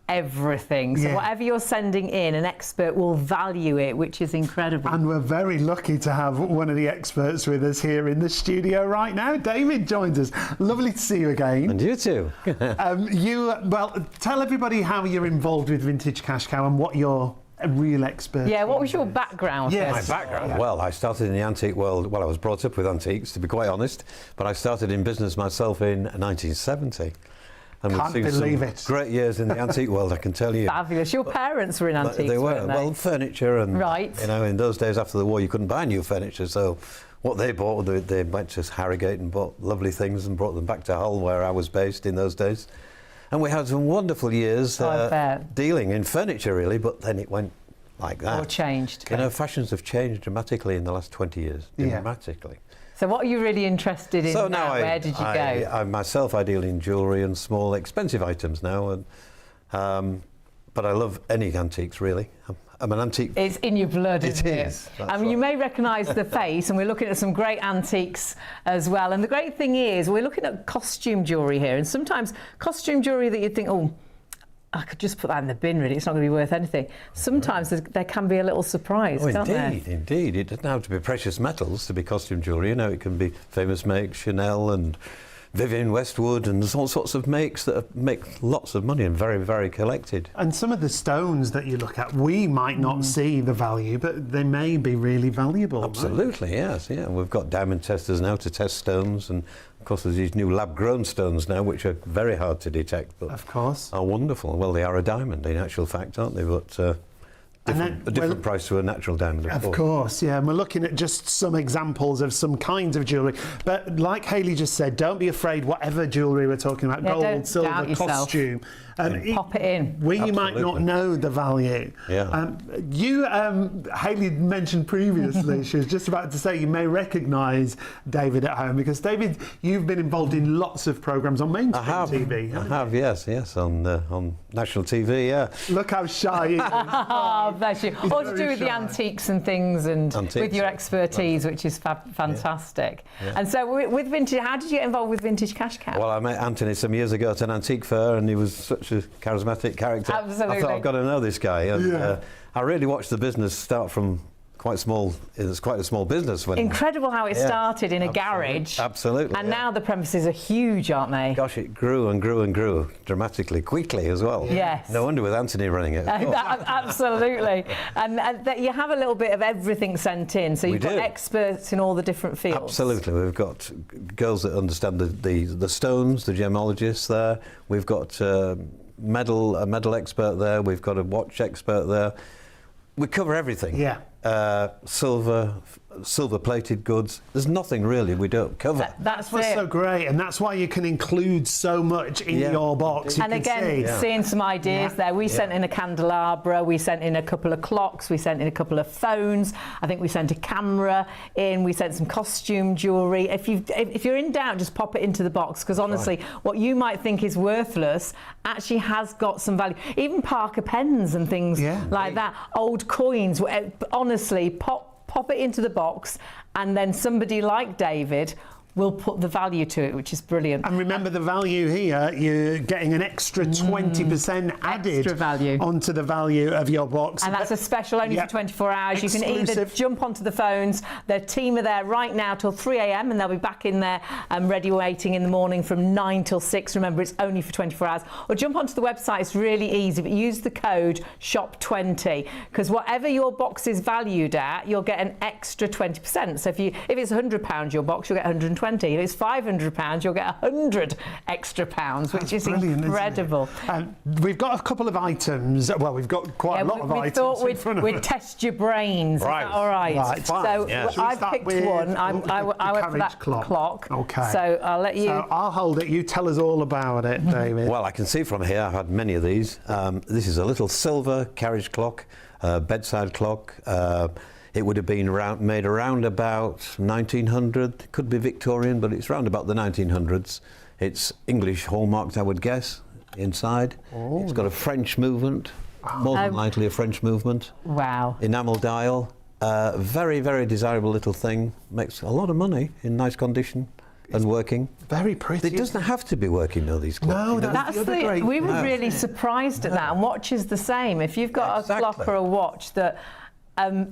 B: everything. So whatever you're sending in, an expert will value it, which is incredible.
A: And we're very lucky to have one of the experts with us here in the studio right now. David joins us. Lovely to see you again.
J: And you too.
A: Well, tell everybody how you're involved with Vintage Cash Cow and what you're a real expert.
B: Yeah, what was your background?
J: My background? Well, I started in the antique world. Well, I was brought up with antiques, to be quite honest, but I started in business myself in 1970. And
A: Can't believe it.
J: Great years in the antique world, I can tell you.
B: Fabulous. Your parents were in antiques,
J: They were.
B: weren't they?
J: Well, furniture and, you know, in those days after the war, you couldn't buy new furniture, so what they bought, they went to Harrogate and bought lovely things and brought them back to Hull, where I was based in those days. And we had some wonderful years dealing in furniture, really, but then it went like that.
B: Or changed.
J: You know, fashions have changed dramatically in the last 20 years. Dramatically.
B: So what are you really interested in now? Where did you go?
J: I deal in jewellery and small expensive items now, and but I love any antiques, really. I'm an antique.
B: It's in your blood, isn't it?
J: It is.
B: You may recognise the face, and we're looking at some great antiques as well. And the great thing is, we're looking at costume jewellery here, and sometimes costume jewellery that you think, oh, I could just put that in the bin, really. It's not going to be worth anything. Sometimes there can be a little surprise, can't there?
J: Indeed. It doesn't have to be precious metals to be costume jewellery. You know, it can be famous makes, Chanel and Vivienne Westwood, and there's all sorts of makes that make lots of money and very, very collected.
A: And some of the stones that you look at, we might not see the value, but they may be really valuable.
J: Absolutely, yes. Yeah, we've got diamond testers now to test stones, and of course there's these new lab-grown stones now, which are very hard to detect, but
A: of course
J: are wonderful. Well, they are a diamond in actual fact, aren't they? But a different price to a natural diamond,
A: of course, yeah. And we're looking at just some examples of some kinds of jewellery. But like Hayley just said, don't be afraid, whatever jewellery we're talking about, gold, silver, costume.
B: Pop it in.
A: We might not know the value.
J: Yeah.
A: Hayley mentioned previously, she was just about to say you may recognise David at home, because David, you've been involved in lots of programmes on mainstream TV.
J: I have, yes, on national TV, yeah.
A: Look how shy he is.
B: Oh, bless you. All to do with the antiques and things, and with your expertise, which is fantastic.
J: Yeah.
B: And so with Vintage, how did you get involved with Vintage Cash Cow?
J: Well, I met Anthony some years ago at an antique fair, and he was such a charismatic character.
B: Absolutely.
J: I thought, I've got to know this guy. And, I really watched the business start from quite small. It's quite a small business.
B: Incredible how it started in a garage.
J: Absolutely.
B: And now the premises are huge, aren't they?
J: Gosh, it grew and grew and grew dramatically, quickly as well.
B: Yes.
J: No wonder with Anthony running it.
B: Absolutely. And that you have a little bit of everything sent in. So you've got experts in all the different fields.
J: Absolutely. We've got girls that understand the stones, the gemologists there. We've got a medal expert there. We've got a watch expert there. We cover everything.
A: Yeah.
J: Silver-plated goods. There's nothing really we don't cover.
B: That's
A: what's so great, and that's why you can include so much in your box.
B: And again, seeing some ideas there. We sent in a candelabra, we sent in a couple of clocks, we sent in a couple of phones. I think we sent a camera in. We sent some costume jewellery. If you're in doubt, just pop it into the box, because honestly, what you might think is worthless actually has got some value. Even Parker pens and things like that. Old coins. Honestly, pop it into the box, and then somebody like David will put the value to it, which is brilliant.
A: And remember the value here, you're getting an extra 20% added onto the value of your box.
B: And that's a special only for 24 hours.
A: Exclusive.
B: You can either jump onto the phones, their team are there right now till 3 a.m. and they'll be back in there ready waiting in the morning from 9 till 6. Remember, it's only for 24 hours. Or jump onto the website, it's really easy, but use the code SHOP20, because whatever your box is valued at, you'll get an extra 20%. So if it's £100 your box, you'll get £120. £120. If it's £500, you'll get £100 extra, which is incredible.
A: We've got a couple of items. Well, we've got quite a lot of items.
B: We thought we'd test your brains.
A: Right.
B: Is that all right?
A: Right.
B: So I've picked one. I went for that clock.
A: Okay.
B: So I'll let you.
A: So I'll hold it. You tell us all about it, David.
J: Well, I can see from here, I've had many of these. This is a little silver carriage clock, bedside clock. It would have been made around about 1900. Could be Victorian, but it's round about the 1900s. It's English hallmarked, I would guess, inside. Oh. It's got a French movement, more than likely a French movement.
B: Wow.
J: Enamel dial. Very, very desirable little thing. Makes a lot of money in nice condition. And working.
A: Very pretty.
J: It doesn't have to be working, though, these clocks.
A: No,
B: that's the we were really surprised at that. And watch is the same. If you've got a clock or a watch that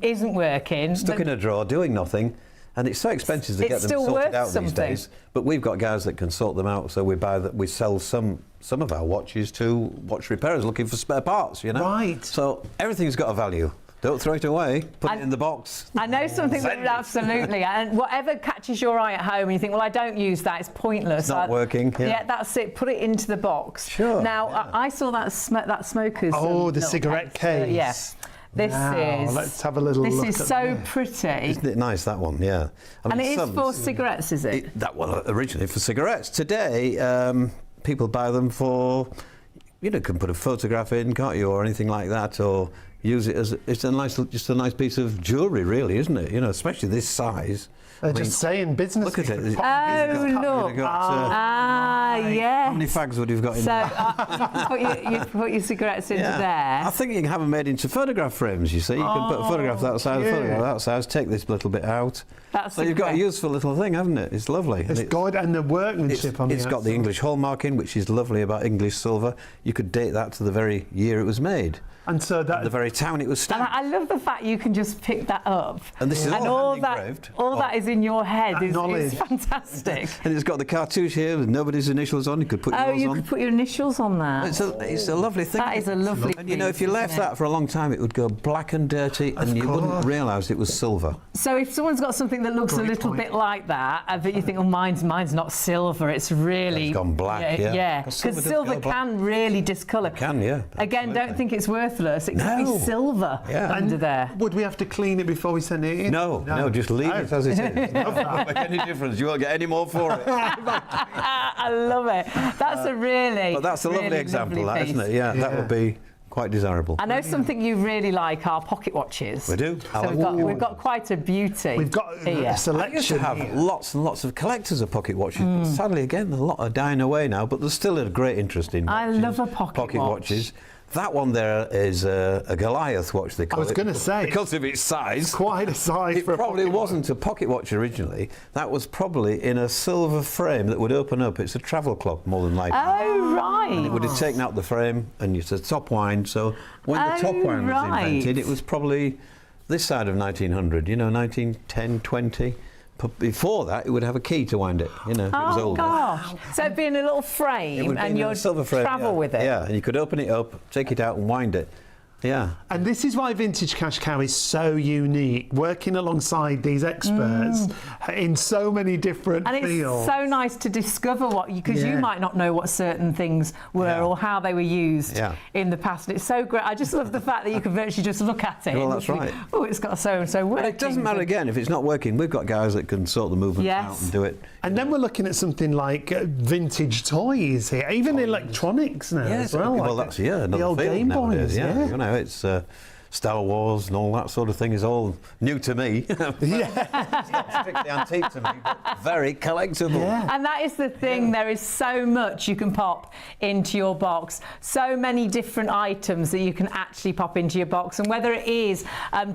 B: isn't working,
J: stuck in a drawer, doing nothing, and it's so expensive to get them sorted out these days. But we've got guys that can sort them out, so we sell some of our watches to watch repairers looking for spare parts. You know,
A: right?
J: So everything's got a value. Don't throw it away. Put it in the box.
B: I know something that absolutely, and whatever catches your eye at home, and you think, well, I don't use that; it's pointless.
J: It's not working.
B: Yeah, that's it. Put it into the box.
J: Sure.
B: Now, I saw that smoker's.
A: Oh, the cigarette case.
B: Yes. This is.
A: Let's have a little look.
B: This is so pretty.
J: Isn't it nice, that one? Yeah. I mean,
B: and it is for cigarettes, is it?
J: That one originally for cigarettes. Today, people buy them for. You can put a photograph in, can't you, or anything like that, or use it as just a nice piece of jewellery, really, isn't it? Especially this size.
A: Just saying business.
J: Look at it.
B: Oh, look.
J: Yes. How many fags would you've got in there?
B: So you put your cigarettes into there.
J: I think you can have them made into photograph frames, you see. You can put a photograph that size, a photograph that size, take this little bit out. So you've got a useful little thing, haven't it? It's lovely.
A: It's good, and the workmanship on it.
J: It's got the English hallmarking, which is lovely about English silver. You could date that to the very year it was made.
A: And so that
J: the very town it was stamped.
B: And I love the fact you can just pick that up.
J: And this is
B: all that is in your head is fantastic.
J: And it's got the cartouche here with nobody's initials on. You could put yours on.
B: Oh, you could put your initials on that.
J: It's a lovely thing.
B: That is a lovely
J: And if you left that for a long time, it would go black and dirty, and you wouldn't realise it was silver.
B: So if someone's got something that looks a little bit like that, but you think, oh, mine's not silver, it's really...
J: It's gone black, yeah.
B: Because silver can really discolour.
J: It can, yeah.
B: Again, don't think it's worthless. It could be silver under there.
A: Would we have to clean it before we send it in?
J: No, just leave it as it is. It won't make any difference. You won't get any more for it.
B: I love it. That's a really...
J: But that's a lovely example,
B: lovely
J: isn't it? Yeah, that would be quite desirable.
B: I know something you really like are pocket watches.
J: We do.
B: So we've got quite a beauty.
A: We've got a selection.
J: I used to have lots and lots of collectors of pocket watches. But sadly, again, a lot are dying away now, but there's still a great interest in watches.
B: I love a pocket
J: watches. That one there is a Goliath watch, they call it.
A: I was going to say.
J: Because of its size.
A: It's quite a size
J: it
A: for a
J: probably
A: pocket
J: wasn't a pocket watch originally. That was probably in a silver frame that would open up. It's a travel clock, more than likely.
B: Oh, right.
J: And it would have taken out the frame, and it's a top wind. So when the top wind was invented, it was probably this side of 1900, 1910, 20. But before that, it would have a key to wind it, if it was older.
B: Gosh. So it'd be in a little frame and you'd travel with it.
J: Yeah, and you could open it up, take it out and wind it. Yeah.
A: And this is why Vintage Cash Cow is so unique, working alongside these experts in so many different fields.
B: It's so nice to discover because you might not know what certain things were or how they were used in the past. And it's so great. I just love the fact that you can virtually just look at it.
J: Well, that's right.
B: Oh, it's got so working.
J: But it doesn't matter again if it's not working. We've got guys that can sort the movements out and do it.
A: And then we're looking at something like vintage toys here, even electronics now as well.
J: Well, that's another
A: the old
J: field
A: Game
J: nowadays,
A: Boys.
J: It's Star Wars and all that sort of thing is all new to me. It's not strictly antique to me, but very collectible.
B: Yeah. And that is the thing, there is so much you can pop into your box, so many different items that you can actually pop into your box, and whether it is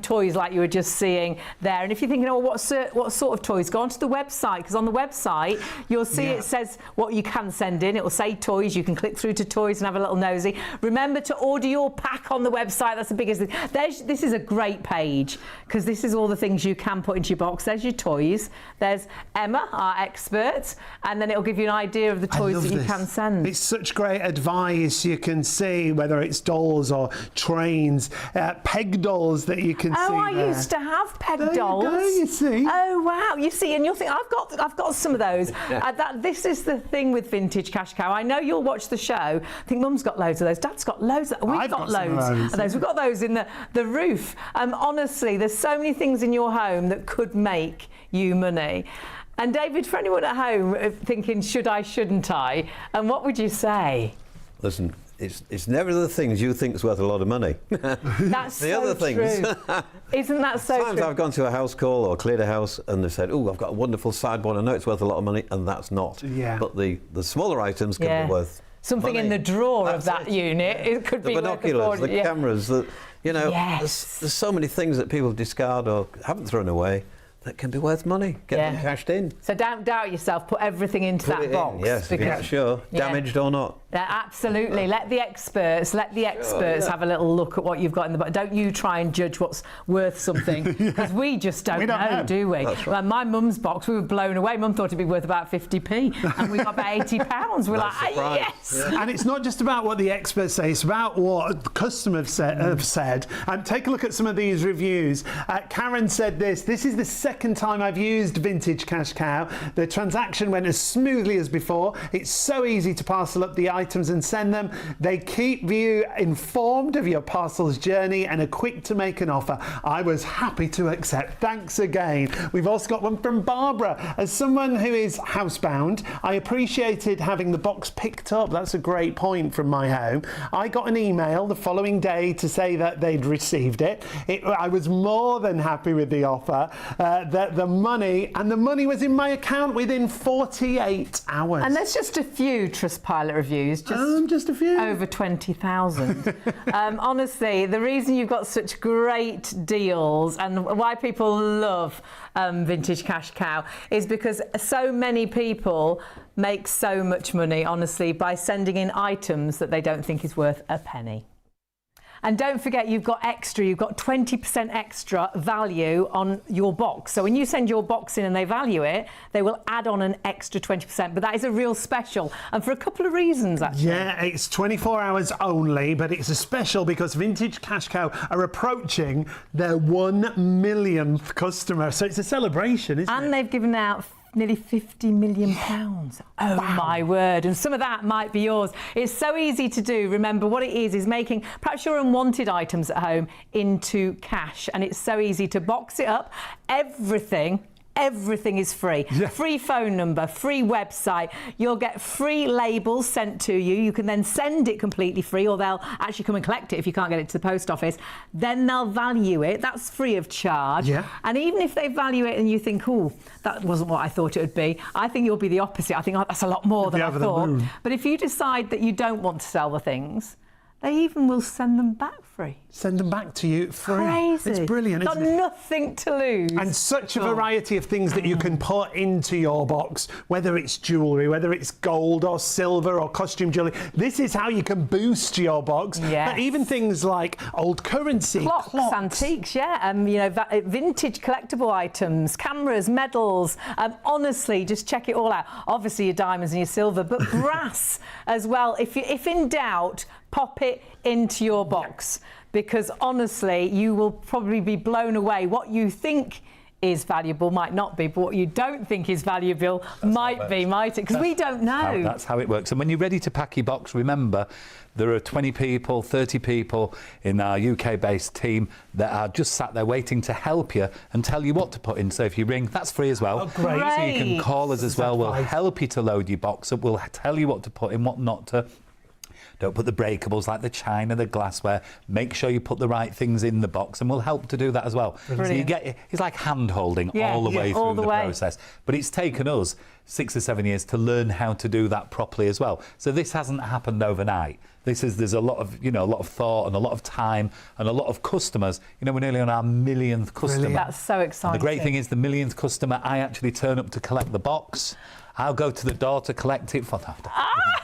B: toys like you were just seeing there, and if you're thinking, what sort of toys, go onto the website, because on the website you'll see it says what you can send in. It will say toys, you can click through to toys and have a little nosy. Remember to order your pack on the website, that's the biggest thing. This is a great page because this is all the things you can put into your box. There's your toys. There's Emma, our expert, and then it'll give you an idea of the toys that you can send.
A: It's such great advice. You can see whether it's dolls or trains, peg dolls that you can see.
B: Oh, I used to have peg dolls.
A: There you go, you see.
B: Oh wow, you see, and you'll think I've got some of those. This is the thing with Vintage Cash Cow. I know you'll watch the show. I think Mum's got loads of those. Dad's got loads. We've got loads of those. We've got those in the roof. Honestly, there's so many things in your home that could make you money. And David, for anyone at home thinking, should I, shouldn't I? And what would you say?
J: Listen, it's never the things you think is worth a lot of money.
B: That's
J: the
B: so
J: other things.
B: True. Isn't that so
J: Sometimes
B: true?
J: I've gone to a house call or cleared a house and they've said, oh, I've got a wonderful sideboard, I know it's worth a lot of money, and that's not.
A: Yeah.
J: But the smaller items can be worth
B: something
J: money.
B: In the drawer of that unit. It could be
J: the binoculars, the cameras,
B: Yes.
J: there's so many things that people discard or haven't thrown away that can be worth money. Get them cashed in.
B: So don't doubt yourself. Put everything into that box.
J: Yes, if you're not sure, damaged or not.
B: Absolutely. Let the experts have a little look at what you've got in the box. Don't you try and judge what's worth something, because we just don't know, do we?
J: That's right.
B: Well, my mum's box, we were blown away. Mum thought it'd be worth about 50p, and we got about £80. We're like, yes.
A: Yeah. And it's not just about what the experts say; it's about what the customers have said. Take a look at some of these reviews. Karen said this. This is the second time I've used Vintage Cash Cow. The transaction went as smoothly as before. It's so easy to parcel up the items and send them. They keep you informed of your parcel's journey and are quick to make an offer. I was happy to accept. Thanks again. We've also got one from Barbara. As someone who is housebound, I appreciated having the box picked up. That's a great point from my home. I got an email the following day to say that they'd received it. I was more than happy with the offer. The money was in my account within 48 hours.
B: And there's just a few Trustpilot reviews.
A: Just a few.
B: Over 20,000. Honestly, the reason you've got such great deals and why people love Vintage Cash Cow is because so many people make so much money, honestly, by sending in items that they don't think is worth a penny. And don't forget, you've got 20% extra value on your box. So when you send your box in and they value it, they will add on an extra 20%. But that is a real special, and for a couple of reasons, actually.
A: Yeah, it's 24 hours only, but it's a special because Vintage Cash Cow are approaching their 1 millionth customer. So it's a celebration, isn't it?
B: And they've given out nearly £50 million. Oh my word. And some of that might be yours. It's so easy to do. Remember, what it is making perhaps your unwanted items at home into cash. And it's so easy to box it up. Everything is free. Yeah. Free phone number, free website. You'll get free labels sent to you. You can then send it completely free, or they'll actually come and collect it if you can't get it to the post office. Then they'll value it. That's free of charge.
A: Yeah.
B: And even if they value it and you think, oh, that wasn't what I thought it would be, I think you'll be the opposite. I think, oh, that's a lot more than I thought. But if you decide that you don't want to sell the things, they even will send them back free.
A: Send them back to you free.
B: Crazy.
A: It's brilliant, isn't it?
B: Nothing to lose.
A: And such a variety of things that you can put into your box, whether it's jewellery, whether it's gold or silver or costume jewellery. This is how you can boost your box.
B: Yes.
A: But even things like old currency,
B: clocks, antiques, vintage collectible items, cameras, medals. Honestly, just check it all out. Obviously, your diamonds and your silver, but brass as well. If in doubt, pop it into your box, because honestly, you will probably be blown away. What you think is valuable might not be, but what you don't think is valuable might be, mightn't it? Because we don't know.
E: That's how it works. And when you're ready to pack your box, remember, there are 20 people, 30 people in our UK-based team that are just sat there waiting to help you and tell you what to put in. So if you ring, that's free as well.
A: Oh, great.
E: So you can call us as well. We'll help you to load your box up. We'll tell you what to put in, what not to. Don't put the breakables like the china, the glassware. Make sure you put the right things in the box, and we'll help to do that as well.
B: Brilliant.
E: So you get, it's like hand-holding all the way through the process. But it's taken us 6 or 7 years to learn how to do that properly as well. So this hasn't happened overnight. There's a lot of, a lot of thought and a lot of time and a lot of customers. We're nearly on our millionth customer.
B: That's so exciting.
E: And the great thing is, the millionth customer, I actually turn up to collect the box. I'll go to the door to collect it for that.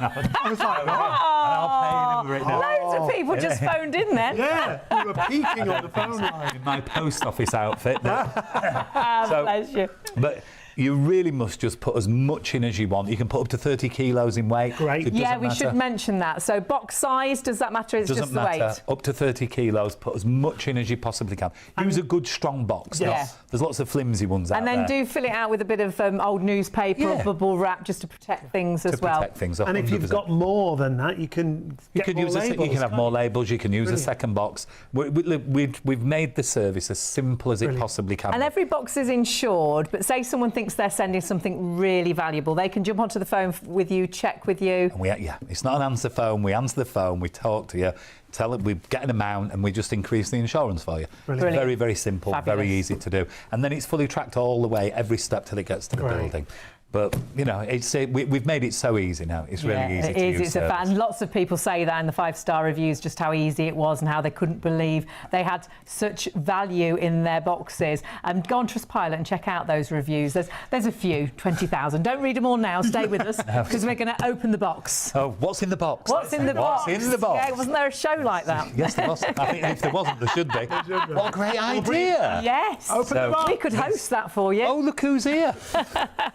A: I was like,
E: I'll pay him
B: Loads of people just phoned in then.
A: Yeah, you were peeking on the phone line.
E: in my post office outfit.
B: Bless you.
E: But you really must just put as much in as you want. You can put up to 30 kilos in weight.
A: Great.
E: It
B: Yeah,
E: doesn't
B: we should
E: matter.
B: mention that. So box size, does that matter? It's
E: Doesn't
B: just the
E: matter.
B: weight.
E: Up to 30 kilos, put as much in as you possibly can. Use a good strong box.
B: Yeah.
E: There's lots of flimsy ones out
B: And
E: there.
B: then do fill it out with a bit of old newspaper or bubble wrap just to protect things as well.
E: Protect things,
A: And if you've
E: 100%.
A: got more than that, you can
E: You
A: get
E: can
A: more
E: use
A: labels,
E: you can have
A: can't
E: more labels. You can use
A: Brilliant.
E: a second box. We've made the service as simple as it possibly can.
B: And
E: be.
B: every box is insured, but say someone thinks they're sending something really valuable, they can jump onto the phone with you, check with you.
E: And it's not an answer phone. We answer the phone, we talk to you, tell it, we get an amount, and we just increase the insurance for you.
B: Brilliant.
E: Very, very simple,
B: Fabulous.
E: very easy to do. And then it's fully tracked all the way, every step till it gets to the building. But, you know, we've made it so easy now. It's really easy to use.
B: It's a fan. Lots of people say that in the 5-star reviews, just how easy it was and how they couldn't believe they had such value in their boxes. Go on Trustpilot and check out those reviews. There's a few, 20,000. Don't read them all now. Stay with us because we're going to open the box.
E: Oh, what's in the box?
B: What's in the box?
E: What's in the box?
B: Yeah, wasn't there a show like that?
E: Yes, there was. I think if there wasn't, there should be. What a great idea!
B: Yes.
A: Open the box.
B: We could host that for you.
E: Oh, look who's here.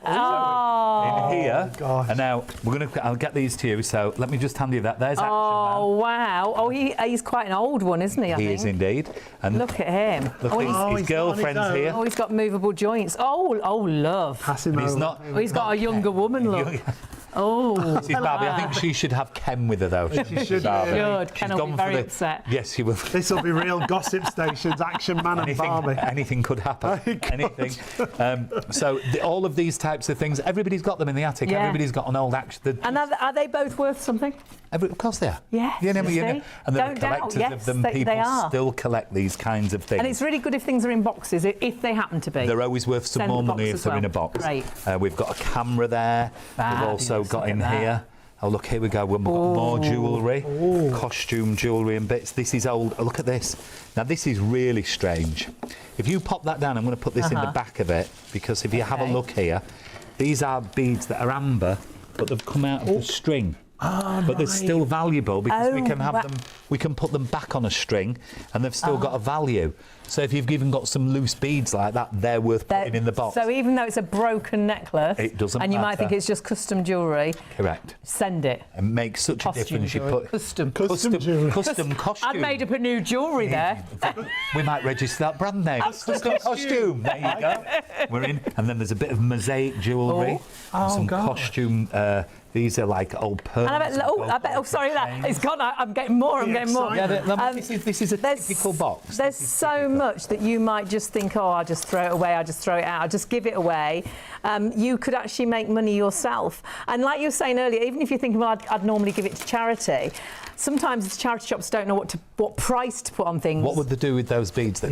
B: Oh.
E: In here.
A: gosh.
E: And now I'll get these to you. So let me just hand you that. There's Action
B: Oh, wow. Oh, he's quite an old one, isn't he?
E: Man. He is indeed. And
B: Look at him.
E: look, his girlfriend's
A: on his
E: here.
B: Oh, he's got movable joints. Oh, love.
A: Pass him
E: And he's
A: over.
E: not.
B: Oh, he's got a younger woman look. Oh,
E: This is Barbie. I think she should have Ken with her though.
A: She should,
E: Barbie.
B: good.
E: She's
B: Ken will be
E: gone for
B: very
E: the-
B: upset.
E: Yes, she will.
A: This will be real gossip stations, Action Man and Barbie.
E: Anything could happen. Anything. So all of these types of things, everybody's got them in the attic.
B: Yeah.
E: Everybody's got an old Action.
B: And are they both worth something?
E: Of course they are.
B: Yes,
E: You know,
B: you
E: and
B: see?
E: there are
B: Don't doubt,
E: collectors
B: yes,
E: of them.
B: they
E: People
B: are.
E: still collect these kinds of things.
B: And it's really good if things are in boxes, if they happen to be.
E: They're always worth some
B: Send
E: more
B: the
E: money
B: box
E: if
B: as
E: they're
B: well.
E: in a box.
B: Great.
E: We've got a camera there. We've also
B: Fabulous,
E: got
B: look
E: in
B: at that.
E: here. Oh, look, here we go. We've got more jewellery, costume jewellery and bits. This is old. Look at this. Now, this is really strange. If you pop that down, I'm going to put this in the back of it, because if you have a look here, these are beads that are amber, but they've come out of the string. But they're still valuable because we can have them. We can put them back on a string, and they've still got a value. So if you've even got some loose beads like that, they're worth putting in the box.
B: So even though it's a broken necklace,
E: It doesn't
B: and you might
E: matter.
B: think it's just custom jewellery,
E: Correct.
B: send it.
E: It makes such
B: Costume
E: a difference.
B: jewellery.
E: You put
B: Custom
A: jewellery.
E: Custom costume.
B: I'd made up a new jewellery there.
E: We might register that brand name. Custom costume. There you go. We're in. And then there's a bit of mosaic jewellery. Some costume. These are like old pearls.
B: And sorry, it's gone. I'm getting more. I'm getting more.
E: Yeah, this is a typical box.
B: There's so much that you might just think, oh, I'll just throw it away, I'll just throw it out, I'll just give it away. You could actually make money yourself. And like you were saying earlier, even if you're thinking, well, I'd normally give it to charity, sometimes charity shops don't know what price to put on things.
E: What would they do with those beads? They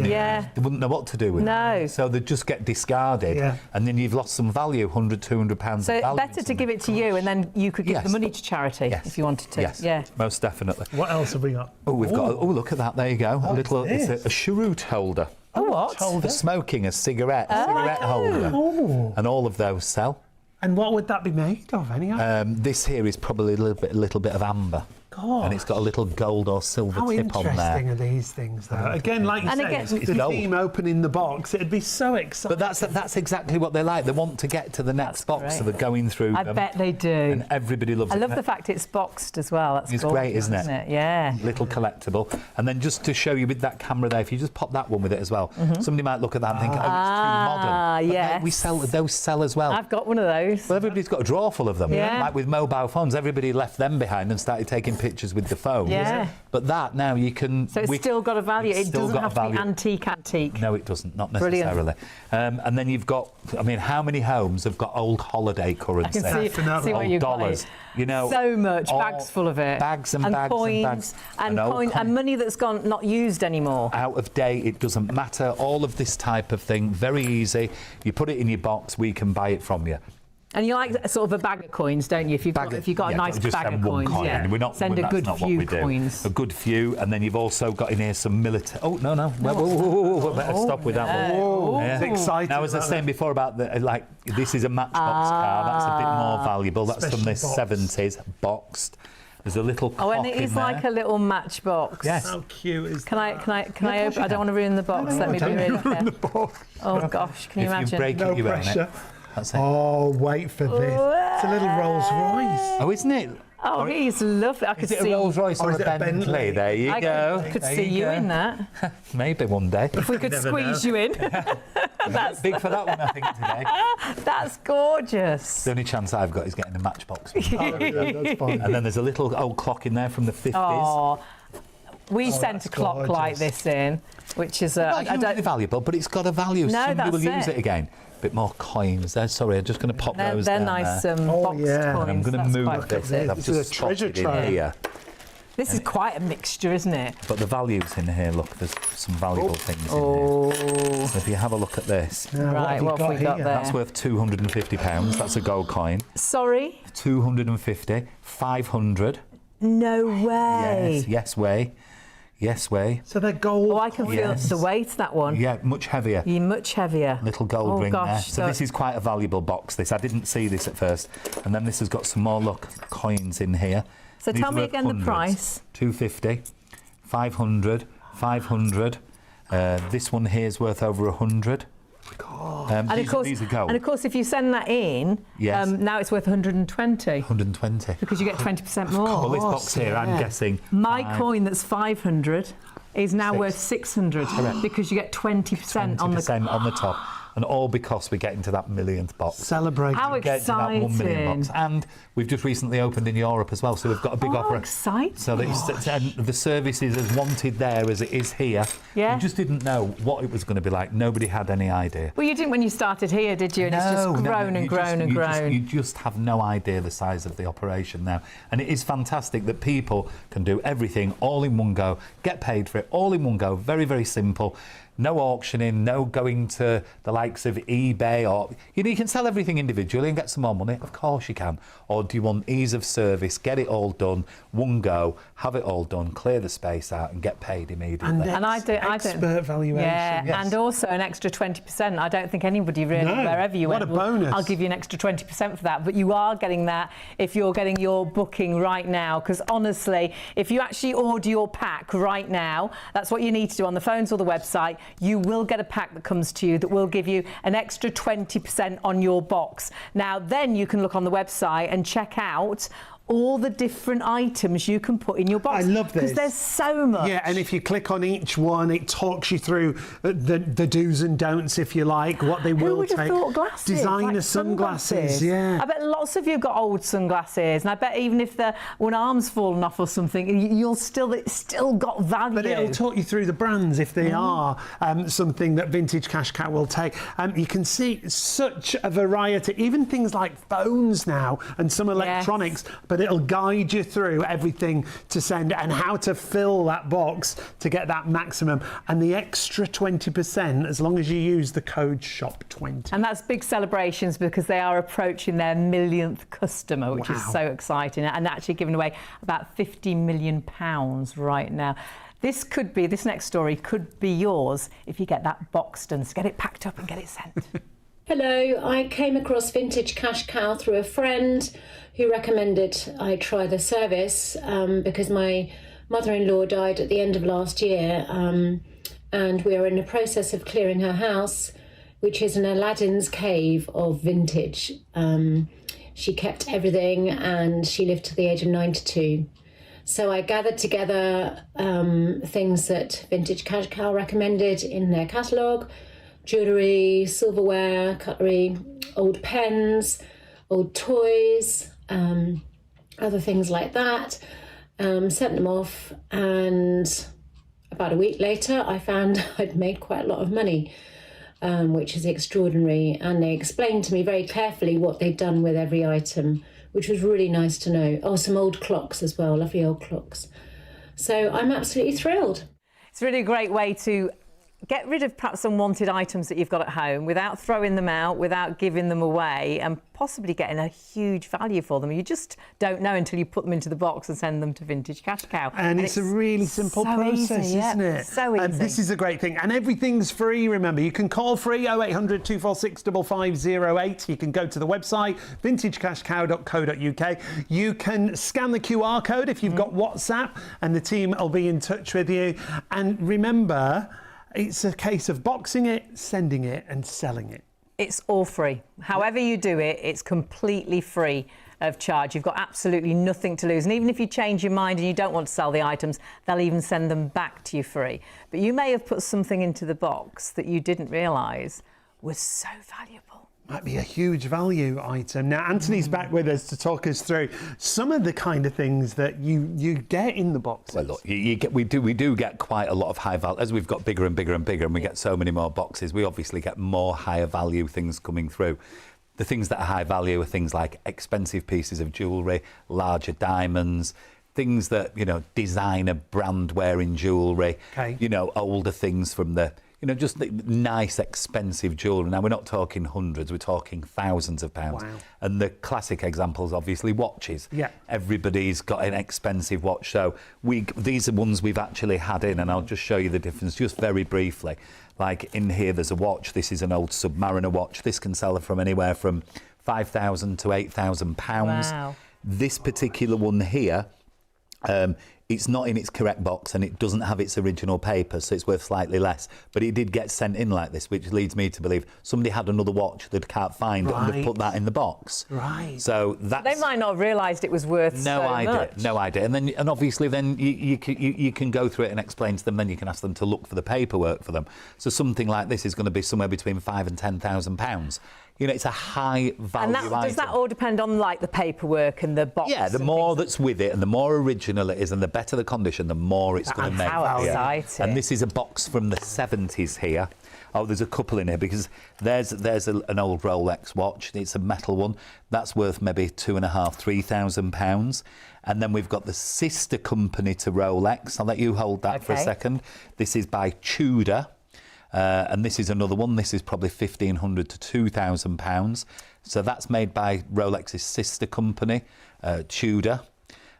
E: wouldn't know what to do with them. So they'd just get discarded, and then you've lost some value, £100, £200
B: So
E: of value.
B: better to give it to you, and then you could give the money to charity if you wanted to.
E: Yes,
B: yeah.
E: most definitely.
A: What else have we got?
E: Oh, we've got. Oh, look at that! There you go. It's a cheroot holder.
B: A what?
E: For smoking, a cigarette holder, and all of those sell.
A: And what would that be made of, anyhow?
E: This here is probably a little bit of amber.
A: God.
E: And it's got a little gold or silver
A: How
E: tip on there.
A: interesting are these things, though? Again, like you say,
E: it's
A: the
E: gold.
A: team opening the box, it'd be so exciting.
E: But that's exactly what they like. They want to get to the next box, so they're going through
B: I
E: them.
B: bet they do.
E: And everybody loves it.
B: I love the fact it's boxed as well. That's
E: It's
B: gorgeous,
E: great, isn't it?
B: Yeah.
E: Little collectible. And then just to show you with that camera there, if you just pop that one with it as well, somebody might look at that and think, oh, it's too modern. But
B: yes.
E: we sell those as well.
B: I've got one of those.
E: Well, everybody's got a drawer full of them.
B: Yeah.
E: Like with mobile phones, everybody left them behind and started taking pictures with the phone.
B: Yeah.
E: But that now you can.
B: So it's still got a value. It
E: still
B: doesn't
E: got a
B: have to be
E: value.
B: antique.
E: No, it doesn't. Not
B: Brilliant.
E: necessarily. And then you've got. I mean, how many homes have got old holiday currency?
B: I can see what
E: old
B: you've
E: dollars.
B: got.
E: You know,
B: So much, bags full of it.
E: Bags and bags
B: coins,
E: and bags.
B: and
E: old
B: coins and money that's gone not used anymore.
E: Out of date, it doesn't matter. All of this type of thing, very easy. You put it in your box, we can buy it from you.
B: And you like sort of a bag of coins, don't you? If you've got a nice bag of coins,
E: We're not,
B: send a good few coins.
E: A good few, and then you've also got in here some military. Oh no! Whoa, better stop with that one.
A: It's exciting.
E: Now, as I was saying before about this is a Matchbox car. That's a bit more valuable. That's from the 70s, boxed. There's a little cock
B: and it is like a little matchbox.
E: Yes.
A: How cute is
B: Can I open? I don't want to ruin the box. Let me be really careful. Oh gosh, can you imagine?
E: If you break it, you own it. That's it.
A: Oh, wait for this. It's a little Rolls Royce.
E: Oh, isn't it?
B: Oh, he's lovely. I could see.
E: Is it a Rolls Royce or a Bentley? There you go.
B: I could see you in that.
E: Maybe one day.
B: If we could squeeze you in.
E: That's big for that one, I think, today.
B: That's gorgeous.
E: The only chance I've got is getting a Matchbox one.
A: That's fine.
E: And then there's a little old clock in there from the 50s.
B: Oh, we sent a clock like this in, which is
E: not hugely valuable, but it's got a value.
B: No,
E: Somebody will
B: that's
E: use it again. Bit more coins there. Sorry, I'm just going to pop those
B: they're
E: down
B: nice
E: there.
B: boxed coins.
E: And I'm going to move this. I've
A: This is
E: just
A: a treasure
E: spotted in
A: trove.
E: here.
B: This is quite a mixture, isn't it?
E: But the value's in here. Look, there's some valuable things in here. So if you have a look at this.
B: Right, what have we got there?
E: That's worth £250. That's a gold coin.
B: Sorry?
E: 250, 500.
B: No way.
E: Yes way. Yes way.
A: So they're gold.
B: Oh, I can feel the weight, that one.
E: Yeah, much heavier.
B: Much heavier.
E: Little gold ring there. So this is quite a valuable box, this. I didn't see this at first. And then this has got some more, look, coins in here.
B: So tell me again the price.
E: 250, 500, 500. This one here is worth over 100. These are gold.
B: And of course, if you send that in, now it's worth 120.
E: 120.
B: Because you get 20% more.
E: Well, this box here, I'm guessing.
B: My coin that's 500 is now worth 600 because you get 20% on the
E: top. And all because we're getting to that millionth box.
A: Celebrate.
B: How exciting.
E: That 1 million box. And we've just recently opened in Europe as well, so we've got a big offer.
B: Exciting.
E: So that the service is as wanted there as it is here.
B: Yeah.
E: We just didn't know what it was going to be like. Nobody had any idea.
B: Well, you didn't when you started here, did you? And it's just grown and grown and grown.
E: You just have no idea the size of the operation now. And it is fantastic that people can do everything all in one go, get paid for it all in one go. Very, very simple. No auctioning, no going to the likes of eBay, or you can sell everything individually and get some more money. Of course you can. Or do you want ease of service? Get it all done, one go, have it all done, clear the space out, and get paid immediately.
B: And
A: expert valuation.
B: Yeah,
A: yes.
B: and also an extra 20%. I don't think anybody really, wherever you went,
A: what a bonus.
B: I'll give you an extra 20% for that. But you are getting that if you're getting your booking right now. Because honestly, if you actually order your pack right now, that's what you need to do on the phones or the website. You will get a pack that comes to you that will give you an extra 20% on your box. Now, then you can look on the website and check out all the different items you can put in your box.
A: I love this.
B: Because there's so much.
A: Yeah, and if you click on each one, it talks you through the do's and don'ts, if you like, what they will take.
B: Who would have thought glasses?
A: Designer
B: like
A: sunglasses, yeah.
B: I bet lots of you have got old sunglasses, and I bet even if one arm's fallen off or something, it's still got value.
A: But it'll talk you through the brands if they are something that Vintage Cash Cow will take. You can see such a variety, even things like phones now and some electronics, but it'll guide you through everything to send and how to fill that box to get that maximum. And the extra 20% as long as you use the code SHOP20.
B: And that's big celebrations because they are approaching their millionth customer, which is so exciting, and actually giving away about £50 million right now. This next story could be yours if you get that boxed and get it packed up and get it sent.
P: Hello, I came across Vintage Cash Cow through a friend who recommended I try the service because my mother-in-law died at the end of last year and we are in the process of clearing her house, which is an Aladdin's cave of vintage. She kept everything and she lived to the age of 92. So I gathered together things that Vintage Cash Cow recommended in their catalogue: jewellery, silverware, cutlery, old pens, old toys, other things like that. Sent them off, and about a week later I found I'd made quite a lot of money, which is extraordinary, and they explained to me very carefully what they'd done with every item, which was really nice to know. Oh, some old clocks as well, lovely old clocks. So I'm absolutely thrilled.
B: It's really a great way to get rid of perhaps unwanted items that you've got at home without throwing them out, without giving them away, and possibly getting a huge value for them. You just don't know until you put them into the box and send them to Vintage Cash Cow.
A: And it's a really simple process, isn't it?
B: So easy.
A: And this is a great thing. And everything's free, remember. You can call free 0800 246 5508. You can go to the website, vintagecashcow.co.uk. You can scan the QR code if you've got WhatsApp, and the team will be in touch with you. And remember, it's a case of boxing it, sending it and selling it.
B: It's all free. However you do it, it's completely free of charge. You've got absolutely nothing to lose. And even if you change your mind and you don't want to sell the items, they'll even send them back to you free. But you may have put something into the box that you didn't realise was so valuable.
A: Might be a huge value item. Now, Anthony's back with us to talk us through some of the kind of things that you get in the boxes.
E: Well, look, we do get quite a lot of high value. As we've got bigger and bigger and bigger, and we get so many more boxes, we obviously get more higher value things coming through. The things that are high value are things like expensive pieces of jewellery, larger diamonds, things that, you know, designer brand wearing jewellery, you know, older things from the, you know, just the nice, expensive jewellery. Now, we're not talking hundreds, we're talking thousands of pounds.
A: Wow.
E: And the classic examples, obviously, watches.
A: Yeah.
E: Everybody's got an expensive watch. So these are ones we've actually had in, and I'll just show you the difference just very briefly. Like in here, there's a watch. This is an old Submariner watch. This can sell from anywhere from £5,000 to £8,000.
B: Wow.
E: This particular one here, it's not in its correct box and it doesn't have its original paper, so it's worth slightly less. But it did get sent in like this, which leads me to believe somebody had another watch that can't find and they've put that in the box.
A: Right.
E: So that's...
B: They might not have realised it was worth so much.
E: No idea. And obviously then you can go through it and explain to them, then you can ask them to look for the paperwork for them. So something like this is going to be somewhere between £5,000 and £10,000. You know, it's a high value item.
B: Does that all depend on, like, the paperwork and the box?
E: Yeah, the more that's with it and the more original it is and the better the condition, the more it's going to make.
B: How exciting.
E: And this is a box from the 70s here. Oh, there's a couple in here because there's an old Rolex watch. It's a metal one. That's worth maybe £2,500, £3,000. And then we've got the sister company to Rolex. I'll let you hold that for a second. This is by Tudor. And this is another one. This is probably £1,500 to £2,000. So that's made by Rolex's sister company, Tudor,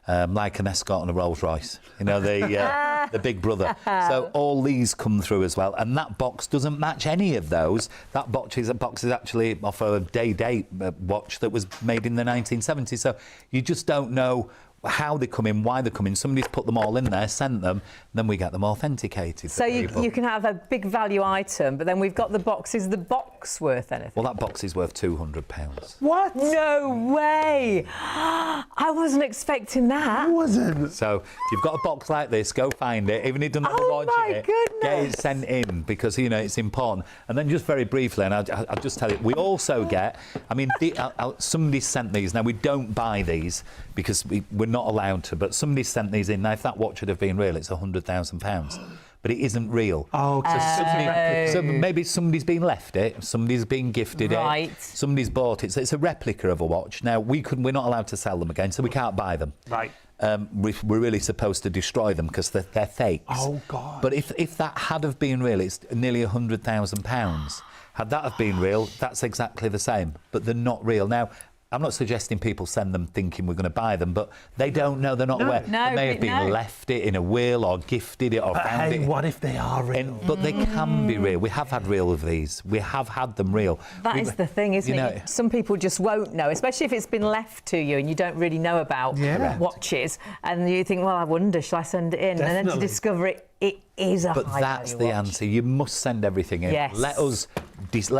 E: like an Escort and a Rolls Royce. You know, the big brother. So all these come through as well. And that box doesn't match any of those. That box is actually off a day-date watch that was made in the 1970s. So you just don't know how they come in, why they come in. Somebody's put them all in there, sent them, then we get them authenticated.
B: So you can have a big value item, but then we've got the box. Is the box worth anything?
E: Well, that box is worth £200.
B: What? No way! I wasn't expecting that.
A: I wasn't.
E: So if you've got a box like this, go find it. Even if it doesn't have a watch in it, get it sent in because, you know, it's important. And then just very briefly, and I'll just tell you, we also get, I mean, somebody sent these. Now, we don't buy these because we're not allowed to, but somebody sent these in. Now, if that watch had have been real, it's £100,000. But it isn't real.
A: Oh,
E: so maybe somebody's been left it, somebody's been gifted it, somebody's bought it. So it's a replica of a watch. Now, we're not allowed to sell them again, so we can't buy them.
A: Right.
E: We're really supposed to destroy them because they're fakes.
A: Oh, God.
E: But if that had have been real, it's nearly £100,000. Had that have been real, that's exactly the same. But they're not real. Now, I'm not suggesting people send them thinking we're going to buy them, but they don't know, they're not aware. They may have been left it in a will or gifted it or found it.
A: What if they are real?
E: But they can be real. We have had real of these. We have had them real.
B: That is the thing, isn't it? Some people just won't know, especially if it's been left to you and you don't really know about watches. And you think, well, I wonder, shall I send it in?
A: Definitely.
B: And then to discover it is a
E: But that's the answer. You must send everything in.
B: Yes.
E: Let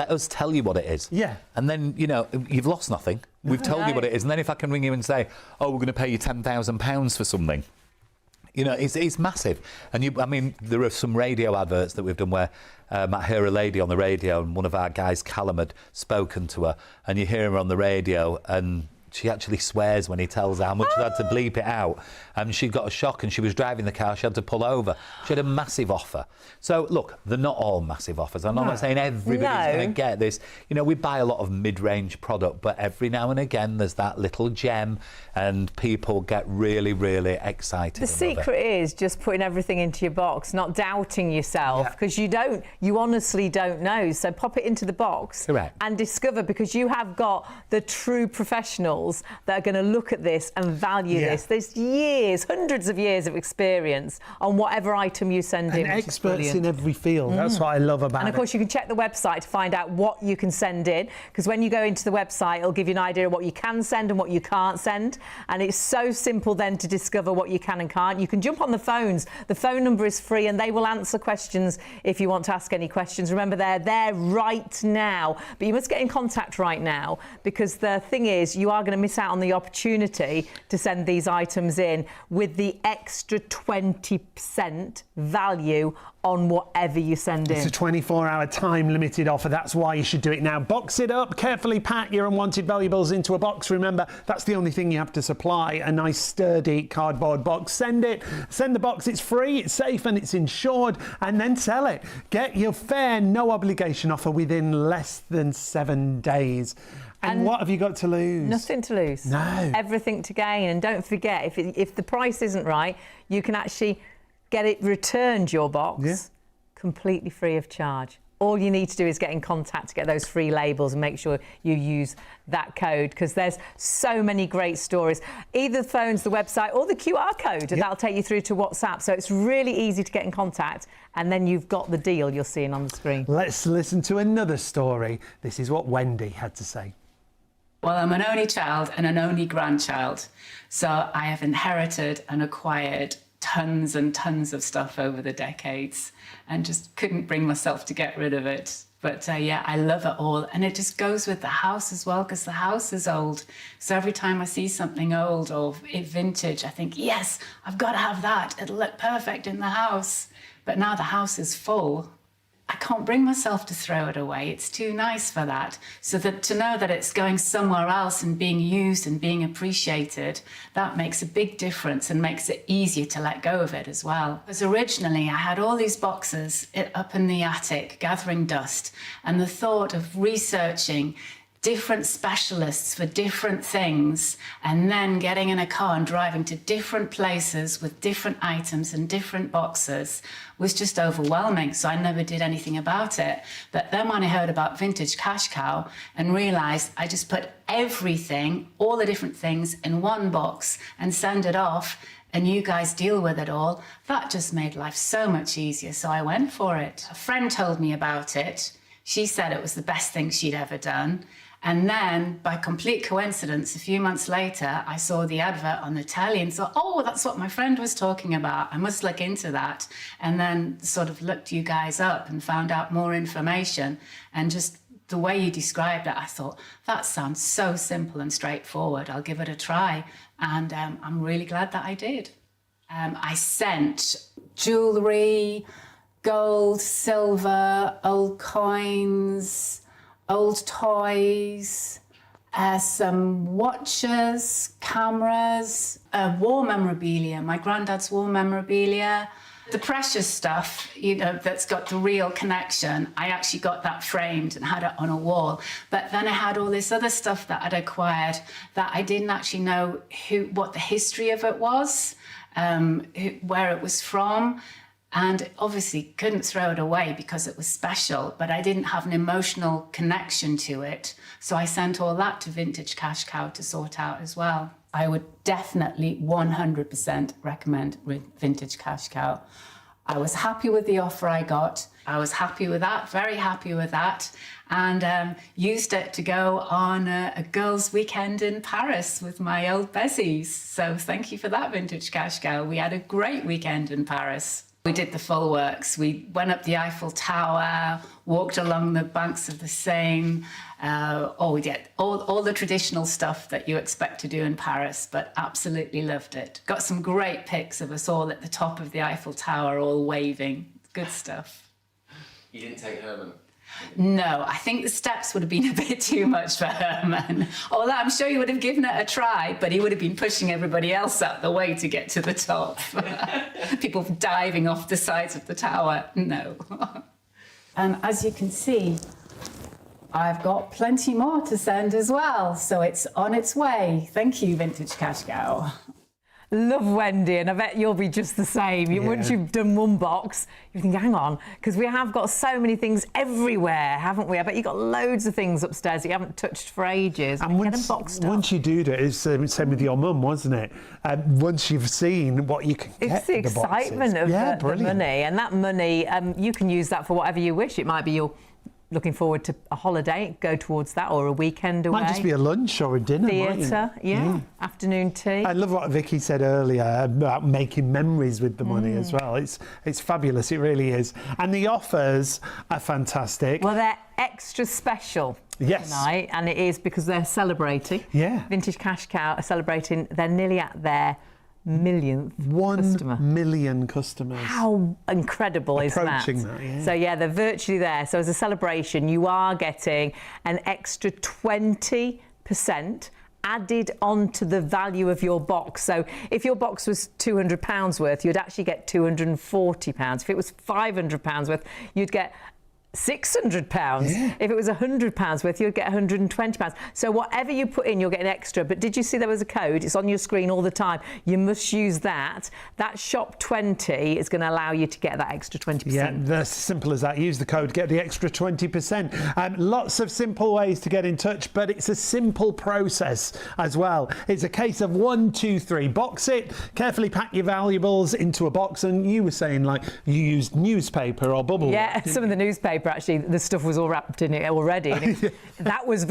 E: us tell you what it is.
A: Yeah.
E: And then, you know, you've lost nothing. We've told you what it is. And then if I can ring you and say, oh, we're going to pay you £10,000 for something, you know, it's massive. And I mean, there are some radio adverts that we've done where I hear a lady on the radio and one of our guys, Callum, had spoken to her, and you hear her on the radio and she actually swears when he tells her how much. She had to bleep it out. And she got a shock, and she was driving the car. She had to pull over. She had a massive offer. So, look, they're not all massive offers. I'm not saying everybody's going to get this. You know, we buy a lot of mid-range product, but every now and again there's that little gem, and people get really, really excited.
B: The secret is just putting everything into your box, not doubting yourself, because you honestly don't know. So pop it into the box and discover, because you have got the true professionals that are going to look at this and value this. There's years, hundreds of years of experience on whatever item you send in.
A: And experts in every field. That's what I love about it.
B: And of course, you can check the website to find out what you can send in, because when you go into the website, it'll give you an idea of what you can send and what you can't send. And it's so simple then to discover what you can and can't. You can jump on the phones. The phone number is free, and they will answer questions if you want to ask any questions. Remember, they're there right now, but you must get in contact right now, because the thing is, you are going to miss out on the opportunity to send these items in with the extra 20% value on whatever you send in.
A: It's a 24-hour time-limited offer. That's why you should do it now. Box it up, carefully pack your unwanted valuables into a box. Remember, that's the only thing you have to supply, a nice sturdy cardboard box. Send the box. It's free, it's safe, and it's insured, and then sell it. Get your fair, no-obligation offer within less than 7 days. And what have you got to lose?
B: Nothing to lose.
A: No.
B: Everything to gain. And don't forget, if the price isn't right, you can actually get it returned, your box, completely free of charge. All you need to do is get in contact to get those free labels and make sure you use that code, because there's so many great stories. Either the phones, the website, or the QR code, and that'll take you through to WhatsApp. So it's really easy to get in contact, and then you've got the deal you're seeing on the screen.
A: Let's listen to another story. This is what Wendy had to say.
D: Well, I'm an only child and an only grandchild, so I have inherited and acquired tons and tons of stuff over the decades, and just couldn't bring myself to get rid of it. But yeah, I love it all, and it just goes with the house as well, because the house is old. So every time I see something old or vintage, I think, yes, I've got to have that. It'll look perfect in the house. But now the house is full, I can't bring myself to throw it away. It's too nice for that. So that to know that it's going somewhere else and being used and being appreciated, that makes a big difference and makes it easier to let go of it as well. Because originally I had all these boxes up in the attic gathering dust, and the thought of researching different specialists for different things, and then getting in a car and driving to different places with different items and different boxes was just overwhelming. So I never did anything about it. But then when I heard about Vintage Cash Cow and realised I just put everything, all the different things in one box and send it off, and you guys deal with it all, that just made life so much easier. So I went for it. A friend told me about it. She said it was the best thing she'd ever done. And then, by complete coincidence, a few months later, I saw the advert on the telly and thought, oh, that's what my friend was talking about. I must look into that. And then sort of looked you guys up and found out more information. And just the way you described it, I thought, that sounds so simple and straightforward. I'll give it a try. And I'm really glad that I did. I sent jewellery, gold, silver, old coins, old toys, some watches, cameras, war memorabilia, my granddad's war memorabilia. The precious stuff, you know, that's got the real connection, I actually got that framed and had it on a wall. But then I had all this other stuff that I'd acquired that I didn't actually know what the history of it was, where it was from. And obviously couldn't throw it away because it was special, but I didn't have an emotional connection to it. So I sent all that to Vintage Cash Cow to sort out as well. I would definitely 100% recommend Vintage Cash Cow. I was happy with the offer I got. I was happy with that, very happy with that, and used it to go on a girls' weekend in Paris with my old bezies. So thank you for that, Vintage Cash Cow. We had a great weekend in Paris. We did the full works. We went up the Eiffel Tower, walked along the banks of the Seine. We did all the traditional stuff that you expect to do in Paris, but absolutely loved it. Got some great pics of us all at the top of the Eiffel Tower, all waving. Good stuff.
Q: You didn't take Herman?
D: No, I think the steps would have been a bit too much for Herman. Although I'm sure he would have given it a try, but he would have been pushing everybody else out the way to get to the top. People diving off the sides of the tower. No. And as you can see, I've got plenty more to send as well, so it's on its way. Thank you, Vintage Cash Cow.
B: Love Wendy, and I bet you'll be just the same. Once you've done one box, you think, hang on, because we have got so many things everywhere, haven't we? I bet you've got loads of things upstairs that you haven't touched for ages.
A: And once you do it, it's the same with your mum, wasn't it? Once you've seen what you can get,
B: it's the excitement of the money, and that money, you can use that for whatever you wish. It might be you're looking forward to a holiday, go towards that, or a weekend away.
A: Might just be a lunch or a dinner.
B: Theatre, afternoon tea.
A: I love what Vicky said earlier about making memories with the money as well. It's fabulous, it really is. And the offers are fantastic.
B: Well, they're extra special tonight, and it is because they're celebrating.
A: Yeah.
B: Vintage Cash Cow are celebrating, they're nearly at their millionth customer.
A: 1 million customers.
B: How incredible is that?
A: Approaching that, yeah.
B: So yeah, they're virtually there. So as a celebration, you are getting an extra 20% added onto the value of your box. So if your box was £200 worth, you'd actually get £240. If it was £500 worth, you'd get £600. If it was £100 worth, you'd get £120. So whatever you put in, you'll get an extra. But did you see there was a code? It's on your screen all the time. You must use that. That shop 20 is going to allow you to get that extra 20%.
A: Yeah, that's simple as that. Use the code, get the extra 20%. Lots of simple ways to get in touch, but it's a simple process as well. It's a case of 1, 2, 3. Box it, carefully pack your valuables into a box. And you were saying, like, you used newspaper or bubble wrap.
B: Some of the newspaper, actually, the stuff was all wrapped in it already. That was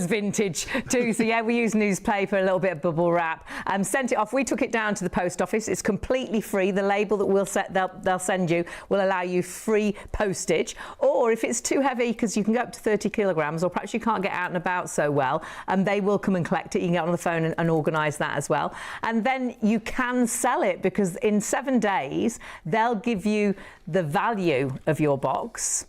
B: vintage too. So yeah, we used newspaper, a little bit of bubble wrap, sent it off. We took it down to the post office. It's completely free. The label that they'll send you will allow you free postage. Or if it's too heavy, because you can go up to 30 kilograms, or perhaps you can't get out and about so well, they will come and collect it. You can get on the phone and organise that as well. And then you can sell it, because in 7 days they'll give you the value of your box.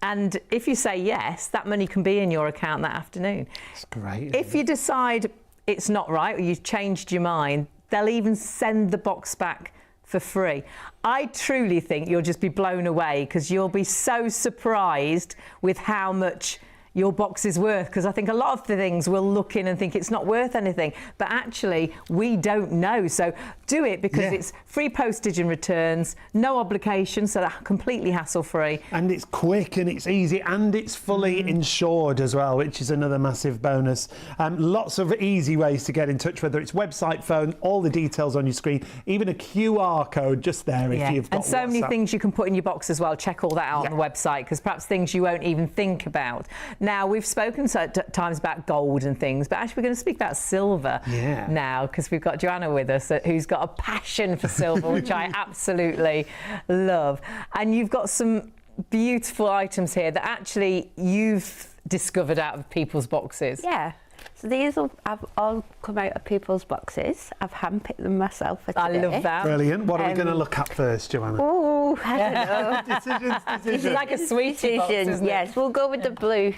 B: And if you say yes, that money can be in your account that afternoon.
A: That's great.
B: If you decide it's not right, or you've changed your mind, they'll even send the box back for free. I truly think you'll just be blown away, because you'll be so surprised with how much your box is worth, because I think a lot of the things we'll look in and think it's not worth anything, but actually we don't know. So do it, because it's free postage and returns, no obligation, so that's completely hassle-free.
A: And it's quick and it's easy and it's fully insured as well, which is another massive bonus. Lots of easy ways to get in touch, whether it's website, phone, all the details on your screen, even a QR code just there if you've got
B: And so many things you can put in your box as well. Check all that out on the website, because perhaps things you won't even think about. Now, we've spoken times about gold and things, but actually we're going to speak about silver now, because we've got Joanna with us, who's got a passion for silver, which I absolutely love. And you've got some beautiful items here that actually you've discovered out of people's boxes.
K: Yeah. So these have all come out of people's boxes. I've handpicked them myself for today.
B: I love that.
A: Brilliant. What are we going to look at first, Joanna?
K: Oh, I don't know.
A: Decisions.
B: This is like a sweetie box, isn't it?
K: Yes, we'll go with the blue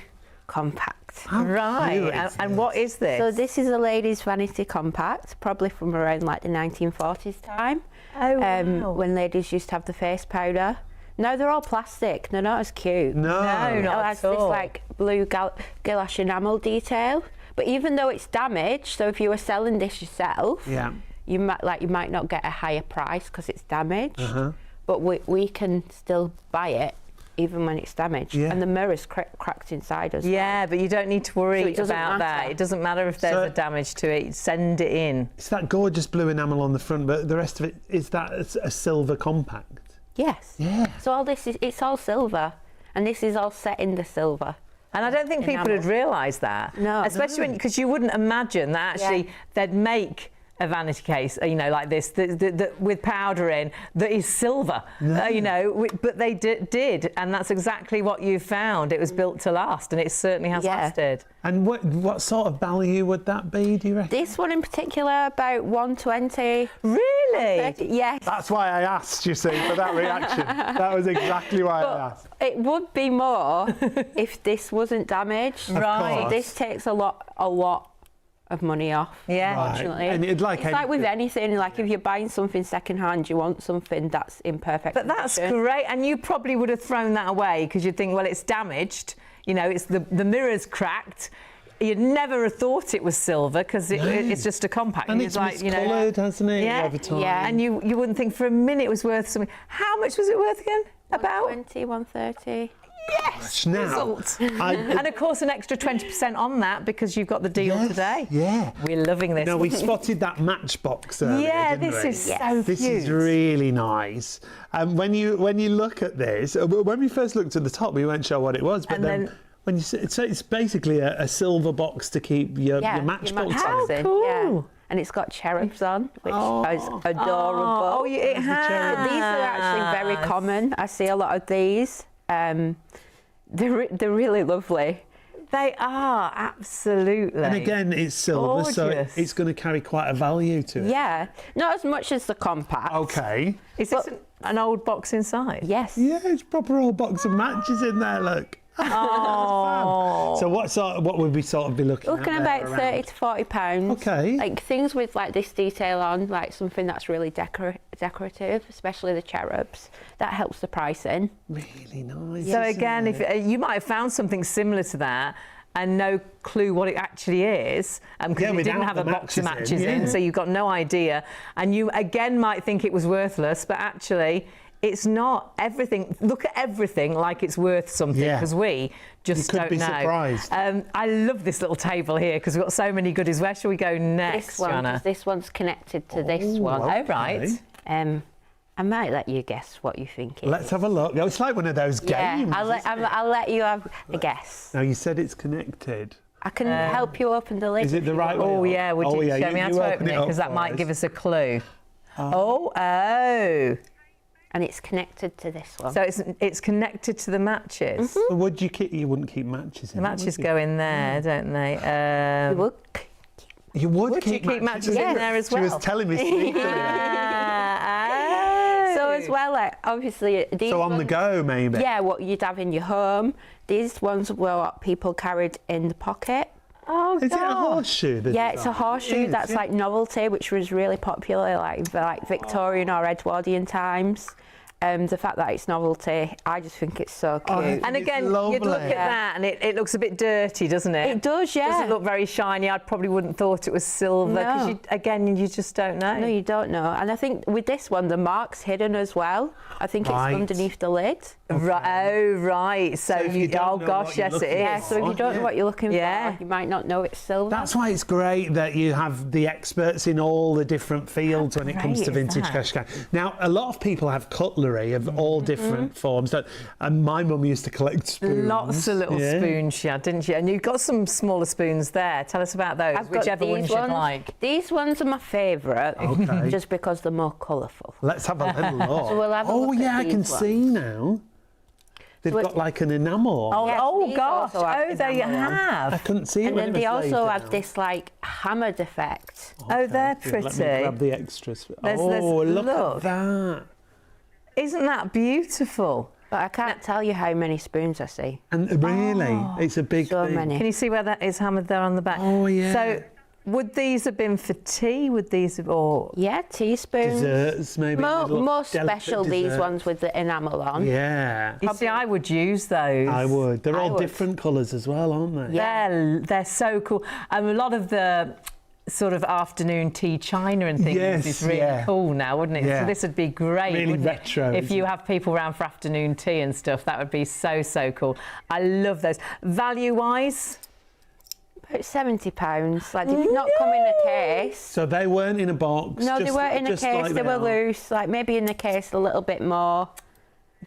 K: compact.
B: Right. And what is this?
K: So this is a ladies' vanity compact, probably from around like the 1940s time.
B: Oh, wow.
K: When ladies used to have the face powder. No, they're all plastic. They're not as cute.
A: No,
B: not
K: it
B: at
K: has
B: all.
K: this like blue gouache enamel detail. But even though it's damaged, so if you were selling this yourself, you might not get a higher price because it's damaged. But we can still buy it even when it's damaged. And the mirror's cracked inside us.
B: Yeah, but you don't need to worry about that. It doesn't matter if there's a damage to it. Send it in.
A: It's that gorgeous blue enamel on the front, but the rest of it, is that a silver compact?
K: Yes.
A: Yeah.
K: So all this it's all silver, and this is all set in the silver.
B: And I don't think people would realise that.
K: No.
B: Especially because you wouldn't imagine that actually they'd make a vanity case, you know, like this, with powder in, that is silver, you know, but they did, and that's exactly what you found. It was built to last, and it certainly has lasted.
A: And what sort of value would that be, do you reckon?
K: This one in particular, about 120.
B: Really?
K: Yes.
A: That's why I asked, you see, for that reaction. That was exactly why I asked.
K: It would be more if this wasn't damaged.
B: Right.
K: So this takes a lot of money off, unfortunately.
A: And
K: it's like with anything, like if you're buying something second-hand, you want something that's in perfect
B: condition. That's great, and you probably would have thrown that away because you'd think, well, it's damaged, you know, it's the mirror's cracked. You'd never have thought it was silver because it's just a compact.
A: And it's
B: like, you
A: coloured, hasn't it,
B: yeah,
A: over time?
B: Yeah, and you wouldn't think for a minute it was worth something. How much was it worth again? About
K: 120, 130.
B: Yes!
A: Now,
B: and of course an extra 20% on that because you've got the deal today.
A: Yeah.
B: We're loving this.
A: Now, we spotted that matchbox earlier,
B: yeah,
A: didn't
B: this
A: we?
B: is so
A: This
B: cute.
A: is really nice. When you look at this, when we first looked at the top, we weren't sure what it was, but then when you see, so it's basically a silver box to keep your matchbox
K: in.
B: Cool.
K: Yeah. And it's got cherubs on, which is adorable.
B: Oh, it has.
K: These are actually very common. I see a lot of these. They're really lovely.
B: They are, absolutely.
A: And again, it's silver, so it's going to carry quite a value to it.
K: Yeah, not as much as the compact.
A: Okay.
B: Is this an old box inside?
K: Yes.
A: Yeah, it's a proper old box of matches in there, look.
B: Oh.
A: So what would we sort of be looking at?
K: Looking about 30 to 40 pounds.
A: Okay.
K: Like things with like this detail on, like something that's really decorative, especially the cherubs. That helps the pricing.
A: Really nice.
B: So again, if you might have found something similar to that and no clue what it actually is, because you didn't have a box of matches in, so you've got no idea, and you again might think it was worthless, but actually it's not. Everything. Look at everything like it's worth something because we just don't know.
A: You could be surprised.
B: I love this little table here because we've got so many goodies. Where shall we go next, Joanna?
K: This one's connected to this one.
B: Oh, right.
K: I might let you guess what you think it is.
A: Let's have a look. It's like one of those games.
K: I'll let you have a guess.
A: Now, you said it's connected.
K: I can help you open the lid.
A: Is it the right way?
B: Oh, yeah. Would you show me how to open it? Because that might give us a clue. Oh.
K: And it's connected to this one.
B: So it's connected to the matches.
A: So would you wouldn't keep matches in
B: the matches go in there, don't they?
K: You would.
A: You would keep
B: matches in there as well?
A: She was telling me sneakily.
K: So as well, like obviously these
A: on the go, maybe.
K: Yeah, what you'd have in your home. These ones were what people carried in the pocket.
B: Oh,
A: is it a horseshoe?
K: Yeah, it's a horseshoe that's like novelty, which was really popular, like Victorian or Edwardian times. The fact that it's novelty, I just think it's so cute.
B: And again, you'd look at that and it looks a bit dirty, doesn't it?
K: It does, yeah.
B: Doesn't look very shiny. I probably wouldn't thought it was silver because you just don't know.
K: No, you don't know. And I think with this one, the mark's hidden as well. I think it's underneath the lid.
B: Right. Oh, right. So oh gosh, yes, it is.
K: Yeah, so if you don't know what you're looking for, you might not know it's silver.
A: That's why it's great that you have the experts in all the different fields when it comes to vintage cash cow. Now, a lot of people have cutlery of all different forms. And my mum used to collect spoons.
B: Lots of little spoons she had, didn't she? And you've got some smaller spoons there. Tell us about those, whichever ones you'd like.
K: These ones are my favourite, just because they're more colourful.
A: Let's have a little look.
K: So we'll have a look at
A: I can see now. They've got like an enamel.
B: Oh gosh! Oh, there you have.
A: I couldn't see it.
K: And then they also have this like hammered effect.
B: Oh, they're pretty.
A: Let me grab the extras.
B: Look
A: at that!
B: Isn't that beautiful?
K: But I can't tell you how many spoons I see.
A: And really, it's a big
K: so
A: thing.
K: many.
B: Can you see where that is hammered there on the back?
A: Oh yeah.
B: So, would these have been for tea? Would these have,
K: teaspoons?
A: Desserts, maybe.
K: More special these ones with the enamel on.
A: Yeah.
B: You see, I would use those.
A: I would. They're all different colours as well, aren't they?
B: Yeah, they're so cool. A lot of the sort of afternoon tea china and things is really cool now, wouldn't it?
A: Yeah.
B: So this would be great,
A: really
B: wouldn't
A: retro.
B: If you have people around for afternoon tea and stuff, that would be so cool. I love those. Value-wise?
K: About £70. Like, they did not come in a case.
A: So they weren't in a box?
K: No, they weren't in a case.
A: Like
K: they were loose. Like, maybe in the case a little bit more.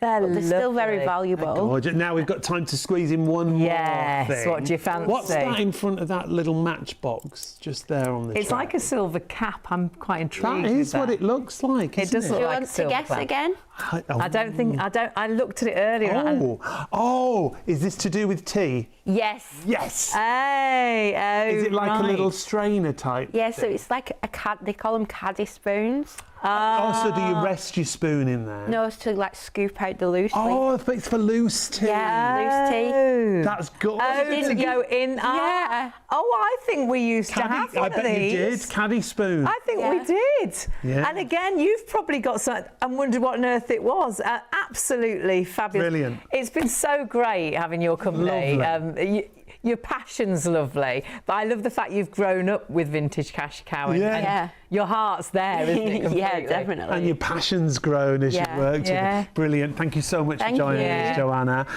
K: They're still very valuable.
A: Gorgeous. Now we've got time to squeeze in one more thing.
B: What do you fancy?
A: What's that in front of that little matchbox just there on the
B: It's
A: tray?
B: like a silver cap. I'm quite intrigued.
A: That is what it looks like.
B: It does look
K: Do you
B: like
K: want
B: a
K: to
B: silver
K: guess
B: cap.
K: again?
B: I looked at it earlier.
A: Oh, is this to do with tea?
K: Yes.
A: Yes.
B: Hey,
A: Is it like a
B: right.
A: little strainer type?
K: Yeah, so it's like they call them caddy spoons.
A: So do you rest your spoon in there?
K: No, it's to like scoop out the loose.
A: Oh, but it's for loose tea.
K: Yeah, loose tea.
A: That's good.
B: To go in.
K: Yeah.
B: I think we used to have one
A: I bet
B: of these.
A: you did. Caddy spoon.
B: I think we did.
A: Yeah.
B: And again, you've probably got some and wondered what on earth it was. Absolutely fabulous.
A: Brilliant.
B: It's been so great having your company.
A: Lovely.
B: Your passion's lovely, but I love the fact you've grown up with Vintage Cash Cow. And your heart's there, isn't it? Completely?
K: Yeah, definitely.
A: And your passion's grown as you've worked with it. Brilliant. Thank you so much for joining us, Joanna.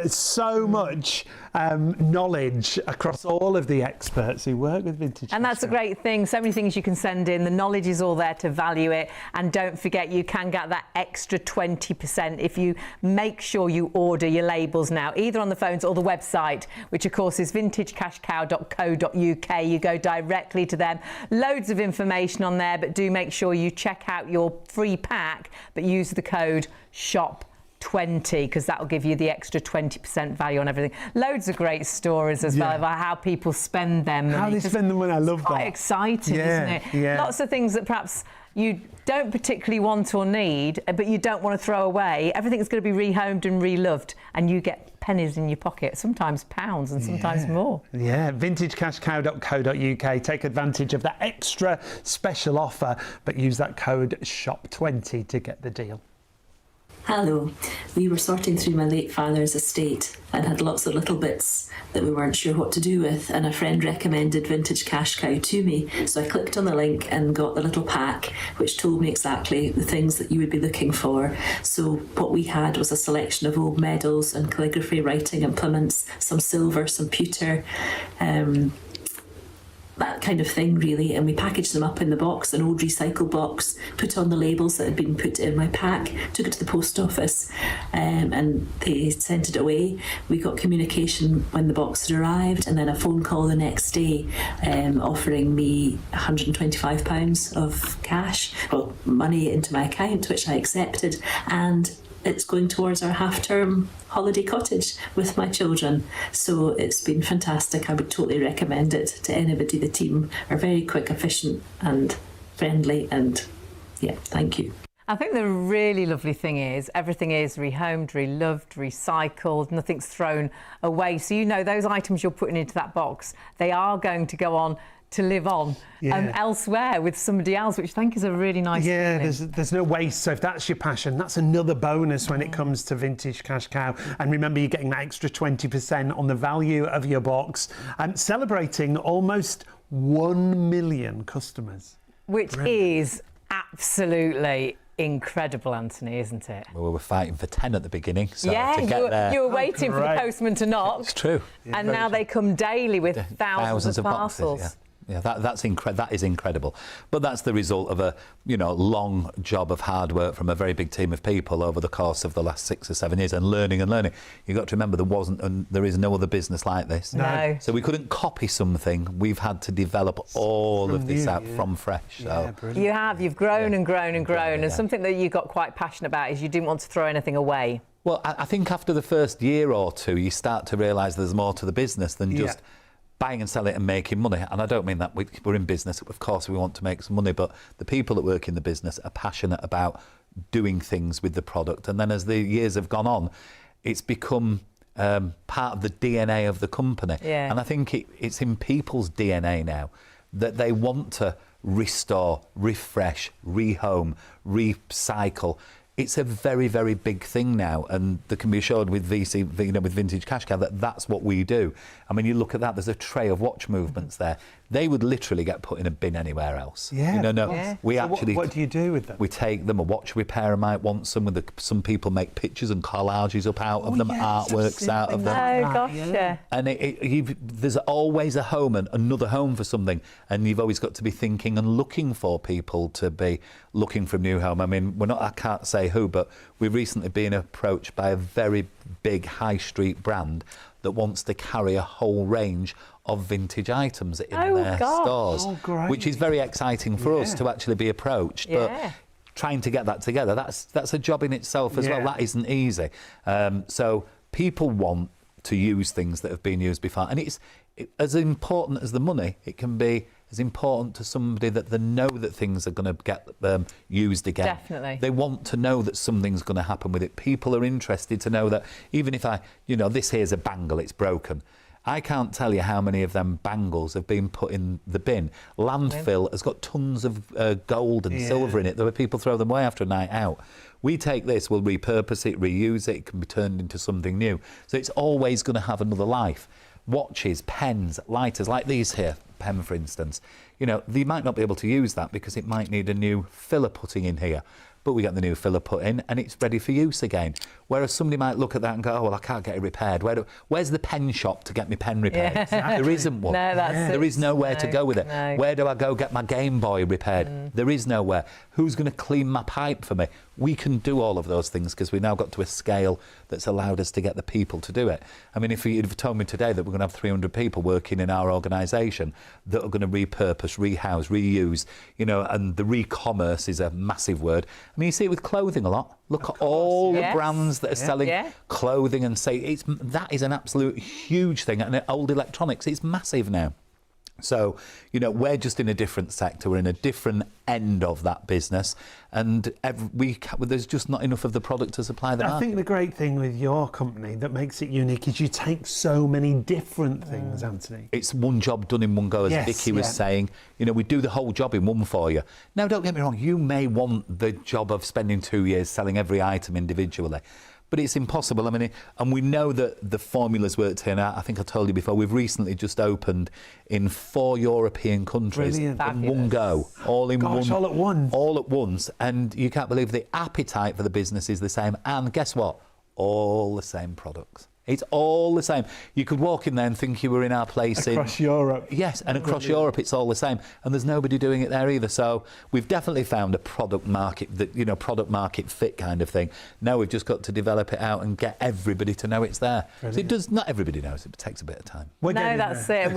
A: So much knowledge across all of the experts who work with Vintage
B: And that's a great thing. So many things you can send in. The knowledge is all there to value it. And don't forget, you can get that extra 20% if you make sure you order your labels now, either on the phones or the website, which of course is vintagecashcow.co.uk. You go directly to them. Loads of information on there, but do make sure you check out your free pack, but use the code SHOP20 because that will give you the extra 20% value on everything. Loads of great stories as well about how people spend them.
A: How they spend them when I love that.
B: Quite exciting, isn't it?
A: Yeah.
B: Lots of things that perhaps you don't particularly want or need, but you don't want to throw away. Everything's going to be rehomed and reloved, and you get pennies in your pocket, sometimes pounds and sometimes more.
A: Yeah, vintagecashcow.co.uk. Take advantage of that extra special offer, but use that code SHOP20 to get the deal.
O: Hello. We were sorting through my late father's estate and had lots of little bits that we weren't sure what to do with, and a friend recommended Vintage Cash Cow to me. So I clicked on the link and got the little pack which told me exactly the things that you would be looking for. So what we had was a selection of old medals and calligraphy writing implements, some silver, some pewter, that kind of thing really, and we packaged them up in the box, an old recycle box, put on the labels that had been put in my pack, took it to the post office, and they sent it away. We got communication when the box had arrived, and then a phone call the next day offering me £125 of cash, well, money into my account, which I accepted, and it's going towards our half-term holiday cottage with my children. So it's been fantastic. I would totally recommend it to anybody. The team are very quick, efficient and friendly, and thank you.
B: I think the really lovely thing is everything is rehomed, reloved, recycled, nothing's thrown away. So you know those items you're putting into that box, they are going to go on to live on elsewhere with somebody else, which I think is a really nice feeling.
A: There's no waste. So if that's your passion, that's another bonus when it comes to Vintage Cash Cow. And remember, you're getting that extra 20% on the value of your box, and celebrating almost 1 million customers.
B: Which is absolutely incredible, Anthony, isn't it?
E: Well, we were fighting for 10 at the beginning, so to get
B: you were waiting for the postman to knock.
E: It's true.
B: And now they come daily with thousands of parcels.
E: Boxes, Yeah, that is incredible. But that's the result of a long job of hard work from a very big team of people over the course of the last 6 or 7 years, and learning. You've got to remember there is no other business like this.
B: No.
E: So we couldn't copy something. We've had to develop all of this out from fresh. So
B: You've grown and grown and grown, and something that you got quite passionate about is you didn't want to throw anything away.
E: Well, I think after the first year or two, you start to realise there's more to the business than just buying and selling and making money. And I don't mean that we're in business. Of course, we want to make some money, but the people that work in the business are passionate about doing things with the product. And then as the years have gone on, it's become part of the DNA of the company.
B: Yeah.
E: And I think it's in people's DNA now that they want to restore, refresh, rehome, recycle. It's a very, very big thing now, and that can be assured with with Vintage Cash Cow that's what we do. I mean, you look at that. There's a tray of watch movements there. They would literally get put in a bin anywhere else.
A: Yeah.
E: We
A: so
E: actually.
A: What do you do with them?
E: We take them. A watch repairer might want some. Some people make pictures and collages up out of them, artworks out of them.
B: Oh gosh, yeah.
E: And there's always a home and another home for something, and you've always got to be thinking and looking for people to be looking for a new home. I mean, I can't say say who, but we've recently been approached by a very big high street brand that wants to carry a whole range of vintage items in their stores, which is very exciting for us to actually be approached. But trying to get that together, that's a job in itself as well. That isn't easy. So people want to use things that have been used before, and it's as important as the money. It can be as important to somebody that they know that things are going to get used again.
B: Definitely.
E: They want to know that something's going to happen with it. People are interested to know that even if this here's a bangle, it's broken. I can't tell you how many of them bangles have been put in the bin. Landfill has got tons of gold and silver in it. There were people throw them away after a night out. We take this, we'll repurpose it, reuse it. It can be turned into something new. So it's always going to have another life. Watches, pens, lighters, like these here, pen for instance. They might not be able to use that because it might need a new filler putting in here. But we get the new filler put in and it's ready for use again. Whereas somebody might look at that and go, oh, well, I can't get it repaired. Where's the pen shop to get my pen repaired? There isn't one.
B: No,
E: there is nowhere to go with it.
B: No.
E: Where do I go get my Game Boy repaired? There is nowhere. Who's going to clean my pipe for me? We can do all of those things because we've now got to a scale that's allowed us to get the people to do it. I mean, if you'd have told me today that we're going to have 300 people working in our organisation that are going to repurpose, rehouse, reuse, and the re-commerce is a massive word. I mean, you see it with clothing a lot. Look at all the brands that are selling clothing and that is an absolute huge thing. And old electronics, it's massive now. So, we're just in a different sector. We're in a different end of that business. And there's just not enough of the product to supply the market.
A: I think the great thing with your company that makes it unique is you take so many different things, Anthony.
E: It's one job done in one go, as Vicky was saying. We do the whole job in one for you. Now, don't get me wrong. You may want the job of spending 2 years selling every item individually. But it's impossible. I mean, and we know that the formulas work here now. I think I told you before, we've recently just opened in 4 European countries in one go. All at once. All at once. And you can't believe the appetite for the business is the same. And guess what? All the same products. It's all the same. You could walk in there and think you were in our place
A: across Europe.
E: Yes, and across Europe it's all the same. And there's nobody doing it there either. So we've definitely found a product market fit kind of thing. Now we've just got to develop it out and get everybody to know it's there. So not everybody knows. It takes a bit of time.
B: That's it.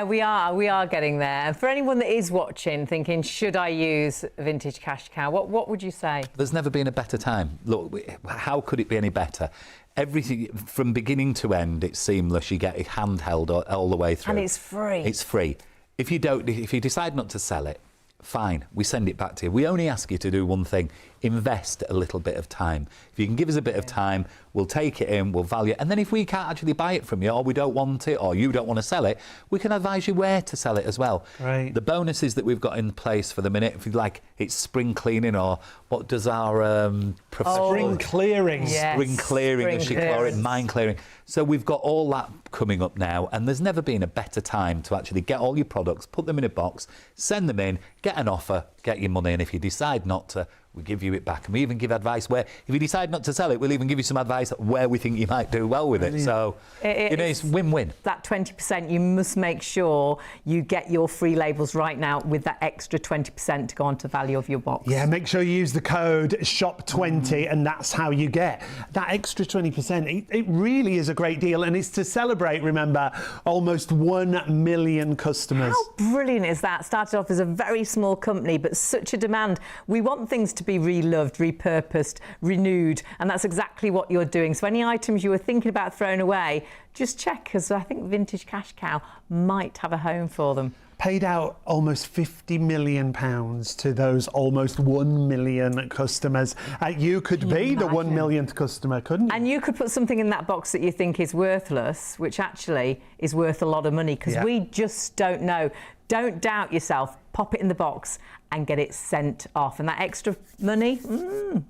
B: We are getting there. For anyone that is watching, thinking, should I use Vintage Cash Cow? What would you say?
E: There's never been a better time. Look, how could it be any better? Everything from beginning to end, it's seamless. You get it handheld all the way through,
B: and it's free.
E: It's free. If you decide not to sell it, fine. We send it back to you. We only ask you to do one thing: invest a little bit of time. If you can give us a bit of time, we'll take it in, we'll value it, and then if we can't actually buy it from you, or we don't want it, or you don't want to sell it, we can advise you where to sell it as well.
A: Right.
E: The bonuses that we've got in place for the minute, if you like, it's spring cleaning, or what does our
A: spring clearing,
E: spring clearing, as she calls it, mine clearing. So we've got all that coming up now, and there's never been a better time to actually get all your products, put them in a box, send them in, get an offer, get your money, and if you decide not to, we give you it back. And we even give advice where, if you decide not to sell it, we'll even give you some advice where we think you might do well with it. So, it's win-win.
B: That 20%, you must make sure you get your free labels right now with that extra 20% to go on to the value of your box.
A: Yeah, make sure you use the code SHOP20 and that's how you get that extra 20%. It really is a great deal, and it's to celebrate, remember, almost 1 million customers.
B: How brilliant is that? Started off as a very small company, but such a demand. We want things to be reloved, repurposed, renewed, and that's exactly what you're doing. So any items you were thinking about throwing away, just check, because I think Vintage Cash Cow might have a home for them.
A: Paid out almost £50 million to those almost 1 million customers. You could be the 1 millionth customer, couldn't you?
B: And you could put something in that box that you think is worthless, which actually is worth a lot of money, because we just don't know. Don't doubt yourself. Pop it in the box and get it sent off. And that extra money,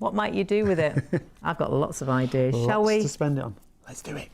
B: what might you do with it? I've got lots of ideas. Shall we?
A: Lots to spend it on. Let's do it.